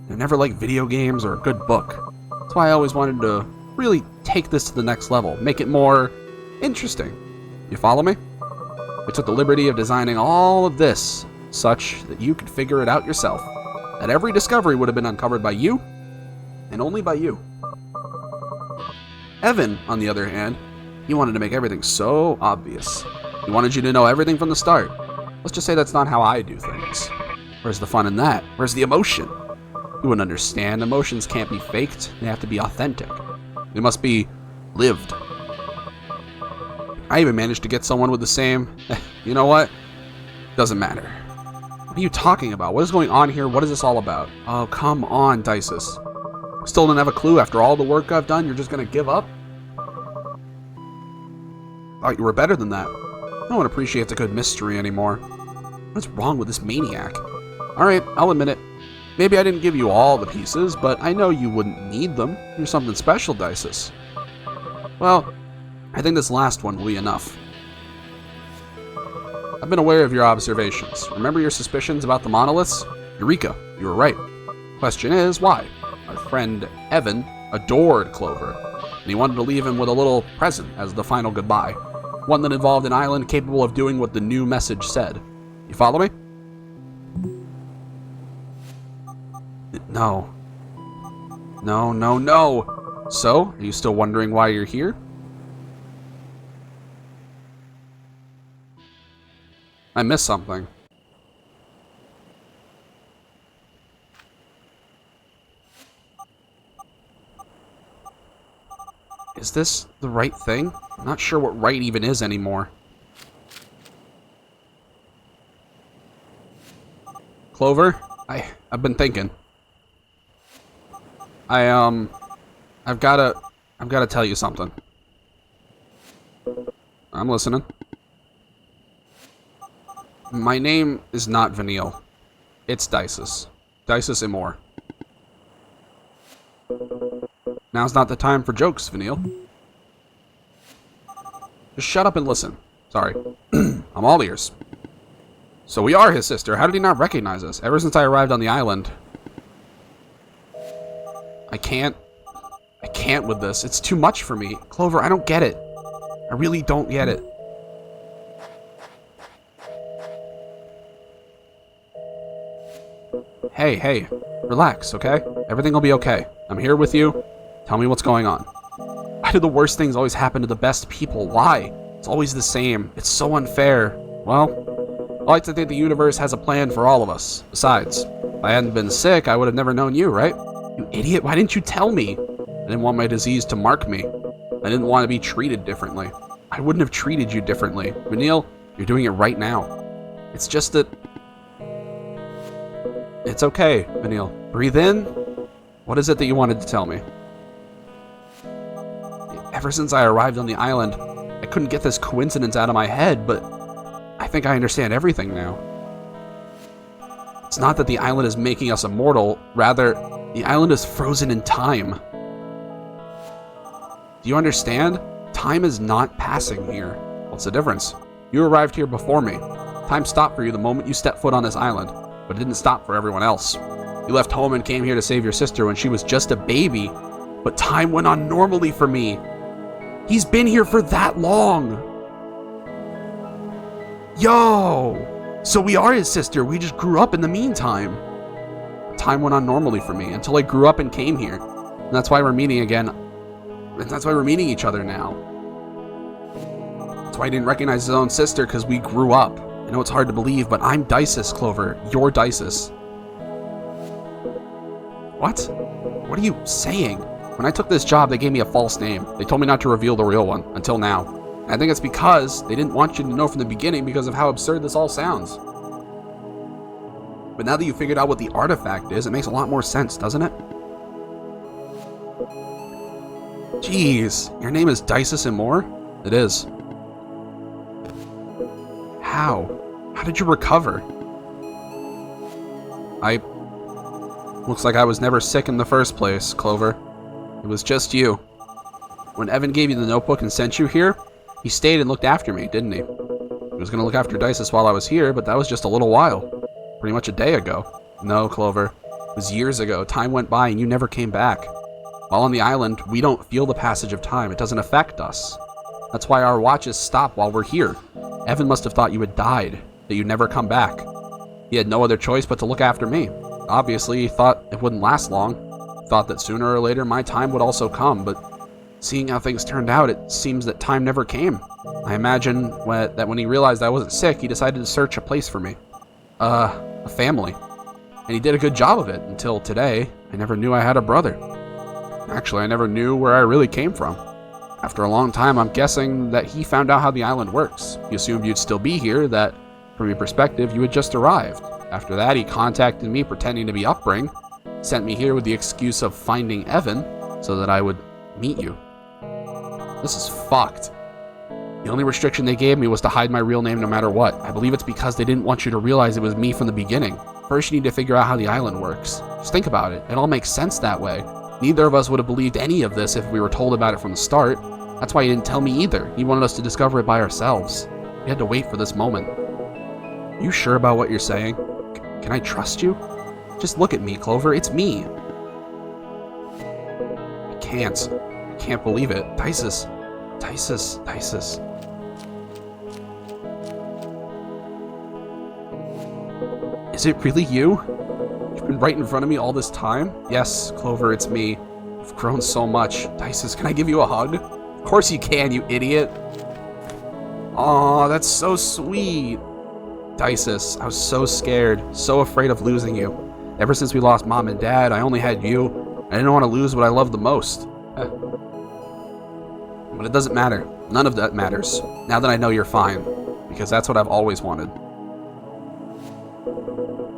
They're never like video games or a good book. That's why I always wanted to really take this to the next level, make it more interesting. You follow me? I took the liberty of designing all of this such that you could figure it out yourself. That every discovery would have been uncovered by you, and only by you. Evan, on the other hand, he wanted to make everything so obvious. He wanted you to know everything from the start. Let's just say that's not how I do things. Where's the fun in that? Where's the emotion? You wouldn't understand. Emotions can't be faked. They have to be authentic. They must be lived. I even managed to get someone with the same... You know what? Doesn't matter. What are you talking about? What is going on here? What is this all about? Oh, come on, Dices. Still don't have a clue after all the work I've done? You're just gonna give up? Thought you were better than that. No one appreciates a good mystery anymore. What's wrong with this maniac? Alright, I'll admit it. Maybe I didn't give you all the pieces, but I know you wouldn't need them. You're something special, Dices. Well, I think this last one will be enough. I've been aware of your observations. Remember your suspicions about the monoliths? Eureka, you were right. Question is, why? Our friend Evan adored Clover, and he wanted to leave him with a little present as the final goodbye. One that involved an island capable of doing what the new message said. You follow me? No. No. So, are you still wondering why you're here? I missed something. Is this the right thing? I'm not sure what right even is anymore. Clover, I've been thinking. I've gotta tell you something. I'm listening. My name is not Vanille. It's Dices. Dices Imor. Now's not the time for jokes, Vanille. Just shut up and listen. Sorry. I'm all ears. So we are his sister. How did he not recognize us? Ever since I arrived on the island. I can't with this. It's too much for me. Clover, I don't get it. I really don't get it. Hey, relax, okay? Everything will be okay. I'm here with you. Tell me what's going on. Why do the worst things always happen to the best people? Why? It's always the same. It's so unfair. Well, I like to think the universe has a plan for all of us. Besides, if I hadn't been sick, I would have never known you, right? You idiot, why didn't you tell me? I didn't want my disease to mark me. I didn't want to be treated differently. I wouldn't have treated you differently. Vanille, you're doing it right now. It's just that... It's okay, Vanille. Breathe in. What is it that you wanted to tell me? Ever since I arrived on the island, I couldn't get this coincidence out of my head, but I think I understand everything now. It's not that the island is making us immortal, rather, the island is frozen in time. Do you understand? Time is not passing here. What's the difference? You arrived here before me. Time stopped for you the moment you stepped foot on this island, but it didn't stop for everyone else. You left home and came here to save your sister when she was just a baby, but time went on normally for me. He's been here for that long. Yo! So we are his sister, we just grew up in the meantime. Time went on normally for me until I grew up and came here. And that's why we're meeting again. And that's why we're meeting each other now. That's why he didn't recognize his own sister, because we grew up. I know it's hard to believe, but I'm Dices, Clover. You're Dices. What? What are you saying? When I took this job, they gave me a false name. They told me not to reveal the real one, until now. And I think it's because they didn't want you to know from the beginning because of how absurd this all sounds. But now that you figured out what the artifact is, it makes a lot more sense, doesn't it? Jeez, your name is Dices and more? It is. How? How did you recover? Looks like I was never sick in the first place, Clover. It was just you. When Evan gave you the notebook and sent you here, he stayed and looked after me, didn't he? He was going to look after Dices while I was here, but that was just a little while. Pretty much a day ago. No, Clover. It was years ago. Time went by and you never came back. While on the island, we don't feel the passage of time. It doesn't affect us. That's why our watches stop while we're here. Evan must have thought you had died, that you'd never come back. He had no other choice but to look after me. Obviously, he thought it wouldn't last long. Thought that sooner or later my time would also come, but seeing how things turned out, it seems that time never came. I imagine that when he realized I wasn't sick, he decided to search a place for me. A family. And he did a good job of it until today. I never knew I had a brother. Actually, I never knew where I really came from. After a long time, I'm guessing that he found out how the island works. He assumed you'd still be here, that, from your perspective, you had just arrived. After that, he contacted me pretending to be Upbring, sent me here with the excuse of finding Evan, so that I would meet you. This is fucked. The only restriction they gave me was to hide my real name no matter what. I believe it's because they didn't want you to realize it was me from the beginning. First, you need to figure out how the island works. Just think about it. It all makes sense that way. Neither of us would have believed any of this if we were told about it from the start. That's why he didn't tell me either. He wanted us to discover it by ourselves. We had to wait for this moment. Are you sure about what you're saying? Can I trust you? Just look at me, Clover. It's me. I can't believe it. Dices. Is it really you? You've been right in front of me all this time? Yes, Clover, it's me. You've grown so much. Dices, can I give you a hug? Of course you can, you idiot. Aw, that's so sweet. Dices, I was so scared, so afraid of losing you. Ever since we lost Mom and Dad, I only had you. I didn't want to lose what I loved the most. But it doesn't matter. None of that matters. Now that I know you're fine. Because that's what I've always wanted.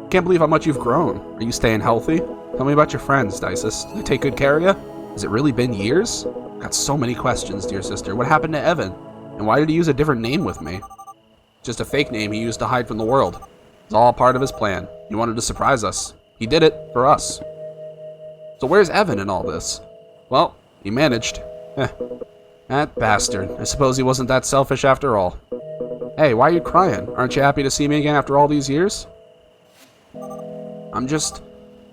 Can't believe how much you've grown. Are you staying healthy? Tell me about your friends, Dices. Do they take good care of you? Has it really been years? Got so many questions, dear sister. What happened to Evan? And why did he use a different name with me? Just a fake name he used to hide from the world. It's all part of his plan. He wanted to surprise us. He did it for us. So where's Evan in all this? Well, he managed. That bastard. I suppose he wasn't that selfish after all. Hey, why are you crying? Aren't you happy to see me again after all these years?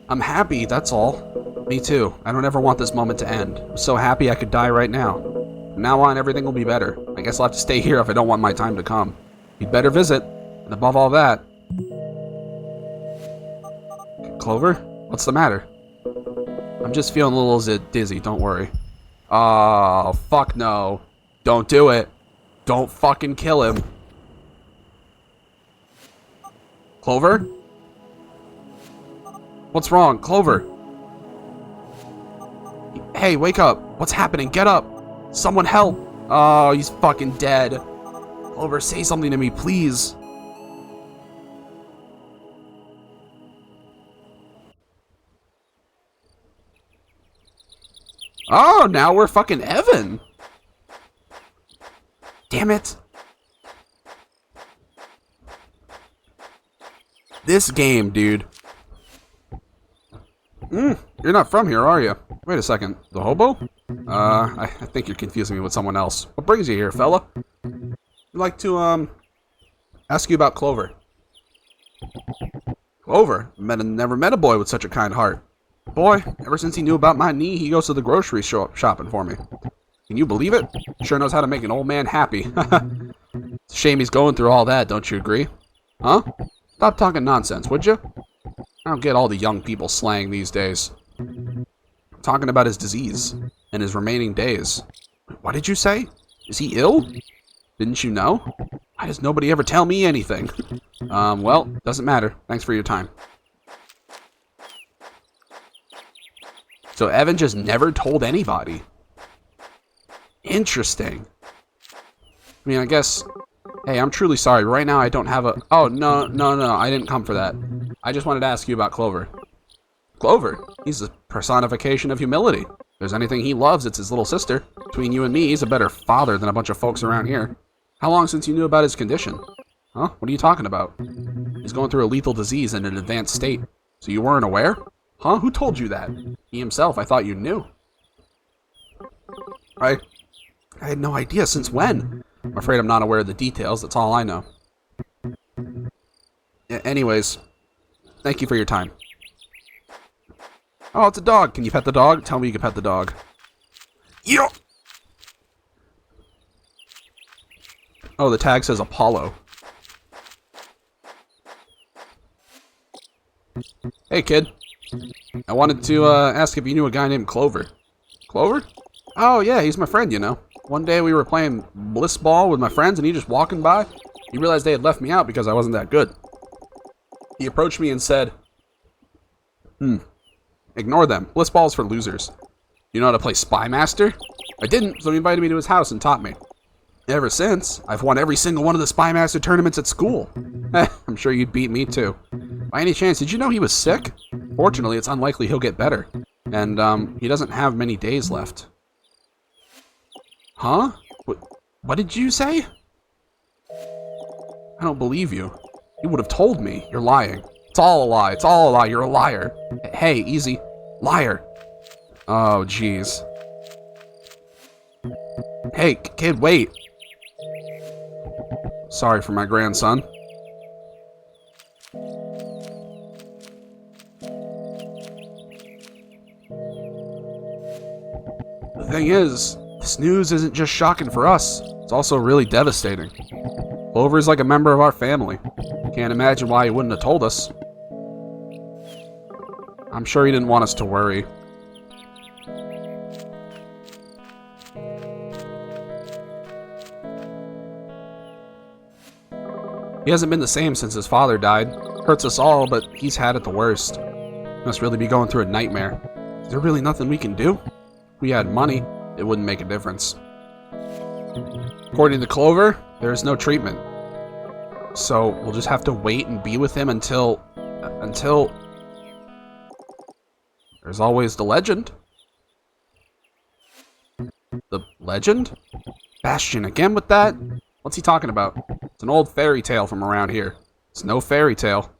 I'm happy, that's all. Me too. I don't ever want this moment to end. I'm so happy I could die right now. From now on, everything will be better. I guess I'll have to stay here if I don't want my time to come. You'd better visit. And above all that... Clover? What's the matter? I'm just feeling a little dizzy, don't worry. Oh, fuck no. Don't do it. Don't fucking kill him. Clover? What's wrong? Clover? Hey, wake up. What's happening? Get up. Someone help. Oh, he's fucking dead. Clover, say something to me, please. Oh, now we're fucking Evan. Damn it. This game, dude. You're not from here, are you? Wait a second. The hobo? I think you're confusing me with someone else. What brings you here, fella? I'd like to, ask you about Clover. Clover? Never met a boy with such a kind heart. Boy, ever since he knew about my knee, he goes to the grocery shopping for me. Can you believe it? Sure knows how to make an old man happy. It's a shame he's going through all that, don't you agree? Huh? Stop talking nonsense, would you? I don't get all the young people slang these days. I'm talking about his disease and his remaining days. What did you say? Is he ill? Didn't you know? Why does nobody ever tell me anything? Well, doesn't matter. Thanks for your time. So Evan just never told anybody. Interesting. I mean, I guess... Hey, I'm truly sorry. Right now, I don't have a... Oh, no. I didn't come for that. I just wanted to ask you about Clover. Clover? He's a personification of humility. If there's anything he loves, it's his little sister. Between you and me, he's a better father than a bunch of folks around here. How long since you knew about his condition? Huh? What are you talking about? He's going through a lethal disease in an advanced state. So you weren't aware? Huh? Who told you that? He himself. I thought you knew. I had no idea. Since when? I'm afraid I'm not aware of the details. That's all I know. Yeah, anyways, thank you for your time. Oh, it's a dog. Can you pet the dog? Tell me you can pet the dog. Yo! Oh, the tag says Apollo. Hey, kid. I wanted to ask if you knew a guy named Clover. Clover? Oh, yeah, he's my friend, you know. One day we were playing bliss ball with my friends and he just walking by. He realized they had left me out because I wasn't that good. He approached me and said, ignore them. Bliss ball is for losers. You know how to play Spy Master? I didn't, so he invited me to his house and taught me. Ever since, I've won every single one of the Spy Master tournaments at school. I'm sure you'd beat me too. By any chance, did you know he was sick? Fortunately, it's unlikely he'll get better. And, he doesn't have many days left. Huh? What did you say? I don't believe you. You would have told me. You're lying. It's all a lie. It's all a lie. You're a liar. Hey, easy. Liar. Oh, jeez. Hey, kid, wait. Sorry for my grandson. The thing is, this news isn't just shocking for us. It's also really devastating. Clover's like a member of our family. Can't imagine why he wouldn't have told us. I'm sure he didn't want us to worry. He hasn't been the same since his father died. Hurts us all, but he's had it the worst. Must really be going through a nightmare. Is there really nothing we can do? If we had money, it wouldn't make a difference. According to Clover, there is no treatment. So we'll just have to wait and be with him until... There's always the legend. The legend? Bastion again with that? What's he talking about? It's an old fairy tale from around here. It's no fairy tale.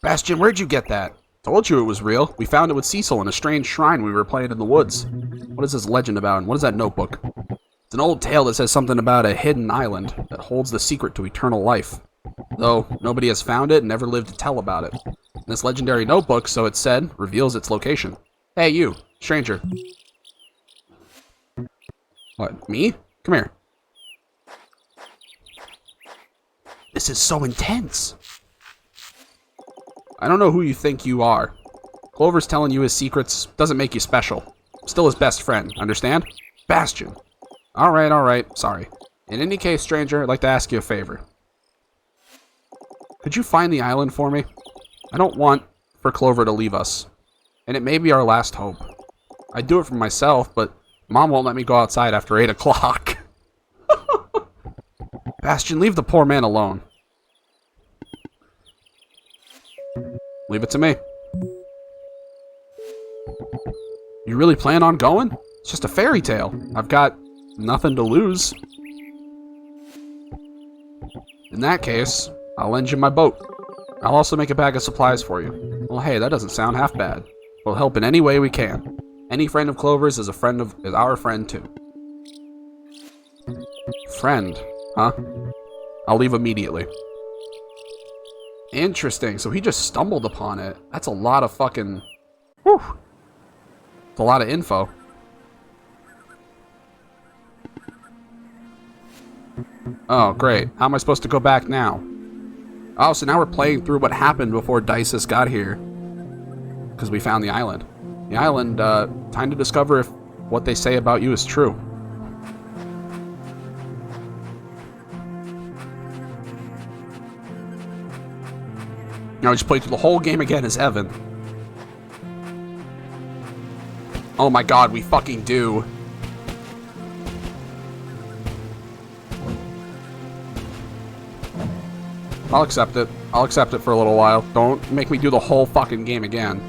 Bastion, where'd you get that? Told you it was real. We found it with Cecil in a strange shrine we were playing in the woods. What is this legend about, and what is that notebook? It's an old tale that says something about a hidden island that holds the secret to eternal life. Though, nobody has found it and never lived to tell about it. This legendary notebook, so it's said, reveals its location. Hey, you, stranger. What, me? Come here. This is so intense. I don't know who you think you are. Clover's telling you his secrets doesn't make you special. Still his best friend, understand? Bastion. Alright, sorry. In any case, stranger, I'd like to ask you a favor. Could you find the island for me? I don't want for Clover to leave us. And it may be our last hope. I'd do it for myself, but Mom won't let me go outside after 8 o'clock. Bastion, leave the poor man alone. Leave it to me. You really plan on going? It's just a fairy tale. I've got nothing to lose. In that case, I'll lend you my boat. I'll also make a bag of supplies for you. Well, hey, that doesn't sound half bad. We'll help in any way we can. Any friend of Clover's is our friend too. Friend, huh? I'll leave immediately. Interesting. So he just stumbled upon it. That's a lot of fucking... Whew. It's a lot of info. Oh, great. How am I supposed to go back now? Oh, so now we're playing through what happened before Dices got here. Because we found the island. The island, time to discover if what they say about you is true. Now I just played through the whole game again as Evan. Oh my god, we fucking do. I'll accept it. I'll accept it for a little while. Don't make me do the whole fucking game again.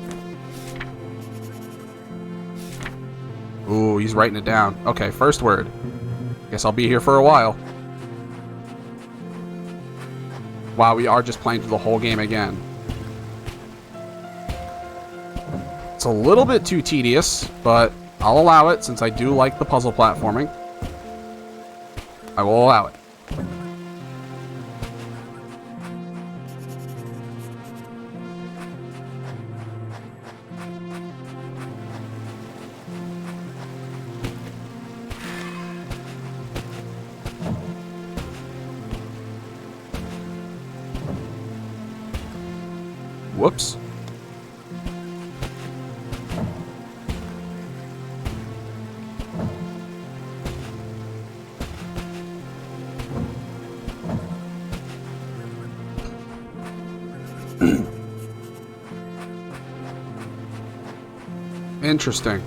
Ooh, he's writing it down. Okay, first word. Guess I'll be here for a while. Wow, we are just playing through the whole game again. It's a little bit too tedious, but I'll allow it since I do like the puzzle platforming. I will allow it. Whoops. Interesting.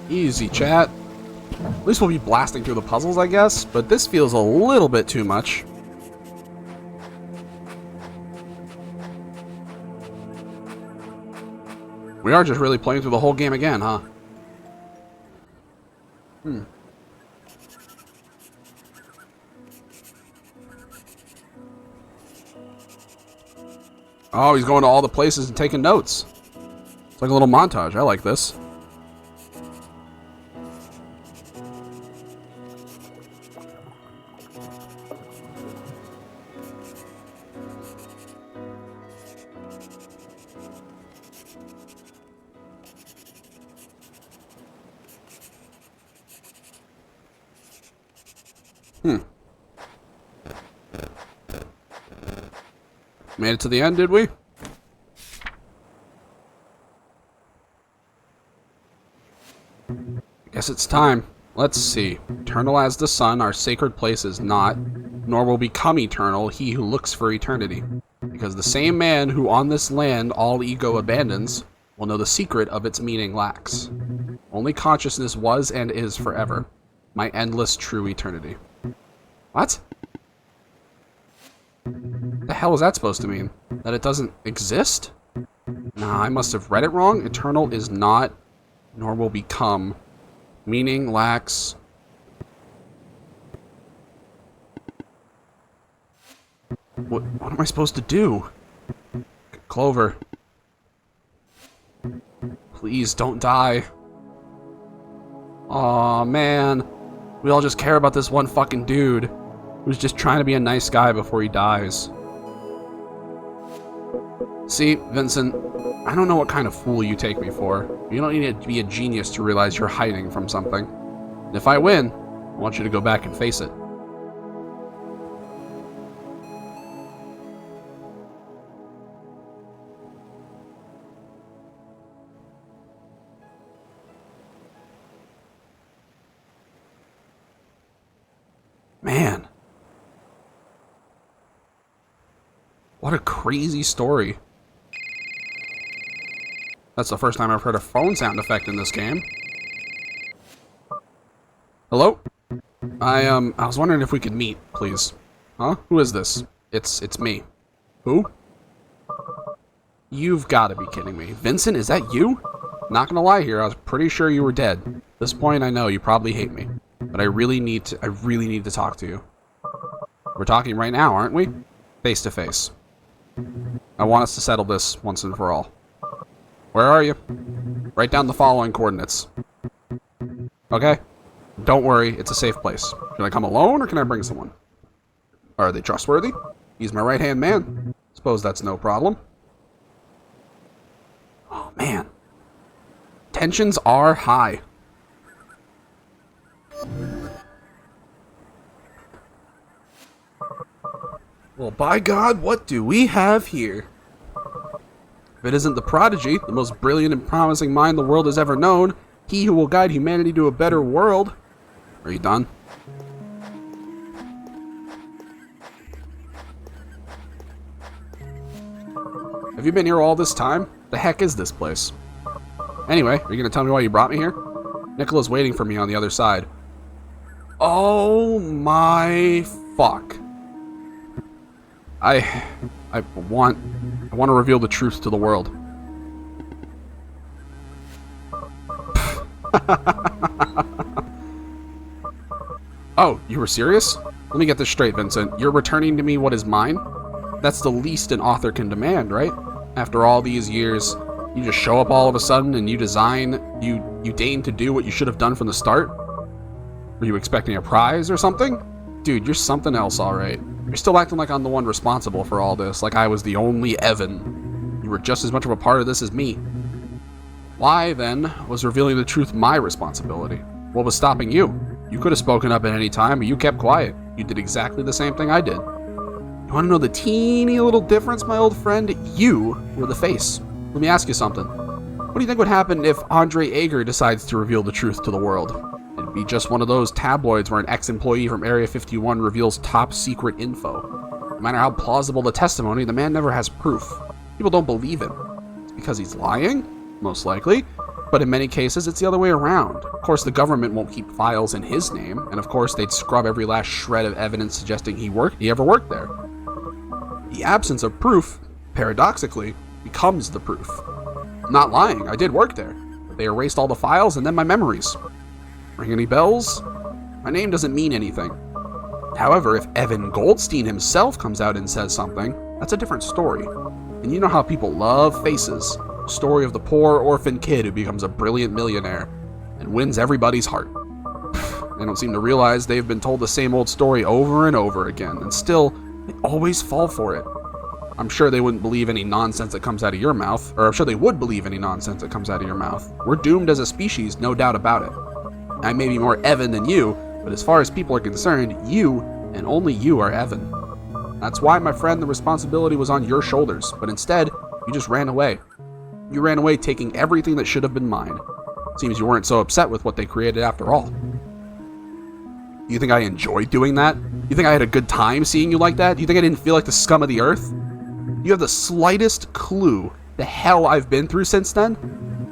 Easy, chat. At least we'll be blasting through the puzzles, I guess, but this feels a little bit too much. We are just really playing through the whole game again, huh? Oh, he's going to all the places and taking notes. It's like a little montage. I like this. Made it to the end, did we? Guess it's time. Let's see. Eternal as the sun, our sacred place is not, nor will become eternal he who looks for eternity. Because the same man who on this land all ego abandons will know the secret of its meaning lacks. Only consciousness was and is forever. My endless true eternity. What? The hell is that supposed to mean? That it doesn't exist? Nah, I must have read it wrong. Eternal is not, nor will become. Meaning lacks. What am I supposed to do? Clover. Please don't die. Aw, man. We all just care about this one fucking dude who's just trying to be a nice guy before he dies. See, Vincent, I don't know what kind of fool you take me for. You don't need to be a genius to realize you're hiding from something. And if I win, I want you to go back and face it. Man. What a crazy story. That's the first time I've heard a phone sound effect in this game. Hello? I was wondering if we could meet, please. Huh? Who is this? It's me. Who? You've got to be kidding me. Vincent, is that you? Not gonna lie here, I was pretty sure you were dead. At this point, I know you probably hate me. But I really need to talk to you. We're talking right now, aren't we? Face to face. I want us to settle this once and for all. Where are you? Write down the following coordinates. Okay? Don't worry, it's a safe place. Can I come alone or can I bring someone? Are they trustworthy? He's my right-hand man. Suppose that's no problem. Oh, man. Tensions are high. Well, by God, what do we have here? If it isn't the prodigy, the most brilliant and promising mind the world has ever known, he who will guide humanity to a better world. Are you done? Have you been here all this time? The heck is this place? Anyway, are you going to tell me why you brought me here? Nicola's waiting for me on the other side. Oh my fuck. I want to reveal the truth to the world. Oh, you were serious? Let me get this straight, Vincent. You're returning to me what is mine? That's the least an author can demand, right? After all these years, you just show up all of a sudden and you deign to do what you should have done from the start? Were you expecting a prize or something? Dude, you're something else, alright. You're still acting like I'm the one responsible for all this, like I was the only Evan. You were just as much of a part of this as me. Why, then, was revealing the truth my responsibility? What was stopping you? You could have spoken up at any time, but you kept quiet. You did exactly the same thing I did. You want to know the teeny little difference, my old friend? You were the face. Let me ask you something. What do you think would happen if Andre Ager decides to reveal the truth to the world? It'd be just one of those tabloids where an ex-employee from Area 51 reveals top-secret info. No matter how plausible the testimony, the man never has proof. People don't believe him. It's because he's lying? Most likely. But in many cases, it's the other way around. Of course, the government won't keep files in his name, and of course, they'd scrub every last shred of evidence suggesting he ever worked there. The absence of proof, paradoxically, becomes the proof. I'm not lying, I did work there. But they erased all the files and then my memories. Ring any bells? My name doesn't mean anything. However, if Evan Goldstein himself comes out and says something, that's a different story. And you know how people love faces. The story of the poor orphan kid who becomes a brilliant millionaire and wins everybody's heart. They don't seem to realize they've been told the same old story over and over again, and still, they always fall for it. I'm sure they wouldn't believe any nonsense that comes out of your mouth, or I'm sure they would believe any nonsense that comes out of your mouth. We're doomed as a species, no doubt about it. I may be more Evan than you, but as far as people are concerned, you, and only you, are Evan. That's why, my friend, the responsibility was on your shoulders, but instead, you just ran away. You ran away taking everything that should have been mine. Seems you weren't so upset with what they created after all. Do you think I enjoyed doing that? You think I had a good time seeing you like that? Do you think I didn't feel like the scum of the earth? You have the slightest clue the hell I've been through since then?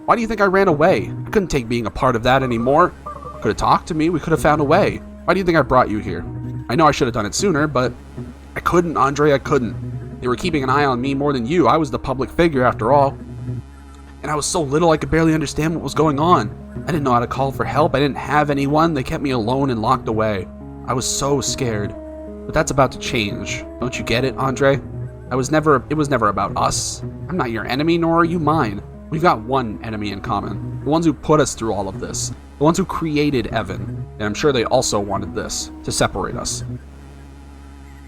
Why do you think I ran away? I couldn't take being a part of that anymore. Could have talked to me, we could have found a way. Why do you think I brought you here? I know I should have done it sooner, but I couldn't, Andre, I couldn't. They were keeping an eye on me more than you. I was the public figure after all. And I was so little I could barely understand what was going on. I didn't know how to call for help. I didn't have anyone. They kept me alone and locked away. I was so scared. But that's about to change. Don't you get it, Andre? It was never about us. I'm not your enemy, nor are you mine. We've got one enemy in common. The ones who put us through all of this. The ones who created Evan. And I'm sure they also wanted this, to separate us.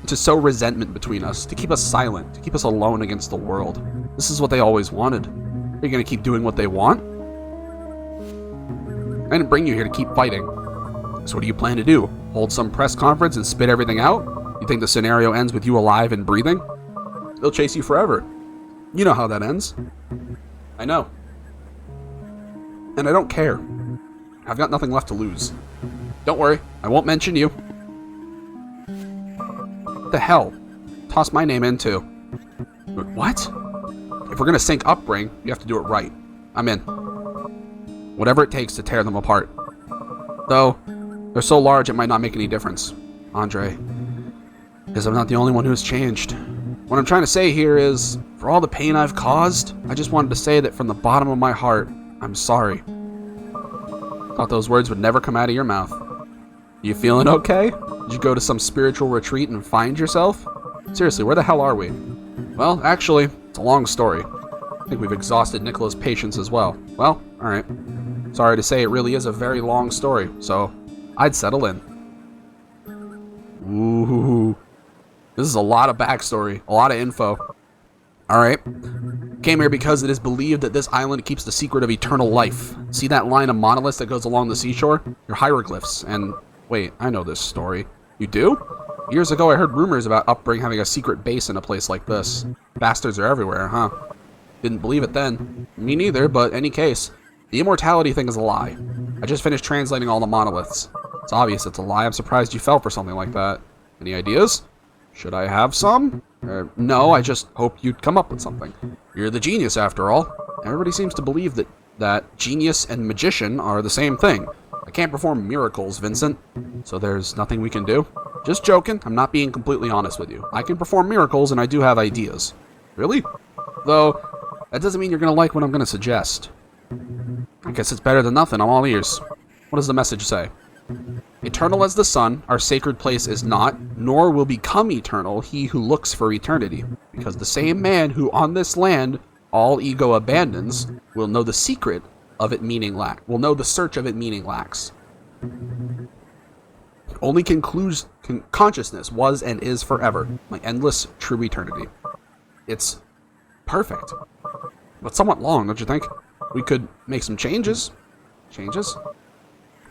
To sow resentment between us, to keep us silent, to keep us alone against the world. This is what they always wanted. Are you gonna keep doing what they want? I didn't bring you here to keep fighting. So what do you plan to do? Hold some press conference and spit everything out? You think the scenario ends with you alive and breathing? They'll chase you forever. You know how that ends. I know. And I don't care. I've got nothing left to lose. Don't worry, I won't mention you. What the hell? Toss my name in too. What? If we're gonna sync Upbring, you have to do it right. I'm in. Whatever it takes to tear them apart. Though, they're so large it might not make any difference. Andre. Because I'm not the only one who has changed. What I'm trying to say here is, for all the pain I've caused, I just wanted to say that from the bottom of my heart, I'm sorry. Thought those words would never come out of your mouth. You feeling okay? Did you go to some spiritual retreat and find yourself? Seriously, where the hell are we? Well, actually, it's a long story. I think we've exhausted Nicola's patience as well. Well, alright. Sorry to say it really is a very long story, so I'd settle in. Ooh. This is a lot of backstory, a lot of info. Alright. Came here because it is believed that this island keeps the secret of eternal life. See that line of monoliths that goes along the seashore? They're hieroglyphs, and... Wait, I know this story. You do? Years ago I heard rumors about Upbring having a secret base in a place like this. Bastards are everywhere, huh? Didn't believe it then. Me neither, but any case. The immortality thing is a lie. I just finished translating all the monoliths. It's obvious it's a lie. I'm surprised you fell for something like that. Any ideas? Should I have some? No, I just hoped you'd come up with something. You're the genius, after all. Everybody seems to believe that genius and magician are the same thing. I can't perform miracles, Vincent. So there's nothing we can do? Just joking. I'm not being completely honest with you. I can perform miracles, and I do have ideas. Really? Though, that doesn't mean you're going to like what I'm going to suggest. I guess it's better than nothing. I'm all ears. What does the message say? Eternal as the sun, our sacred place is not, nor will become eternal he who looks for eternity. Because the same man who on this land all ego abandons will know the secret of it meaning will know the search of it meaning lacks. Only consciousness was and is forever, my endless true eternity. It's perfect. But somewhat long, don't you think? We could make some changes. Changes?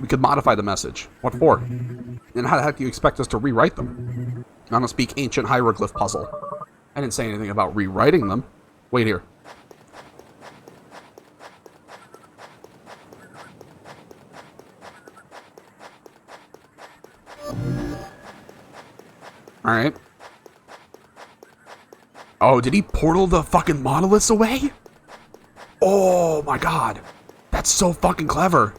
We could modify the message. What for? And how the heck do you expect us to rewrite them? I don't speak ancient hieroglyph puzzle. I didn't say anything about rewriting them. Wait here. Alright. Oh, did he portal the fucking monoliths away? Oh my god. That's so fucking clever.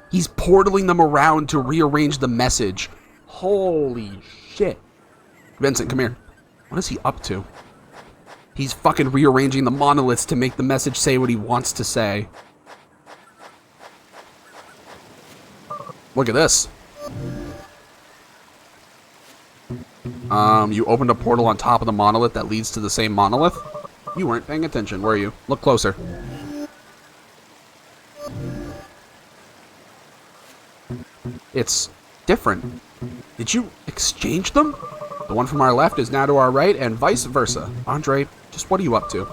He's portaling them around to rearrange the message. Holy shit. Vincent, come here. What is he up to? He's fucking rearranging the monoliths to make the message say what he wants to say. Look at this. You opened a portal on top of the monolith that leads to the same monolith? You weren't paying attention, were you? Look closer. It's different. Did you exchange them? The one from our left is now to our right, and vice versa. Andre, just what are you up to?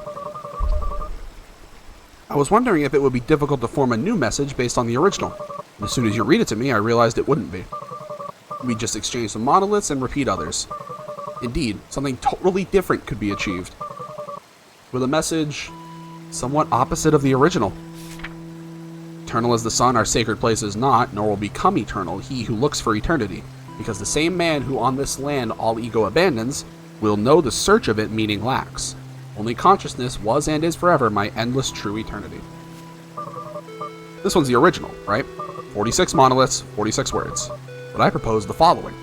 I was wondering if it would be difficult to form a new message based on the original. And as soon as you read it to me, I realized it wouldn't be. We just exchange some monoliths and repeat others. Indeed, something totally different could be achieved. With a message somewhat opposite of the original. Eternal as the sun, our sacred place is not, nor will become eternal he who looks for eternity. Because the same man who on this land all ego abandons, will know the search of it meaning lacks. Only consciousness was and is forever my endless true eternity. This one's the original, right? 46 monoliths, 46 words. But I propose the following.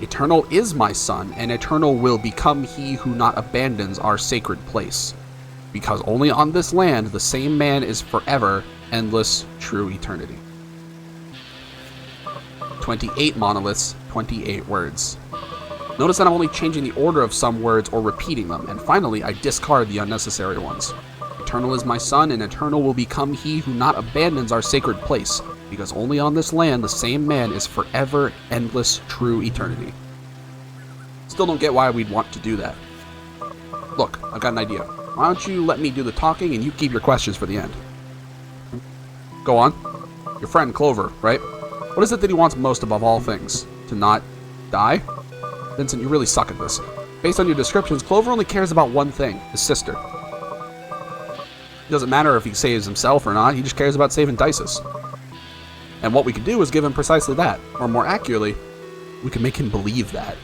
Eternal is my son, and eternal will become he who not abandons our sacred place. Because only on this land the same man is forever endless true eternity. 28 monoliths, 28 words. Notice that I'm only changing the order of some words or repeating them, and finally, I discard the unnecessary ones. Eternal is my son, and eternal will become he who not abandons our sacred place, because only on this land the same man is forever, endless, true eternity. Still don't get why we'd want to do that. Look, I've got an idea. Why don't you let me do the talking and you keep your questions for the end? Go on. Your friend Clover, right? What is it that he wants most above all things? To not die? Vincent, you really suck at this. Based on your descriptions, Clover only cares about one thing, his sister. It doesn't matter if he saves himself or not, he just cares about saving Dices. And what we could do is give him precisely that, or more accurately, we can make him believe that.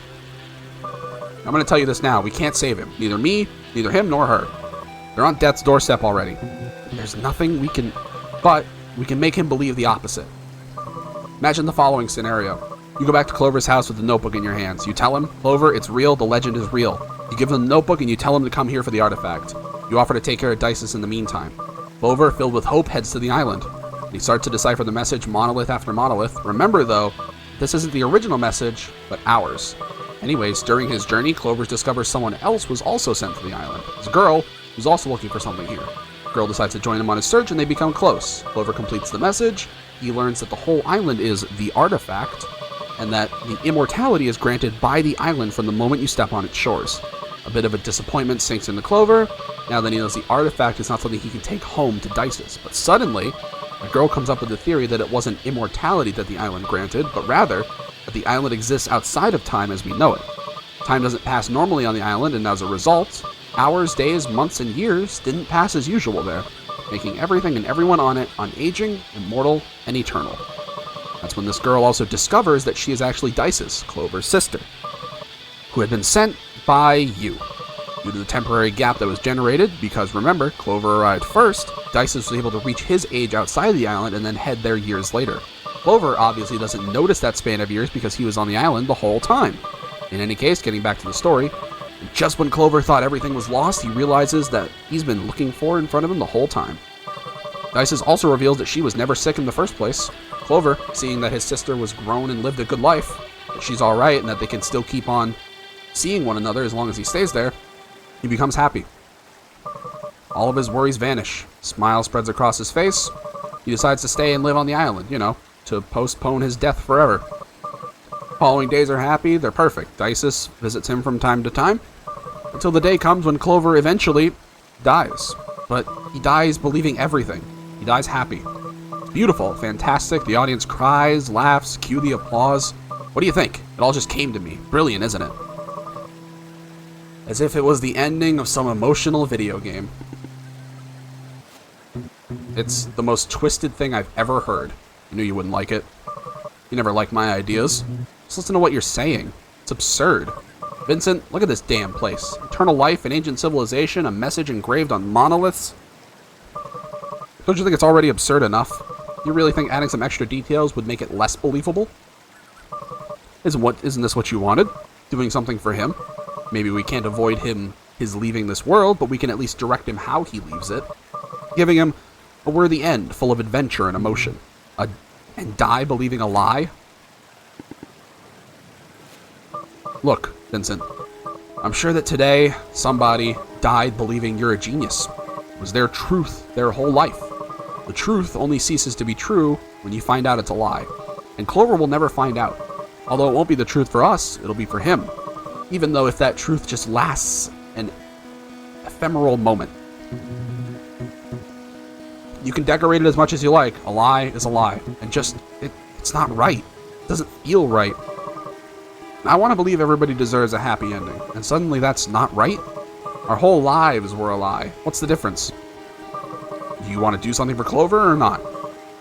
I'm going to tell you this now, we can't save him. Neither me, neither him, nor her. They're on death's doorstep already. There's nothing we can... But we can make him believe the opposite. Imagine the following scenario. You go back to Clover's house with the notebook in your hands. You tell him, Clover, it's real, the legend is real. You give him the notebook and you tell him to come here for the artifact. You offer to take care of Dices in the meantime. Clover, filled with hope, heads to the island. He starts to decipher the message monolith after monolith. Remember, though, this isn't the original message, but ours. Anyways, during his journey, Clover discovers someone else was also sent to the island. It's a girl who's also looking for something here. The girl decides to join him on his search, and they become close. Clover completes the message. He learns that the whole island is the artifact, and that the immortality is granted by the island from the moment you step on its shores. A bit of a disappointment sinks into Clover, now that he knows the artifact is not something he can take home to Dices. But suddenly, the girl comes up with the theory that it wasn't immortality that the island granted, but rather that the island exists outside of time as we know it. Time doesn't pass normally on the island, and as a result, hours, days, months, and years didn't pass as usual there, making everything and everyone on it unaging, immortal, and eternal. That's when this girl also discovers that she is actually Dices, Clover's sister, who had been sent by you. Due to the temporary gap that was generated, because remember, Clover arrived first, Dices was able to reach his age outside the island and then head there years later. Clover obviously doesn't notice that span of years because he was on the island the whole time. In any case, getting back to the story, just when Clover thought everything was lost, he realizes that he's been looking for in front of him the whole time. Dices also reveals that she was never sick in the first place. Clover, seeing that his sister was grown and lived a good life, that she's alright and that they can still keep on seeing one another as long as he stays there, he becomes happy. All of his worries vanish. Smile spreads across his face. He decides to stay and live on the island, to postpone his death forever. Following days are happy, they're perfect. Dices visits him from time to time, until the day comes when Clover eventually dies. But he dies believing everything. He dies happy. It's beautiful, fantastic, the audience cries, laughs, cue the applause. What do you think? It all just came to me. Brilliant, isn't it? As if it was the ending of some emotional video game. It's the most twisted thing I've ever heard. I knew you wouldn't like it. You never like my ideas. Just listen to what you're saying. It's absurd. Vincent, look at this damn place. Eternal life, an ancient civilization, a message engraved on monoliths. Don't you think it's already absurd enough? You really think adding some extra details would make it less believable? Isn't this what you wanted? Doing something for him? Maybe we can't avoid his leaving this world, but we can at least direct him how he leaves it. Giving him a worthy end, full of adventure and emotion. And die believing a lie? Look, Vincent, I'm sure that today somebody died believing you're a genius. It was their truth their whole life. The truth only ceases to be true when you find out it's a lie. And Clover will never find out. Although it won't be the truth for us, it'll be for him. Even though if that truth just lasts an ephemeral moment. You can decorate it as much as you like. A lie is a lie. And it's not right. It doesn't feel right. I want to believe everybody deserves a happy ending. And suddenly that's not right? Our whole lives were a lie. What's the difference? Do you want to do something for Clover or not?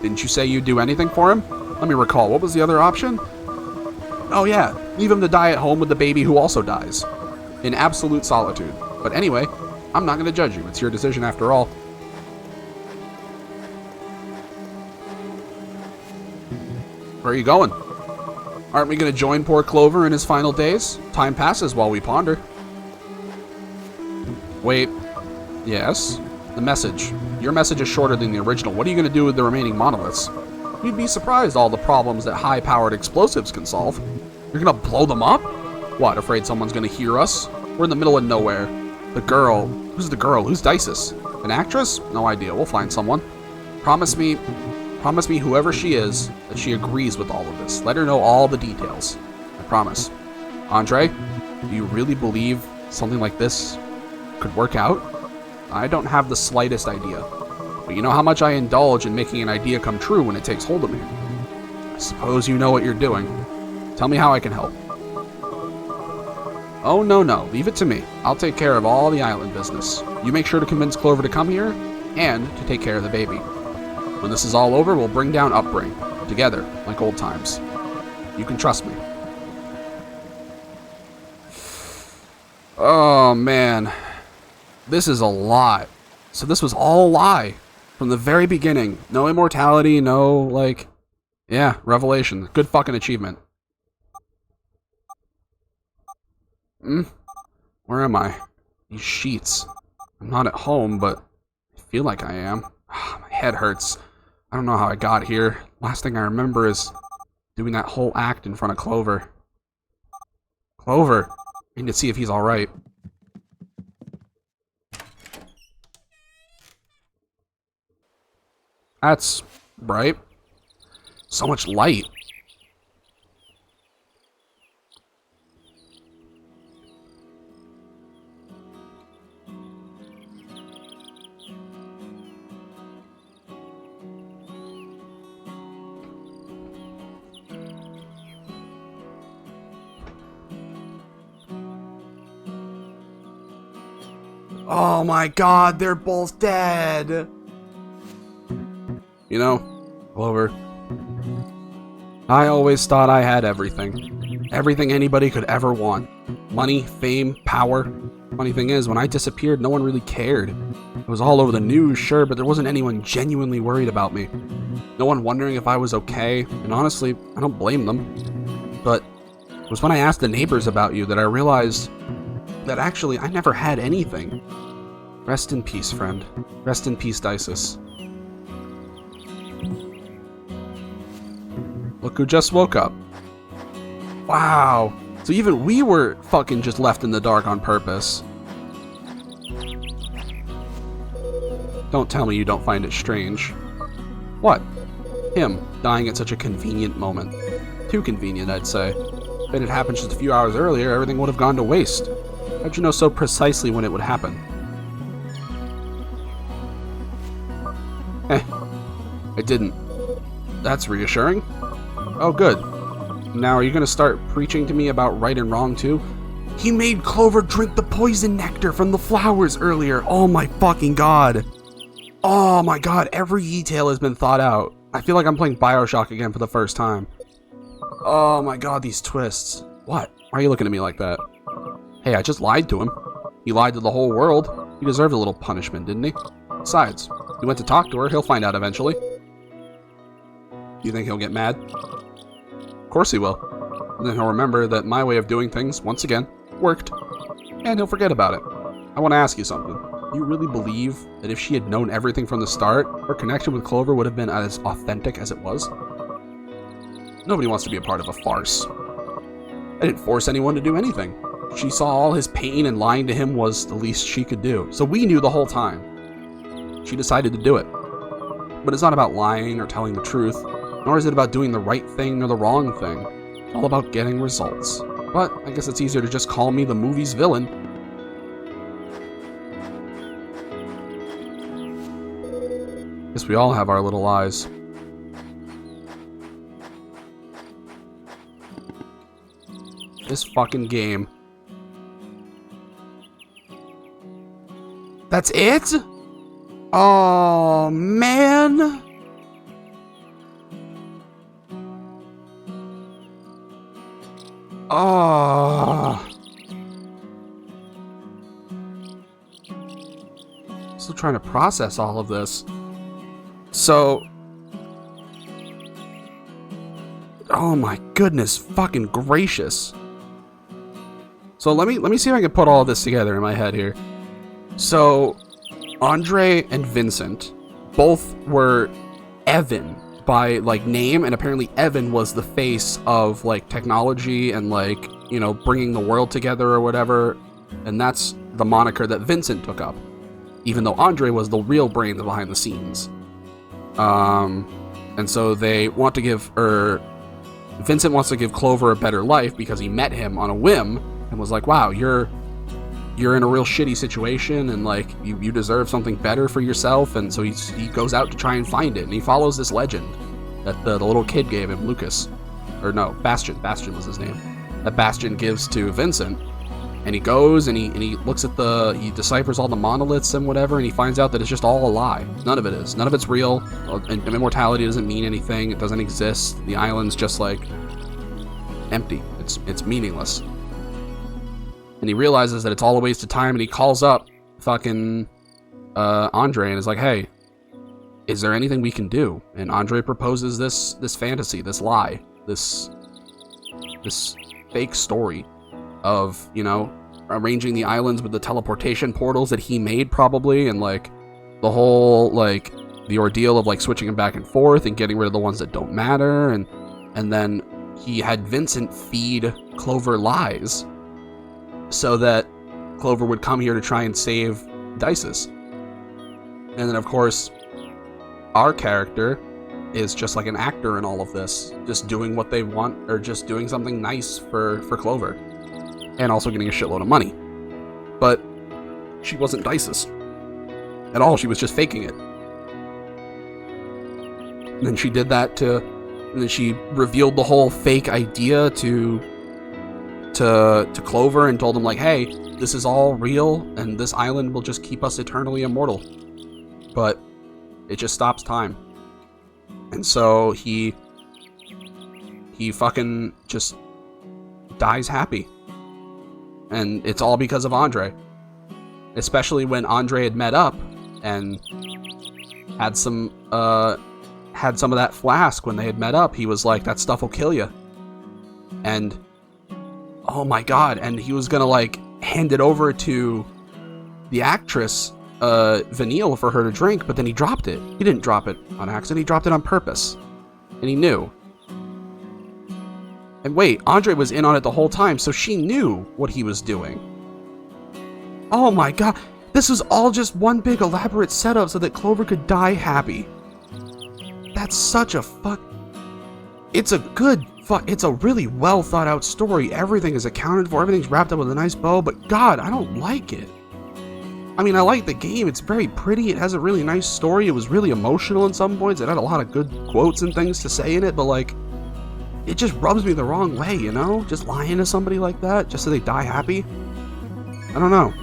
Didn't you say you'd do anything for him? Let me recall. What was the other option? Oh yeah, leave him to die at home with the baby who also dies. In absolute solitude. But anyway, I'm not going to judge you. It's your decision after all. Where are you going? Aren't we going to join poor Clover in his final days? Time passes while we ponder. Wait. Yes? The message. Your message is shorter than the original. What are you going to do with the remaining monoliths? You'd be surprised all the problems that high-powered explosives can solve. You're going to blow them up? What, afraid someone's gonna hear us? We're in the middle of nowhere. The girl. Who's the girl? Who's Dices? An actress? No idea. We'll find someone. Promise me whoever she is, that she agrees with all of this. Let her know all the details. I promise. Andre, do you really believe something like this could work out? I don't have the slightest idea. But you know how much I indulge in making an idea come true when it takes hold of me. I suppose you know what you're doing. Tell me how I can help. Oh, no. Leave it to me. I'll take care of all the island business. You make sure to convince Clover to come here and to take care of the baby. When this is all over, we'll bring down Upbring. Together, like old times. You can trust me. Oh, man. This is a lot. So this was all a lie. From the very beginning. No immortality, no, like... Yeah, revelation. Good fucking achievement. Where am I? These sheets. I'm not at home, but I feel like I am. My head hurts. I don't know how I got here. Last thing I remember is doing that whole act in front of Clover. Clover! I need to see if he's alright. That's bright. So much light. Oh my god, they're both dead! You know, Clover, I always thought I had everything. Everything anybody could ever want. Money, fame, power. Funny thing is, when I disappeared, no one really cared. It was all over the news, sure, but there wasn't anyone genuinely worried about me. No one wondering if I was okay, and honestly, I don't blame them. But it was when I asked the neighbors about you that I realized that actually I never had anything. Rest in peace, friend. Rest in peace, Dices. Look who just woke up. Wow. So even we were fucking just left in the dark on purpose. Don't tell me you don't find it strange. What? Him dying at such a convenient moment. Too convenient, I'd say. If it had happened just a few hours earlier, everything would have gone to waste. How'd you know so precisely when it would happen? I didn't. That's reassuring. Oh, good. Now, are you gonna start preaching to me about right and wrong, too? He made Clover drink the poison nectar from the flowers earlier. Oh my fucking god. Oh my god, every detail has been thought out. I feel like I'm playing BioShock again for the first time. Oh my god, these twists. What? Why are you looking at me like that? Hey, I just lied to him. He lied to the whole world. He deserved a little punishment, didn't he? Besides, he went to talk to her. He'll find out eventually. Do you think he'll get mad? Of course he will. And then he'll remember that my way of doing things, once again, worked. And he'll forget about it. I want to ask you something. Do you really believe that if she had known everything from the start, her connection with Clover would have been as authentic as it was? Nobody wants to be a part of a farce. I didn't force anyone to do anything. She saw all his pain and lying to him was the least she could do. So we knew the whole time. She decided to do it. But it's not about lying or telling the truth, nor is it about doing the right thing or the wrong thing. It's all about getting results. But I guess it's easier to just call me the movie's villain. Guess we all have our little lies. This fucking game. That's it? Oh, man. Oh. Still trying to process all of this. So. Oh my goodness, fucking gracious. So let me see if I can put all of this together in my head here. So, Andre and Vincent both were Evan by like name, and apparently Evan was the face of like technology and like, you know, bringing the world together or whatever, and that's the moniker that Vincent took up, even though Andre was the real brain behind the scenes. And so they want to give, Vincent wants to give Clover a better life because he met him on a whim and was like, wow, you're in a real shitty situation, and like you deserve something better for yourself. And so he goes out to try and find it, and he follows this legend that the little kid gave him, Lucas, or no, Bastion was his name, that Bastion gives to Vincent. And he goes and he looks at he deciphers all the monoliths and whatever, and he finds out that it's just all a lie. None of it is. None of it's real. And immortality doesn't mean anything. It doesn't exist. The island's just like empty. It's meaningless. And he realizes that it's all a waste of time, and he calls up fucking Andre and is like, hey, is there anything we can do? And Andre proposes this fantasy, this lie, this fake story of, you know, arranging the islands with the teleportation portals that he made probably, and like the whole like the ordeal of like switching them back and forth and getting rid of the ones that don't matter, and then he had Vincent feed Clover lies so that Clover would come here to try and save Dices. And then of course our character is just like an actor in all of this, just doing what they want, or just doing something nice for Clover, and also getting a shitload of money. But she wasn't Dices at all. She was just faking it. And then she did that and then she revealed the whole fake idea to Clover and told him like, hey, this is all real and this island will just keep us eternally immortal. But it just stops time. And so he fucking just dies happy. And it's all because of Andre. Especially when Andre had met up and had some of that flask when they had met up. He was like, that stuff will kill you. And oh my god, and he was gonna like hand it over to the actress, Vanille, for her to drink, but then he dropped it. He didn't drop it on accident, he dropped it on purpose. And he knew. And wait, Andre was in on it the whole time, so she knew what he was doing. Oh my god, this was all just one big elaborate setup so that Clover could die happy. That's such a it's a really well thought out story. Everything is accounted for, everything's wrapped up with a nice bow, but god, I don't like it. I mean, I like the game, it's very pretty, it has a really nice story, it was really emotional in some points, it had a lot of good quotes and things to say in it, but like, it just rubs me the wrong way, you know? Just lying to somebody like that, just so they die happy? I don't know.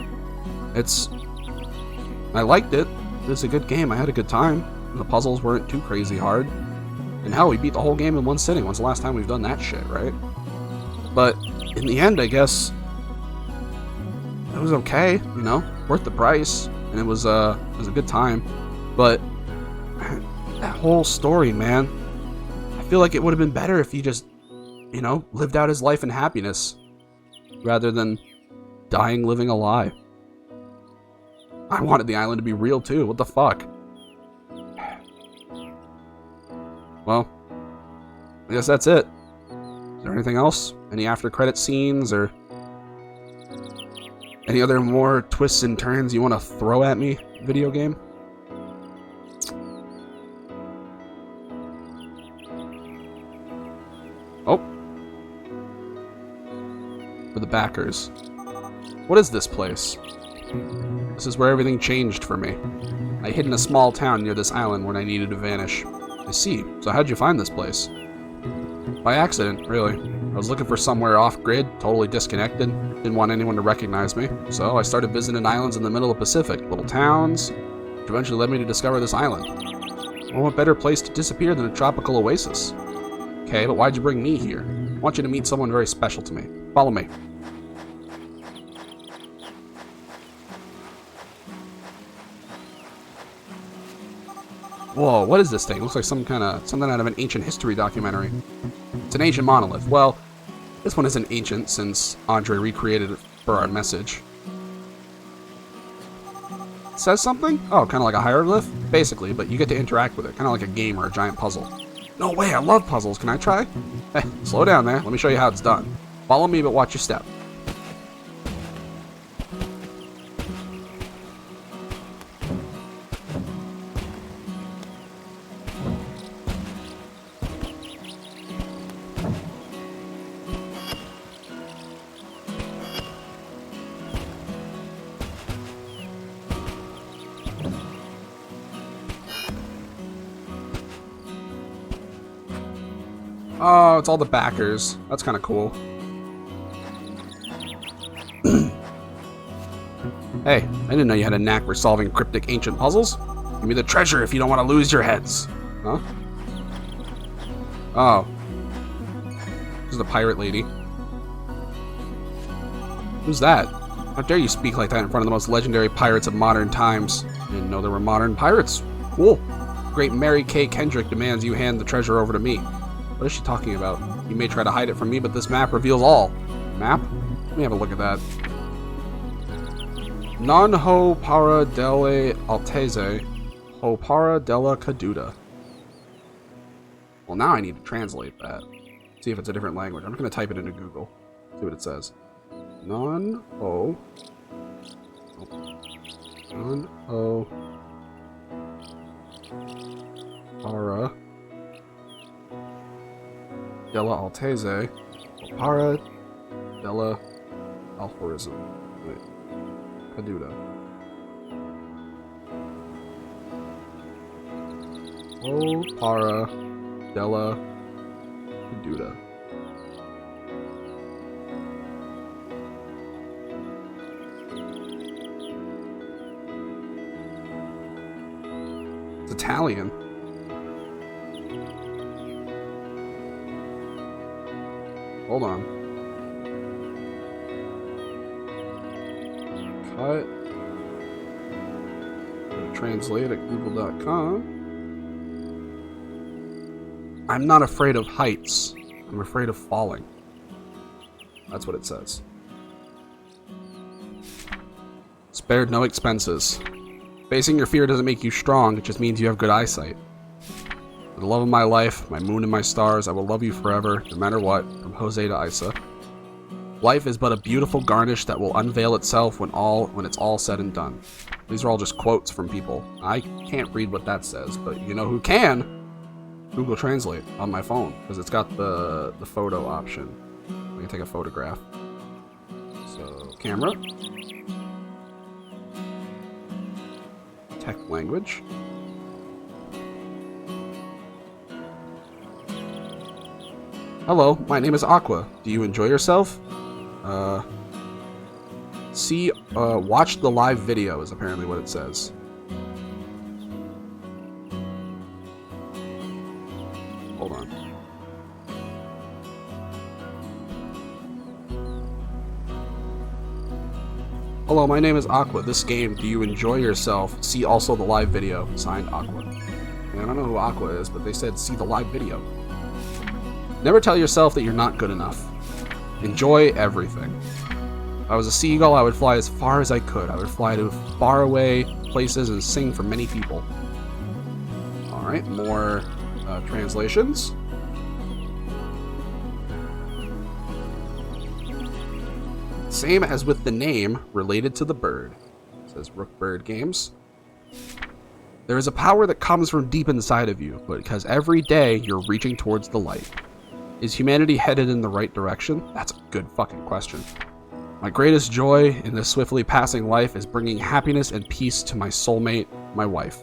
I liked it. It was a good game, I had a good time. The puzzles weren't too crazy hard. And hell, we beat the whole game in one sitting. When's the last time we've done that shit, right? But in the end, I guess it was okay, you know? Worth the price. And it was a good time. But that whole story, man, I feel like it would have been better if he just, you know, lived out his life in happiness rather than dying living a lie. I wanted the island to be real too. What the fuck? Well, I guess that's it. Is there anything else? Any after credit scenes or any other more twists and turns you want to throw at me, video game? Oh. For the backers. What is this place? This is where everything changed for me. I hid in a small town near this island when I needed to vanish. I see. So how'd you find this place? By accident, really. I was looking for somewhere off-grid, totally disconnected. Didn't want anyone to recognize me. So I started visiting islands in the middle of the Pacific, little towns, which eventually led me to discover this island. Well, what better place to disappear than a tropical oasis? Okay, but why'd you bring me here? I want you to meet someone very special to me. Follow me. Whoa, what is this thing? It looks like something out of an ancient history documentary. It's an ancient monolith. Well, this one isn't ancient since Andre recreated it for our message. It says something? Oh, kind of like a hieroglyph? Basically, but you get to interact with it, kind of like a game or a giant puzzle. No way, I love puzzles. Can I try? Hey, slow down there. Let me show you how it's done. Follow me, but watch your step. Oh, it's all the backers. That's kind of cool. Hey, I didn't know you had a knack for solving cryptic ancient puzzles. Give me the treasure if you don't want to lose your heads. Huh? Oh. This is the pirate lady. Who's that? How dare you speak like that in front of the most legendary pirates of modern times? I didn't know there were modern pirates. Cool. Great Mary Kay Kendrick demands you hand the treasure over to me. What is she talking about? You may try to hide it from me, but this map reveals all. Map? Let me have a look at that. Non ho para delle Altezze, ho para della Caduta. Well, now I need to translate that. See if it's a different language. I'm just going to type it into Google. See what it says. Non ho para della Altezze, ho para della Alforism. Wait. Caduta. O para della Caduta. It's Italian. Hold on. Cut. Translate at google.com. I'm not afraid of heights. I'm afraid of falling. That's what it says. Spared no expenses. Facing your fear doesn't make you strong, it just means you have good eyesight. For the love of my life, my moon and my stars, I will love you forever, no matter what, from Jose to Isa. Life is but a beautiful garnish that will unveil itself when it's all said and done. These are all just quotes from people. I can't read what that says, but you know who can? Google Translate on my phone, because it's got the photo option. I can take a photograph. So, camera. Tech language. Hello, my name is Aqua. Do you enjoy yourself? Watch the live video is apparently what it says. Hold on. Hello, my name is Aqua. This game, do you enjoy yourself? See also the live video. Signed, Aqua. And I don't know who Aqua is, but they said see the live video. Never tell yourself that you're not good enough. Enjoy everything. If I was a seagull, I would fly as far as I could. I would fly to faraway places and sing for many people. Alright, more translations. Same as with the name, related to the bird. It says Rook Bird Games. There is a power that comes from deep inside of you, but because every day you're reaching towards the light. Is humanity headed in the right direction? That's a good fucking question. My greatest joy in this swiftly passing life is bringing happiness and peace to my soulmate, my wife.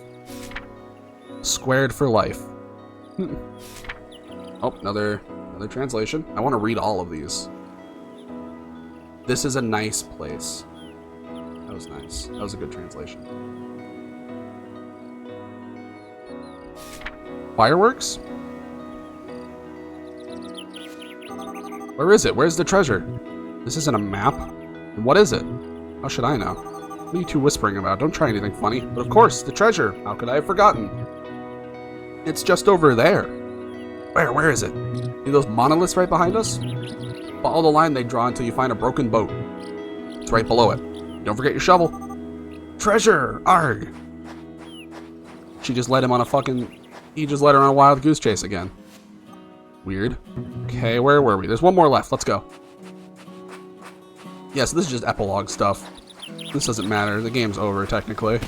Squared for life. Oh, another translation. I want to read all of these. This is a nice place. That was nice. That was a good translation. Fireworks? Where is it? Where's the treasure? This isn't a map. And what is it? How should I know? What are you two whispering about? Don't try anything funny. But of course, the treasure. How could I have forgotten? It's just over there. Where is it? See those monoliths right behind us? Follow the line they draw until you find a broken boat. It's right below it. Don't forget your shovel. Treasure! Arg! He just led her on a wild goose chase again. Weird. Okay, where were we? There's one more left. Let's go. Yeah, so this is just epilogue stuff. This doesn't matter. The game's over, technically.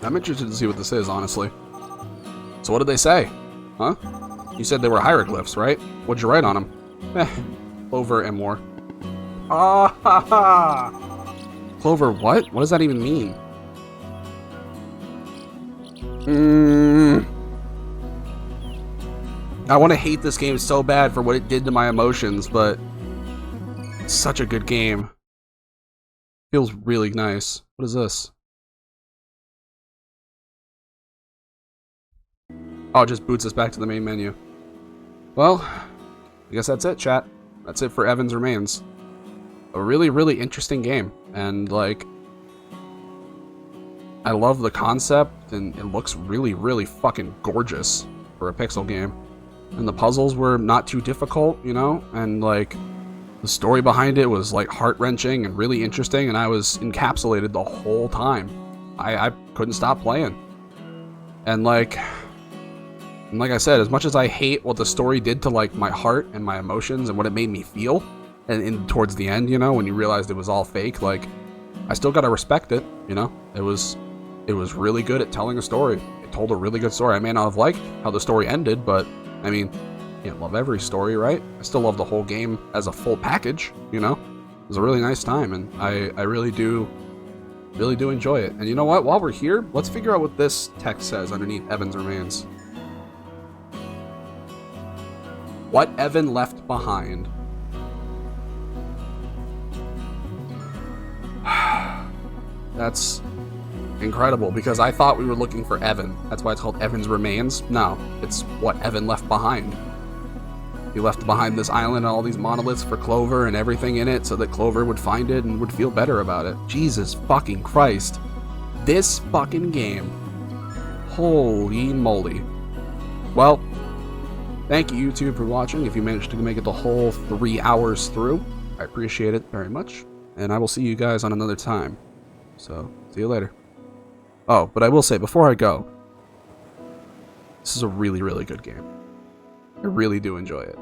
I'm interested to see what this is, honestly. So what did they say? Huh? You said they were hieroglyphs, right? What'd you write on them? Clover and more. Ah ha ha! Clover what? What does that even mean? I want to hate this game so bad for what it did to my emotions, but it's such a good game. Feels really nice. What is this? Oh, it just boots us back to the main menu. Well, I guess that's it, chat. That's it for Evan's Remains. A really, really interesting game. And, like, I love the concept, and it looks really, really fucking gorgeous for a pixel game. And the puzzles were not too difficult, you know? And, like, the story behind it was, like, heart-wrenching and really interesting, and I was encapsulated the whole time. I couldn't stop playing. And, like I said, as much as I hate what the story did to, like, my heart and my emotions and what it made me feel, and towards the end, you know, when you realized it was all fake, like, I still gotta respect it, you know? It was really good at telling a story. It told a really good story. I may not have liked how the story ended, but, I mean, you can't love every story, right? I still love the whole game as a full package, you know? It was a really nice time, and I really do enjoy it. And you know what? While we're here, let's figure out what this text says underneath Evan's Remains. What Evan left behind. That's incredible, because I thought we were looking for Evan. That's why it's called Evan's Remains. No, it's what Evan left behind. He left behind this island and all these monoliths for Clover and everything in it so that Clover would find it and would feel better about it. Jesus fucking Christ. This fucking game. Holy moly. Well, thank you, YouTube, for watching. If you managed to make it the whole 3 hours through, I appreciate it very much. And I will see you guys on another time. So, see you later. Oh, but I will say, before I go, this is a really, really good game. I really do enjoy it.